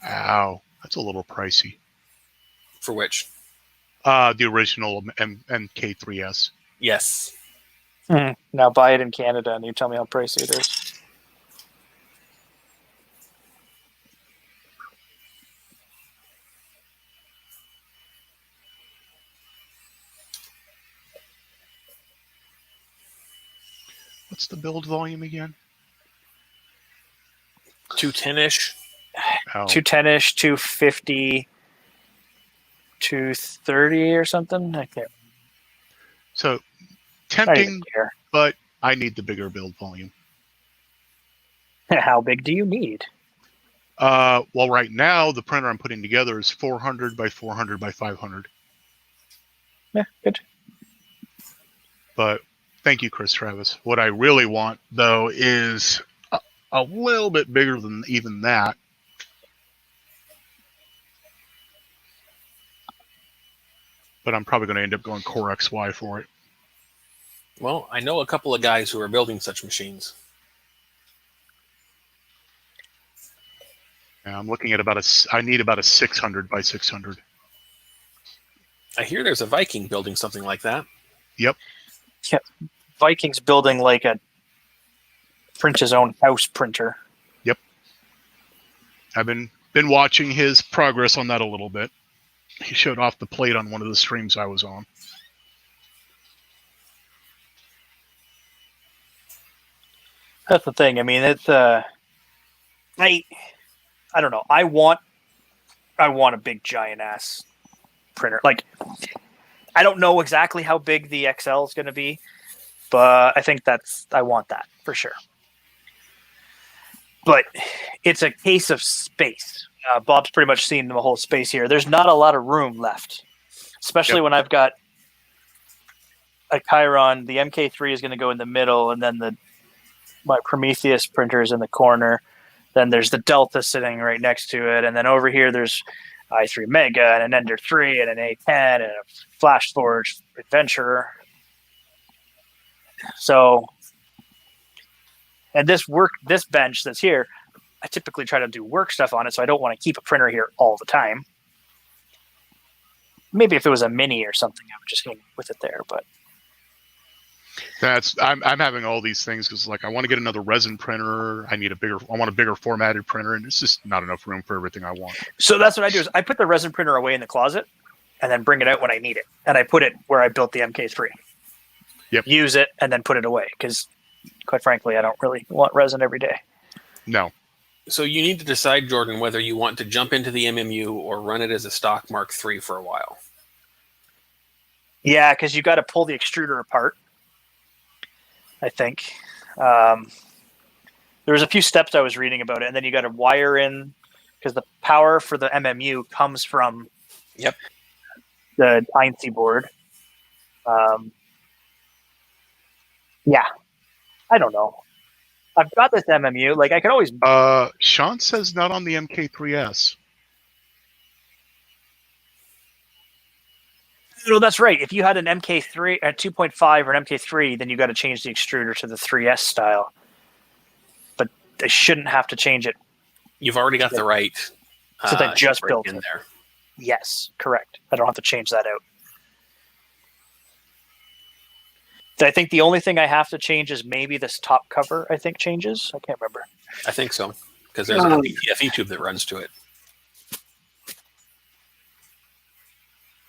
Ow, that's a little pricey. For which? The original MK3S. Yes. now buy it in Canada, and you tell me how pricey it is. What's the build volume again? 210-ish. Oh, 210-ish, 250, 230 or something. I can't. so Tempting, care. but I need the bigger build volume. How big do you need? Well, right now the printer I'm putting together is 400 by 400 by 500. Yeah, good. But thank you, Chris Travis. What I really want, though, is a little bit bigger than even that. But I'm probably going to end up going Core XY for it. Well, I know a couple of guys who are building such machines. And I'm looking at I need about a 600 by 600. I hear there's a Viking building something like that. Yep. Yeah, Viking's building like a print his own house printer. Yep. I've been watching his progress on that a little bit. He showed off the plate on one of the streams I was on. That's the thing. I mean, it's I don't know. I want a big giant ass printer. Like, I don't know exactly how big the XL is going to be, but I think I want that for sure. But it's a case of space. Bob's pretty much seen the whole space here. There's not a lot of room left, especially when I've got a Chiron. The MK3 is going to go in the middle, and then my Prometheus printer is in the corner. Then there's the Delta sitting right next to it, and then over here there's i3 Mega and an Ender 3 and an A10 and a Flash Forge Adventurer. So, and this bench that's here, I typically try to do work stuff on it, so I don't want to keep a printer here all the time. Maybe if it was a mini or something, I would just go with it there. But I'm having all these things because I want to get another resin printer. I want a bigger formatted printer, and it's just not enough room for everything I want. So that's what I do is I put the resin printer away in the closet and then bring it out when I need it. And I put it where I built the MK3. Yep. Use it and then put it away because, quite frankly, I don't really want resin every day. No. So you need to decide, Jordan, whether you want to jump into the MMU or run it as a stock Mark III for a while. Yeah, because you got to pull the extruder apart, I think. There was a few steps I was reading about it, and then you got to wire in, because the power for the MMU comes from the INC board. Yeah, I don't know. I've got this MMU. Like, I could always... Sean says not on the MK3S. No, that's right. If you had an MK3 at 2.5 or an MK3, then you got to change the extruder to the 3S style. But they shouldn't have to change it. You've already got the right. So they just break built in it. there. Yes, correct. I don't have to change that out. I think the only thing I have to change is maybe this top cover, I think, changes. I can't remember. I think so, because there's a PTFE tube that runs to it.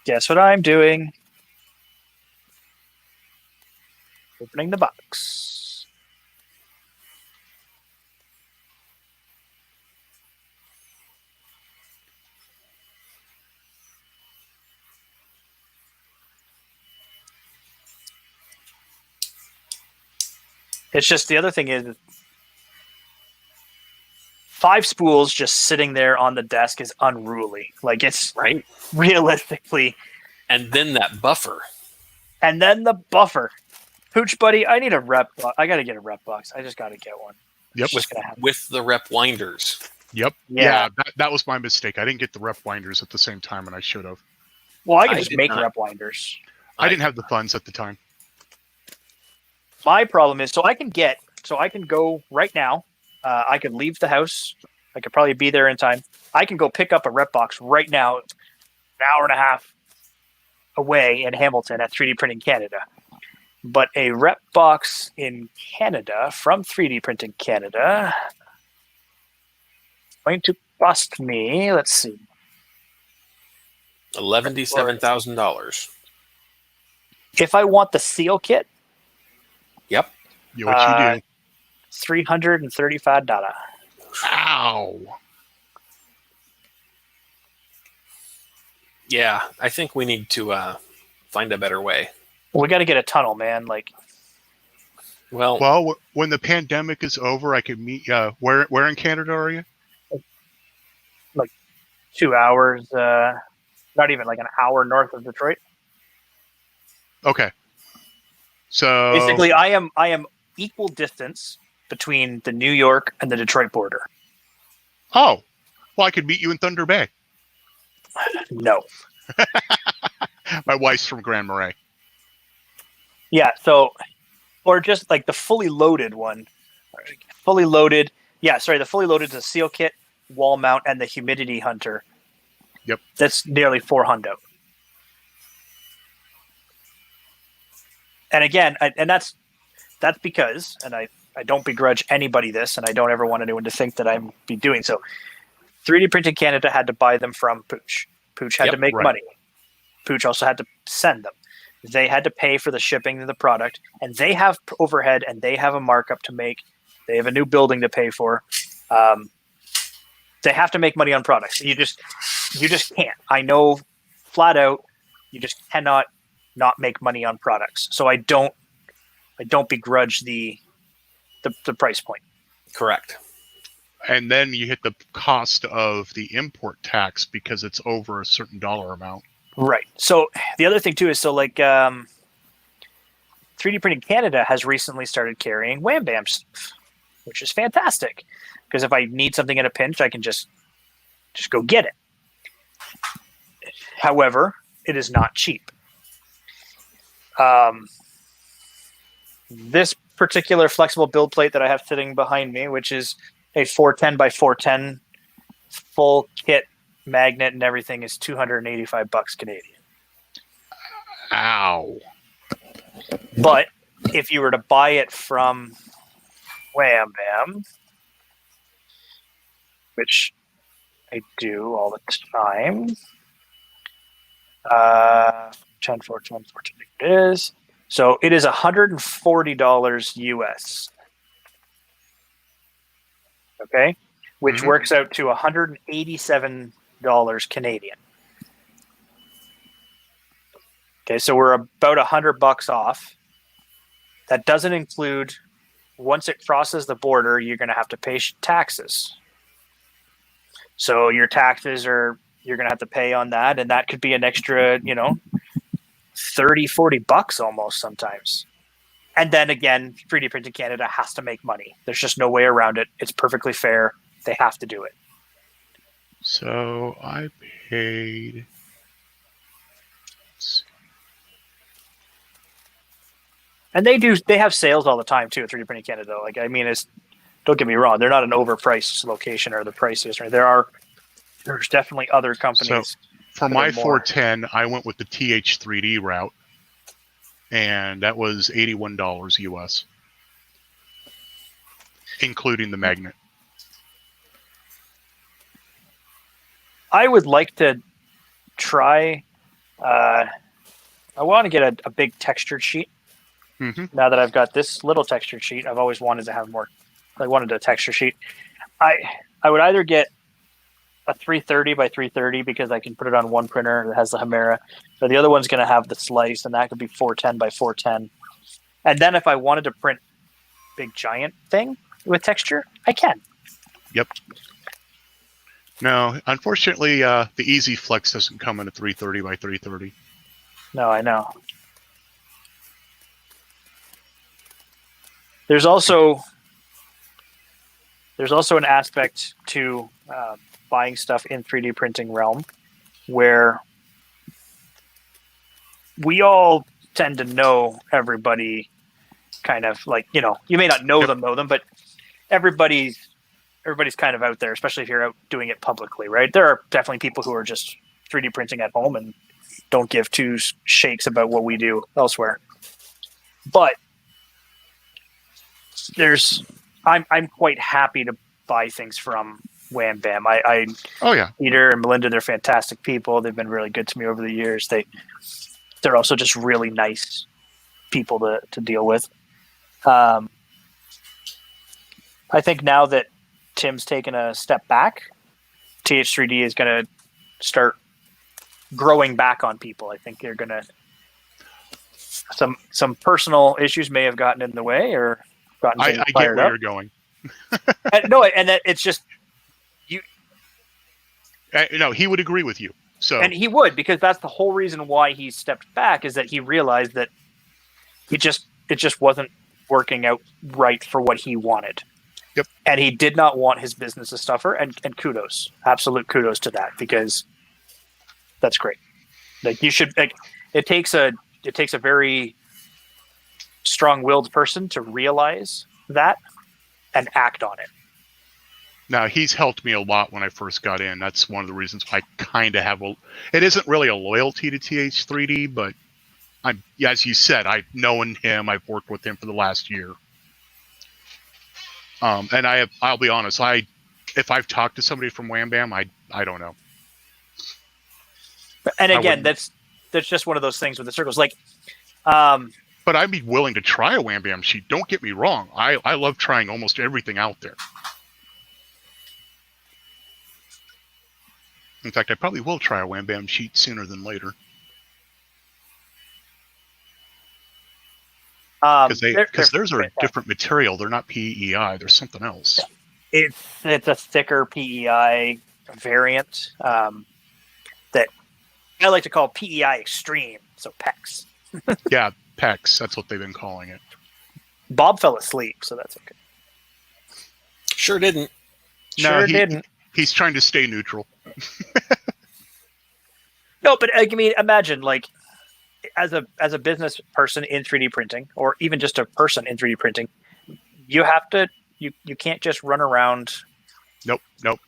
Guess what I'm doing? Opening the box. It's just the other thing is 5 spools just sitting there on the desk is unruly. Like, it's Right. realistically. And then that buffer. And then the buffer. Pooch buddy, I need a rep box. I got to get a rep box. I just got to get one. Yep. With the rep winders. Yep. Yeah. That was my mistake. I didn't get the rep winders at the same time, and I should have. Well, I can I just did make not. rep winders. I didn't have the funds at the time. My problem is, so I can go right now. I could leave the house. I could probably be there in time. I can go pick up a rep box right now, an hour and a half away in Hamilton at 3D Printing Canada. But a rep box in Canada from 3D Printing Canada is going to cost me, let's see, $11,700. if I want the seal kit, Yep. You know what you do. $335. Ow. Yeah, I think we need to find a better way. We got to get a tunnel, man. Like, Well, Well, when the pandemic is over, I could meet. Where in Canada are you? 2 hours, not even like an hour north of Detroit. Okay. So Basically, I am equal distance between the New York and the Detroit border. oh, well, I could meet you in Thunder Bay. No. My wife's from Grand Marais. Yeah, so, or just like the fully loaded one. Fully loaded. Yeah, sorry, the fully loaded is a seal kit, wall mount, and the humidity hunter. Yep. That's nearly $400. And again, that's because, and I don't begrudge anybody this, and I don't ever want anyone to think that I'm be doing so. 3D Printing Canada had to buy them from Pooch. Pooch had Yep, to make right. money. Pooch also had to send them. They had to pay for the shipping of the product, and they have overhead, and they have a markup to make. They have a new building to pay for. They have to make money on products. You just can't. I know flat out, you just cannot not make money on products. So I don't begrudge the price point. correct. And then you hit the cost of the import tax because it's over a certain dollar amount. Right. So the other thing too is 3D Printing Canada has recently started carrying Wham Bam stuff, which is fantastic. Because if I need something in a pinch, I can just go get it. However, it is not cheap. This particular flexible build plate that I have sitting behind me, which is a 410 by 410 full kit magnet and everything, is $285 Canadian. Ow. But if you were to buy it from Wham Bam, which I do all the time, 10, 14, 14, it is. So it is $140 US. Okay, which works out to $187 Canadian. Okay, so we're about $100 off. That doesn't include, once it crosses the border, you're going to have to pay taxes. So your taxes you're going to have to pay on that, and that could be an extra, $30-$40 almost sometimes. And then again, 3D Printing Canada has to make money. There's just no way around it. It's perfectly fair. They have to do it. So I paid. And they have sales all the time too at 3D Printing Canada. Like, I mean, don't get me wrong, they're not an overpriced location or the priciest. Right? There's definitely other companies. So for my 410, I went with the TH3D route, and that was $81 US, including the magnet. I would like to try. I want to get a big textured sheet. Mm-hmm. Now that I've got this little textured sheet, I've always wanted to have more. I wanted a texture sheet. I would either get a 330 by 330 because I can put it on one printer that has the Chimera, or the other one's going to have the slice, and that could be 410 by 410. And then if I wanted to print big giant thing with texture, I can. Yep. No, unfortunately, the Easy Flex doesn't come in a 330 by 330. No, I know. There's also an aspect to buying stuff in 3D printing realm where we all tend to know everybody, kind of like, you may not know them, but everybody's kind of out there, especially if you're out doing it publicly, right? There are definitely people who are just 3D printing at home and don't give two shakes about what we do elsewhere. But I'm quite happy to buy things from Wham Bam. Oh yeah, Peter and Melinda, they're fantastic people. They've been really good to me over the years. They're also just really nice people to deal with. I think now that Tim's taken a step back, TH3D is going to start growing back on people. I think they're going to some personal issues may have gotten in the way or gotten I things get fired where up. you're going. And that it's just you. No, he would agree with you. So And he would, because that's the whole reason why he stepped back, is that he realized that it just wasn't working out right for what he wanted. Yep. And he did not want his business to suffer, and kudos, absolute kudos to that, because that's great. Like, you should, like, it takes a very strong-willed person to realize that and act on it. now he's helped me a lot when I first got in. That's one of the reasons why I kind of have it isn't really a loyalty to TH3D, but as you said, I've known him. I've worked with him for the last year. And I'll be honest, if I've talked to somebody from Wham Bam, I don't know. And again, that's just one of those things with the circles. Like, but I'd be willing to try a Wham Bam sheet. Don't get me wrong. I love trying almost everything out there. In fact, I probably will try a Wham Bam sheet sooner than later. Because theirs are a different material. They're not PEI. They're something else. It's a thicker PEI variant that I like to call PEI Extreme. So PEX. Yeah, PEX. That's what they've been calling it. Bob fell asleep, so that's okay. Sure didn't. Didn't. He's trying to stay neutral. No, but I mean, imagine, like, as a business person in 3D printing, or even just a person in 3D printing, you have to you can't just run around. Nope,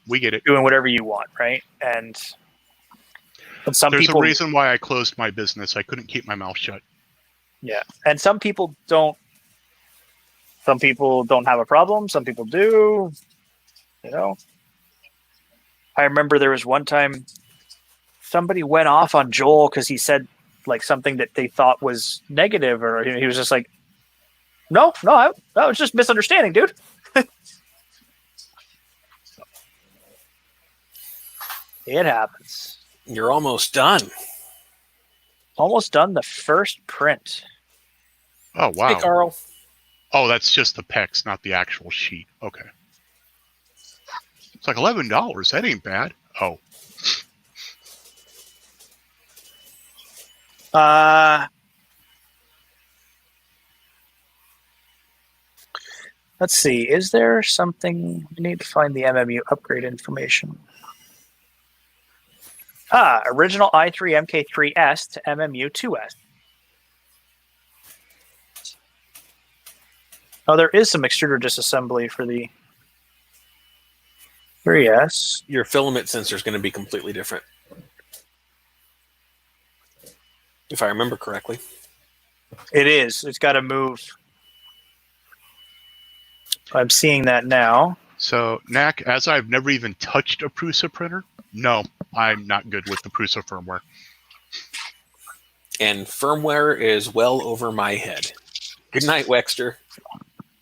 we get it. Doing whatever you want, right? And some There's people, a reason why I closed my business. I couldn't keep my mouth shut. Yeah, and some people don't. Some people don't have a problem. Some people do. You know, I remember there was one time somebody went off on Joel because he said like something that they thought was negative, or he was just like, "No, it's just misunderstanding, dude." It happens. You're almost done. Almost done the first print. Oh, wow. Hey, Carl. Oh, that's just the PEX, not the actual sheet. Okay. It's like $11. That ain't bad. Oh. Let's see. Is there something we need to find the MMU upgrade information? Original i3 MK3S to MMU 2S. Oh, there is some extruder disassembly for the 3S. Your filament sensor is going to be completely different, if I remember correctly. It is. It's got to move. I'm seeing that now. So, Knack, as I've never even touched a Prusa printer, no, I'm not good with the Prusa firmware. And firmware is well over my head. Good night, Wexter.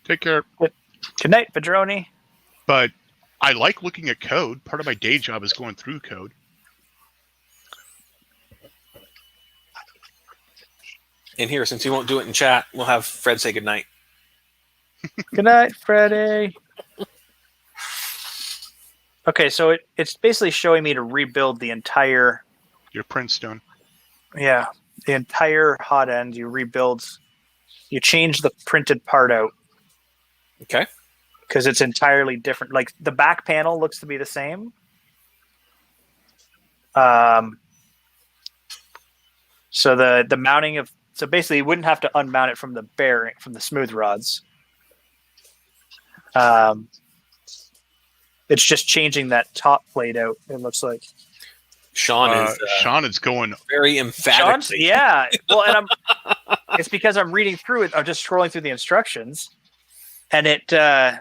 Take care. Good night, Padroni. But I like looking at code. Part of my day job is going through code. And here, since you won't do it in chat, we'll have Fred say good night. Good night, Freddie. Okay, so it's basically showing me to rebuild the entire... Your print's done. Yeah, the entire hot end. You rebuild... You change the printed part out. Okay. Because it's entirely different. Like, the back panel looks to be the same. So the mounting of... So basically, you wouldn't have to unmount it from the bearing, from the smooth rods. It's just changing that top plate out, it looks like. Sean is going very emphatic. Yeah. Well, and it's because I'm reading through it. I'm just scrolling through the instructions, and the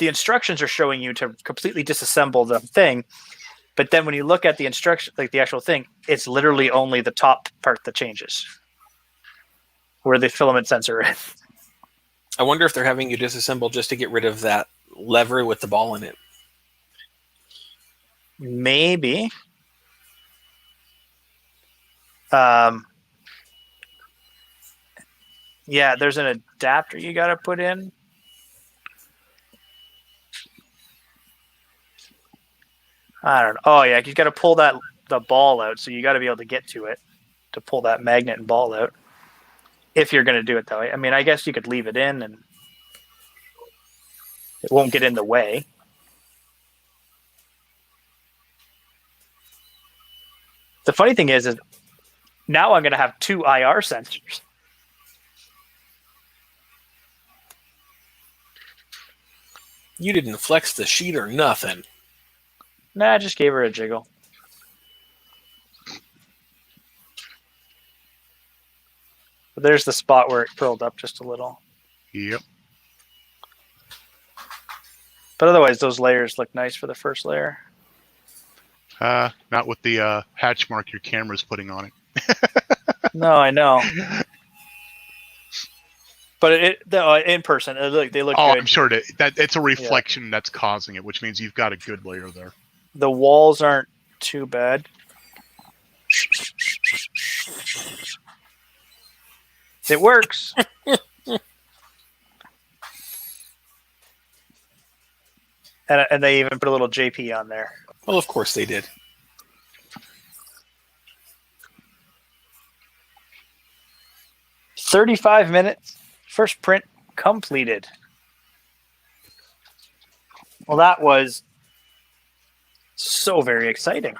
instructions are showing you to completely disassemble the thing. But then when you look at the instruction, like the actual thing, it's literally only the top part that changes, where the filament sensor is. I wonder if they're having you disassemble just to get rid of that lever with the ball in it. Maybe. Yeah, there's an adapter you got to put in. I don't know. Oh yeah, you got to pull the ball out, so you got to be able to get to it to pull that magnet and ball out. If you're going to do it that way, I mean, I guess you could leave it in and it won't get in the way. The funny thing is now I'm going to have 2 IR sensors. You didn't flex the sheet or nothing. Nah, I just gave her a jiggle. But there's the spot where it curled up just a little. Yep. But otherwise, those layers look nice for the first layer. Not with the hatch mark your camera's putting on it. No, I know. But in person, they look Oh, good. I'm sure that it's a reflection that's causing it, which means you've got a good layer there. The walls aren't too bad. It works. And they even put a little JP on there. Well, of course they did. $35 minutes. First print completed. Well, that was so very exciting.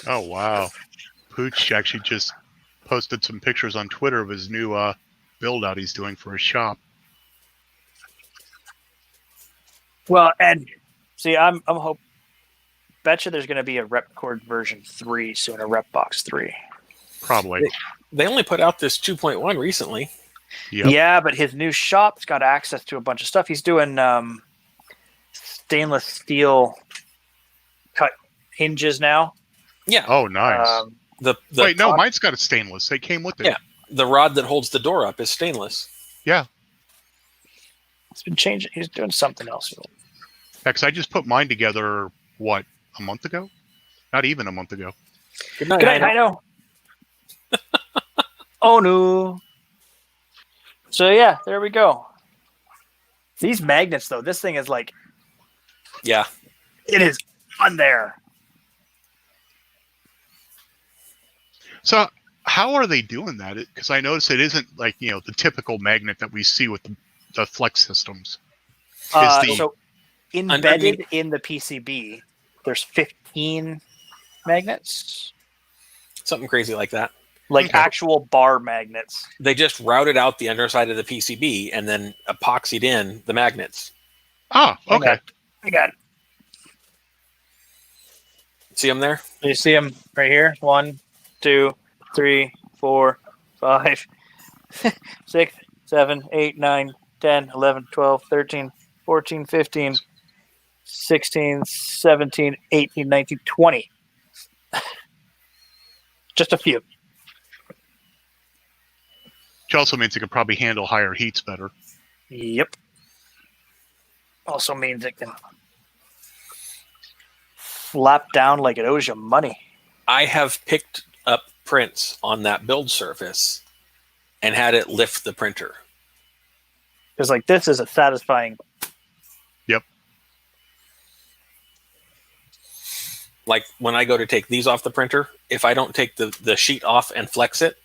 Oh, wow. Pooch actually just posted some pictures on Twitter of his new build out he's doing for his shop. Well, and see, I'm betcha there's going to be a Repcord version 3 soon, a Repbox 3. Probably. They only put out this 2.1 recently. Yep. Yeah, but his new shop's got access to a bunch of stuff. He's doing stainless steel cut hinges now. Yeah. Oh, nice. Wait, no, top- mine's got a stainless. They came with it. Yeah. The rod that holds the door up is stainless. Yeah. It's been changing. He's doing something else. Because I just put mine together, what, a month ago? Not even a month ago. Good night. Good night, I know. Oh no. So yeah, there we go. These magnets, though, this thing is like, Yeah. it is on there. So how are they doing that? Because I notice it isn't like, the typical magnet that we see with the flex systems. So embedded in the PCB, there's 15 magnets, Something crazy like that. like Okay. actual bar magnets. They just routed out the underside of the PCB and then epoxied in the magnets. Ah, okay. I got it. See them there? You see them right here? 1, 2, 3, 4, 5, 6, 7, 8, 9, 10, 11, 12, 13, 14, 15, 16, 17, 18, 19, 20. Just a few. Which also means it can probably handle higher heats better. Yep. Also means it can flap down like it owes you money. I have picked up prints on that build surface and had it lift the printer. Because like this is a satisfying. Yep. Like when I go to take these off the printer, if I don't take the sheet off and flex it,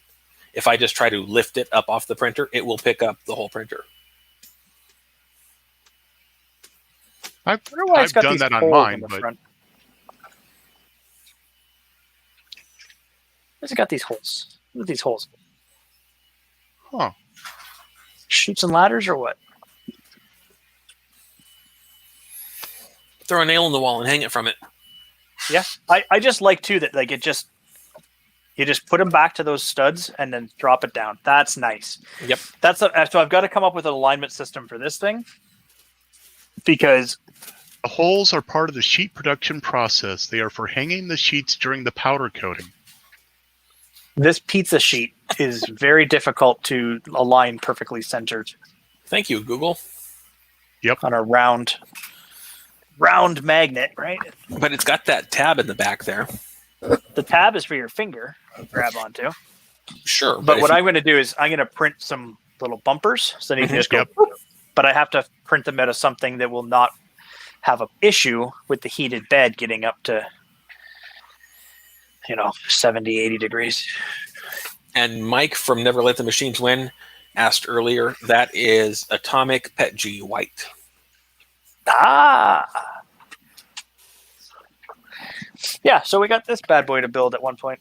if I just try to lift it up off the printer, it will pick up the whole printer. I've wonder why it's got done these that on holes mine, in the but front. Why's it got these holes? What are these holes? huh. Chutes and ladders or what? Throw a nail in the wall and hang it from it. Yeah, I just like too that like you just put them back to those studs and then drop it down. That's nice. Yep. So I've got to come up with an alignment system for this thing because The holes are part of the sheet production process. They are for hanging the sheets during the powder coating. this pizza sheet is very difficult to align perfectly centered Thank you, Google. on a round magnet, right? But it's got that tab in the back there. The tab is for your finger to grab onto. Sure, But if what you- I'm going to do is I'm going to print some little bumpers so then you can Mhm. just go. Yep. Boop. But I have to print them out of something that will not have an issue with the heated bed getting up to 70, 80 degrees. And Mike from Never Let the Machines Win asked earlier, that is Atomic Pet G White. Ah. Yeah, so we got this bad boy to build at one point.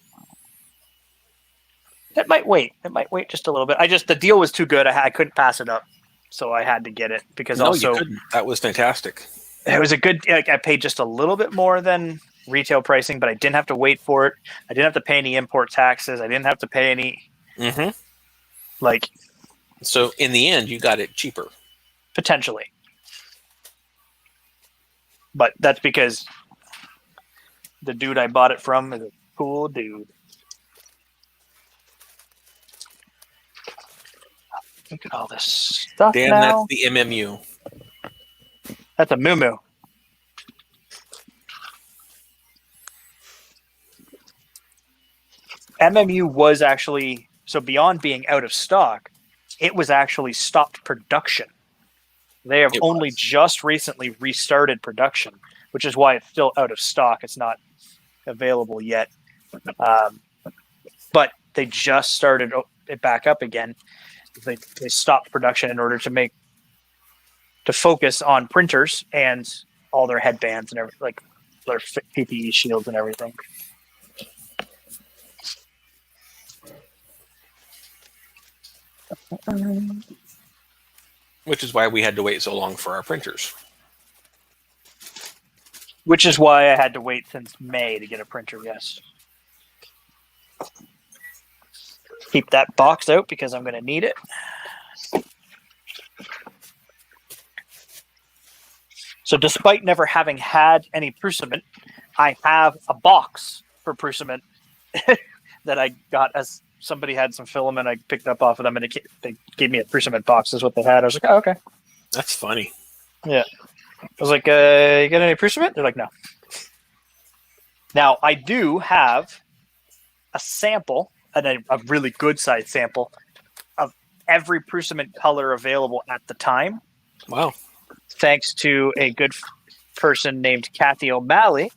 It might wait. It might wait just a little bit. The deal was too good. I couldn't pass it up, so I had to get it because No, also you couldn't. That was fantastic. it was a good. I paid just a little bit more than retail pricing, but I didn't have to wait for it. I didn't have to pay any import taxes. I didn't have to pay any Mm-hmm. like So in the end, you got it cheaper. potentially, but that's because the dude I bought it from is a cool dude. Look at all this stuff Dan, now. that's the MMU. That's a moo moo. MMU was actually, so beyond being out of stock, it was actually stopped production. They have It only was. just recently restarted production, which is why it's still out of stock. It's not available yet. But they just started it back up again. They stopped production in order to focus on printers and all their headbands and everything, like their PPE shields and everything. Which is why we had to wait so long for our printers. Which is why I had to wait since May to get a printer, yes. Keep that box out because I'm going to need it. So despite never having had any Prusa, I have a box for Prusa that I got as somebody had some filament I picked up off of them, and they gave me a Prusa box is what they had. I was like, oh, okay. That's funny. I was like, you got any Prusa? They're like, no. Now, I do have a sample, and a really good size sample, of every Prusa color available at the time. Wow. Thanks to a good person named Kathy O'Malley,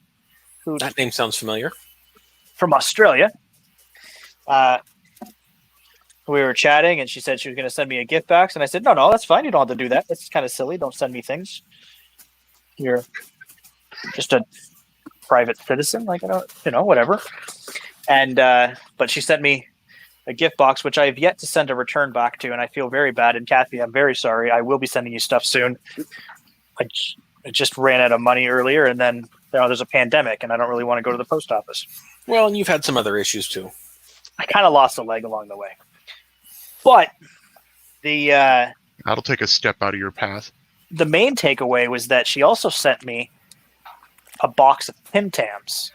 who That name sounds familiar. from Australia. We were chatting, and she said she was going to send me a gift box, and I said, no, that's fine. You don't have to do that. That's kind of silly. Don't send me things. You're just a private citizen, like, I don't, whatever. And but she sent me a gift box, which I have yet to send a return back to, and I feel very bad. And Kathy, I'm very sorry. I will be sending you stuff soon. I just ran out of money earlier, and then there's a pandemic, and I don't really want to go to the post office. Well, and you've had some other issues too. I kind of lost a leg along the way. But the That'll take a step out of your path. the main takeaway was that she also sent me a box of Tim Tams.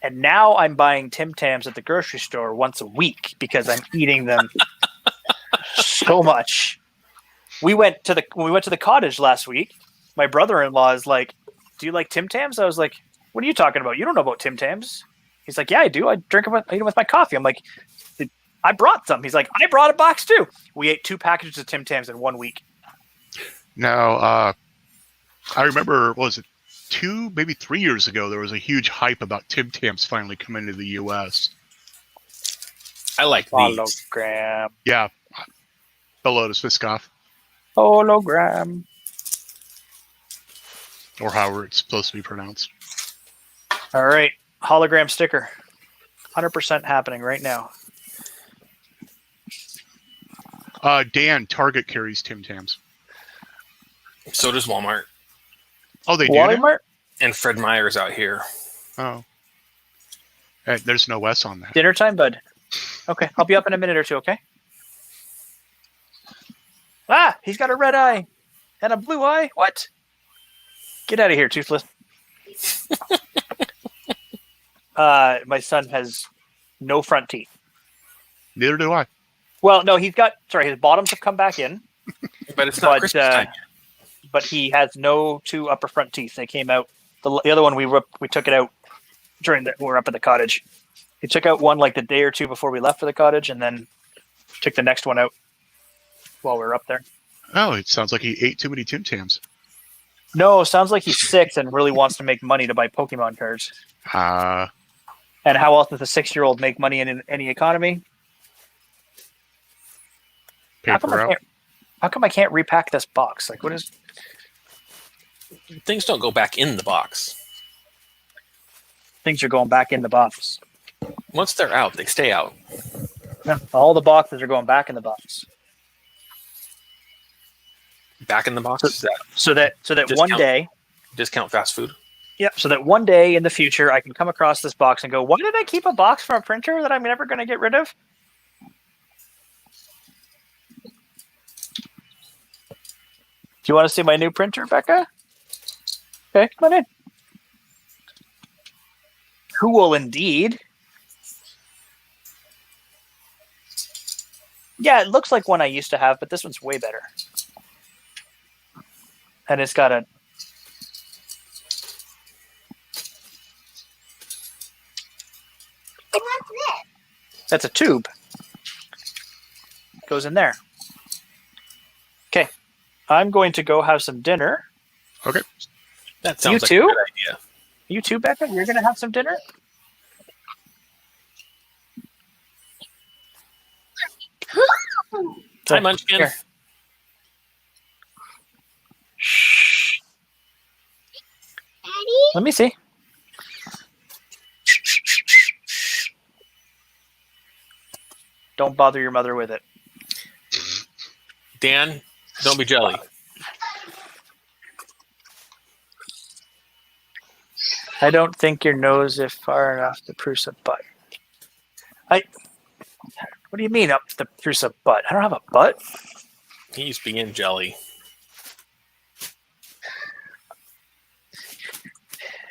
And now I'm buying Tim Tams at the grocery store once a week because I'm eating them so much. When we went to the cottage last week, my brother-in-law is like, "Do you like Tim Tams?" I was like, "What are you talking about? You don't know about Tim Tams." He's like, "Yeah, I do. I drink them. I eat them with my coffee." I'm like, "I brought some." He's like, "I brought a box too." We ate 2 packages of Tim Tams in 1 week. Now, I remember, what was it, 2, maybe 3 years ago, there was a huge hype about Tim Tams finally coming to the U.S. I like these. Hologram. Yeah. Hello to Fiskoff, Hologram. or however it's supposed to be pronounced. All right. Hologram sticker. 100% happening right now. Dan, Target carries Tim Tams. So does Walmart. Oh, they do now? Walmart? And Fred Meyer's out here. Oh. There's no S on that. Dinner time, bud. Okay. I'll be up in a minute or two, okay? Ah, he's got a red eye and a blue eye. What? Get out of here, Toothless. My son has no front teeth. Neither do I. Well, no, his bottoms have come back in, But it's not but Christmas time. but he has no 2 upper front teeth. They came out. The other one we took it out we were up at the cottage, He took out one like the day or two before we left for the cottage, and then took the next one out while we were up there. Oh, it sounds like he ate too many Tim Tams. No, sounds like he's 6 and really wants to make money to buy Pokemon cards. Uh, And how else does a 6-year-old make money in any economy? paper out. How come I can't repack this box? Like, what is? Things don't go back in the box. Things are going back in the box. Once they're out, they stay out. No, all the boxes are going back in the box. Back in the box? Is that So that one Discount. day, discount fast food? yep. So that one day in the future, I can come across this box and go, "Why did I keep a box from a printer that I'm never going to get rid of?" Do you want to see my new printer, Becca? Okay, come on in. Cool indeed. Yeah, it looks like one I used to have, but this one's way better. And it's got a... That's a tube. Goes in there. Okay. I'm going to go have some dinner. That sounds like too? a good idea. You too, Becca? You're going to have some dinner? Hi, Munchkin. Here. Shh. Let me see. Don't bother your mother with it. Dan, don't be jelly. I don't think your nose is far enough to Prusa butt. What do you mean up the Prusa butt? I don't have a butt. He's being jelly.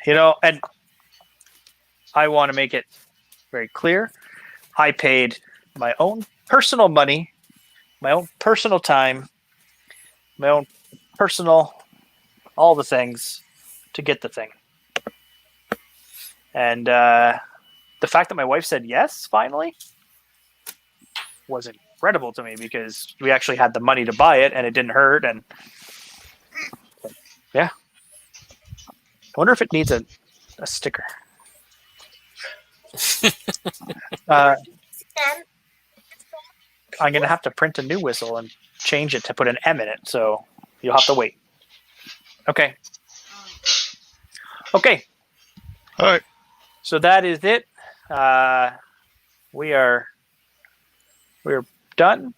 You know, and I want to make it very clear. I paid my own personal money, my own personal time, my own personal, all the things to get the thing. And the fact that my wife said yes, finally, was incredible to me because we actually had the money to buy it and it didn't hurt. And yeah. I wonder if it needs a sticker. I'm going to have to print a new whistle and change it to put an M in it. So you'll have to wait. Okay. Okay. All right. So that is it. We're done.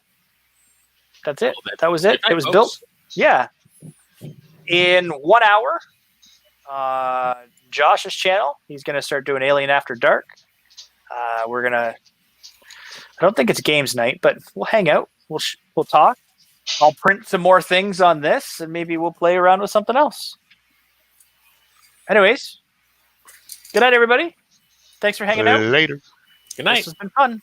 That's it. That was it. Good night, It was folks. built. Yeah. In 1 hour, Josh's channel, he's going to start doing Alien After Dark. We're going to, I don't think it's games night, but we'll hang out. We'll talk. I'll print some more things on this and maybe we'll play around with something else. Anyways, good night, everybody. Thanks for hanging out. Later. Good night. This has been fun.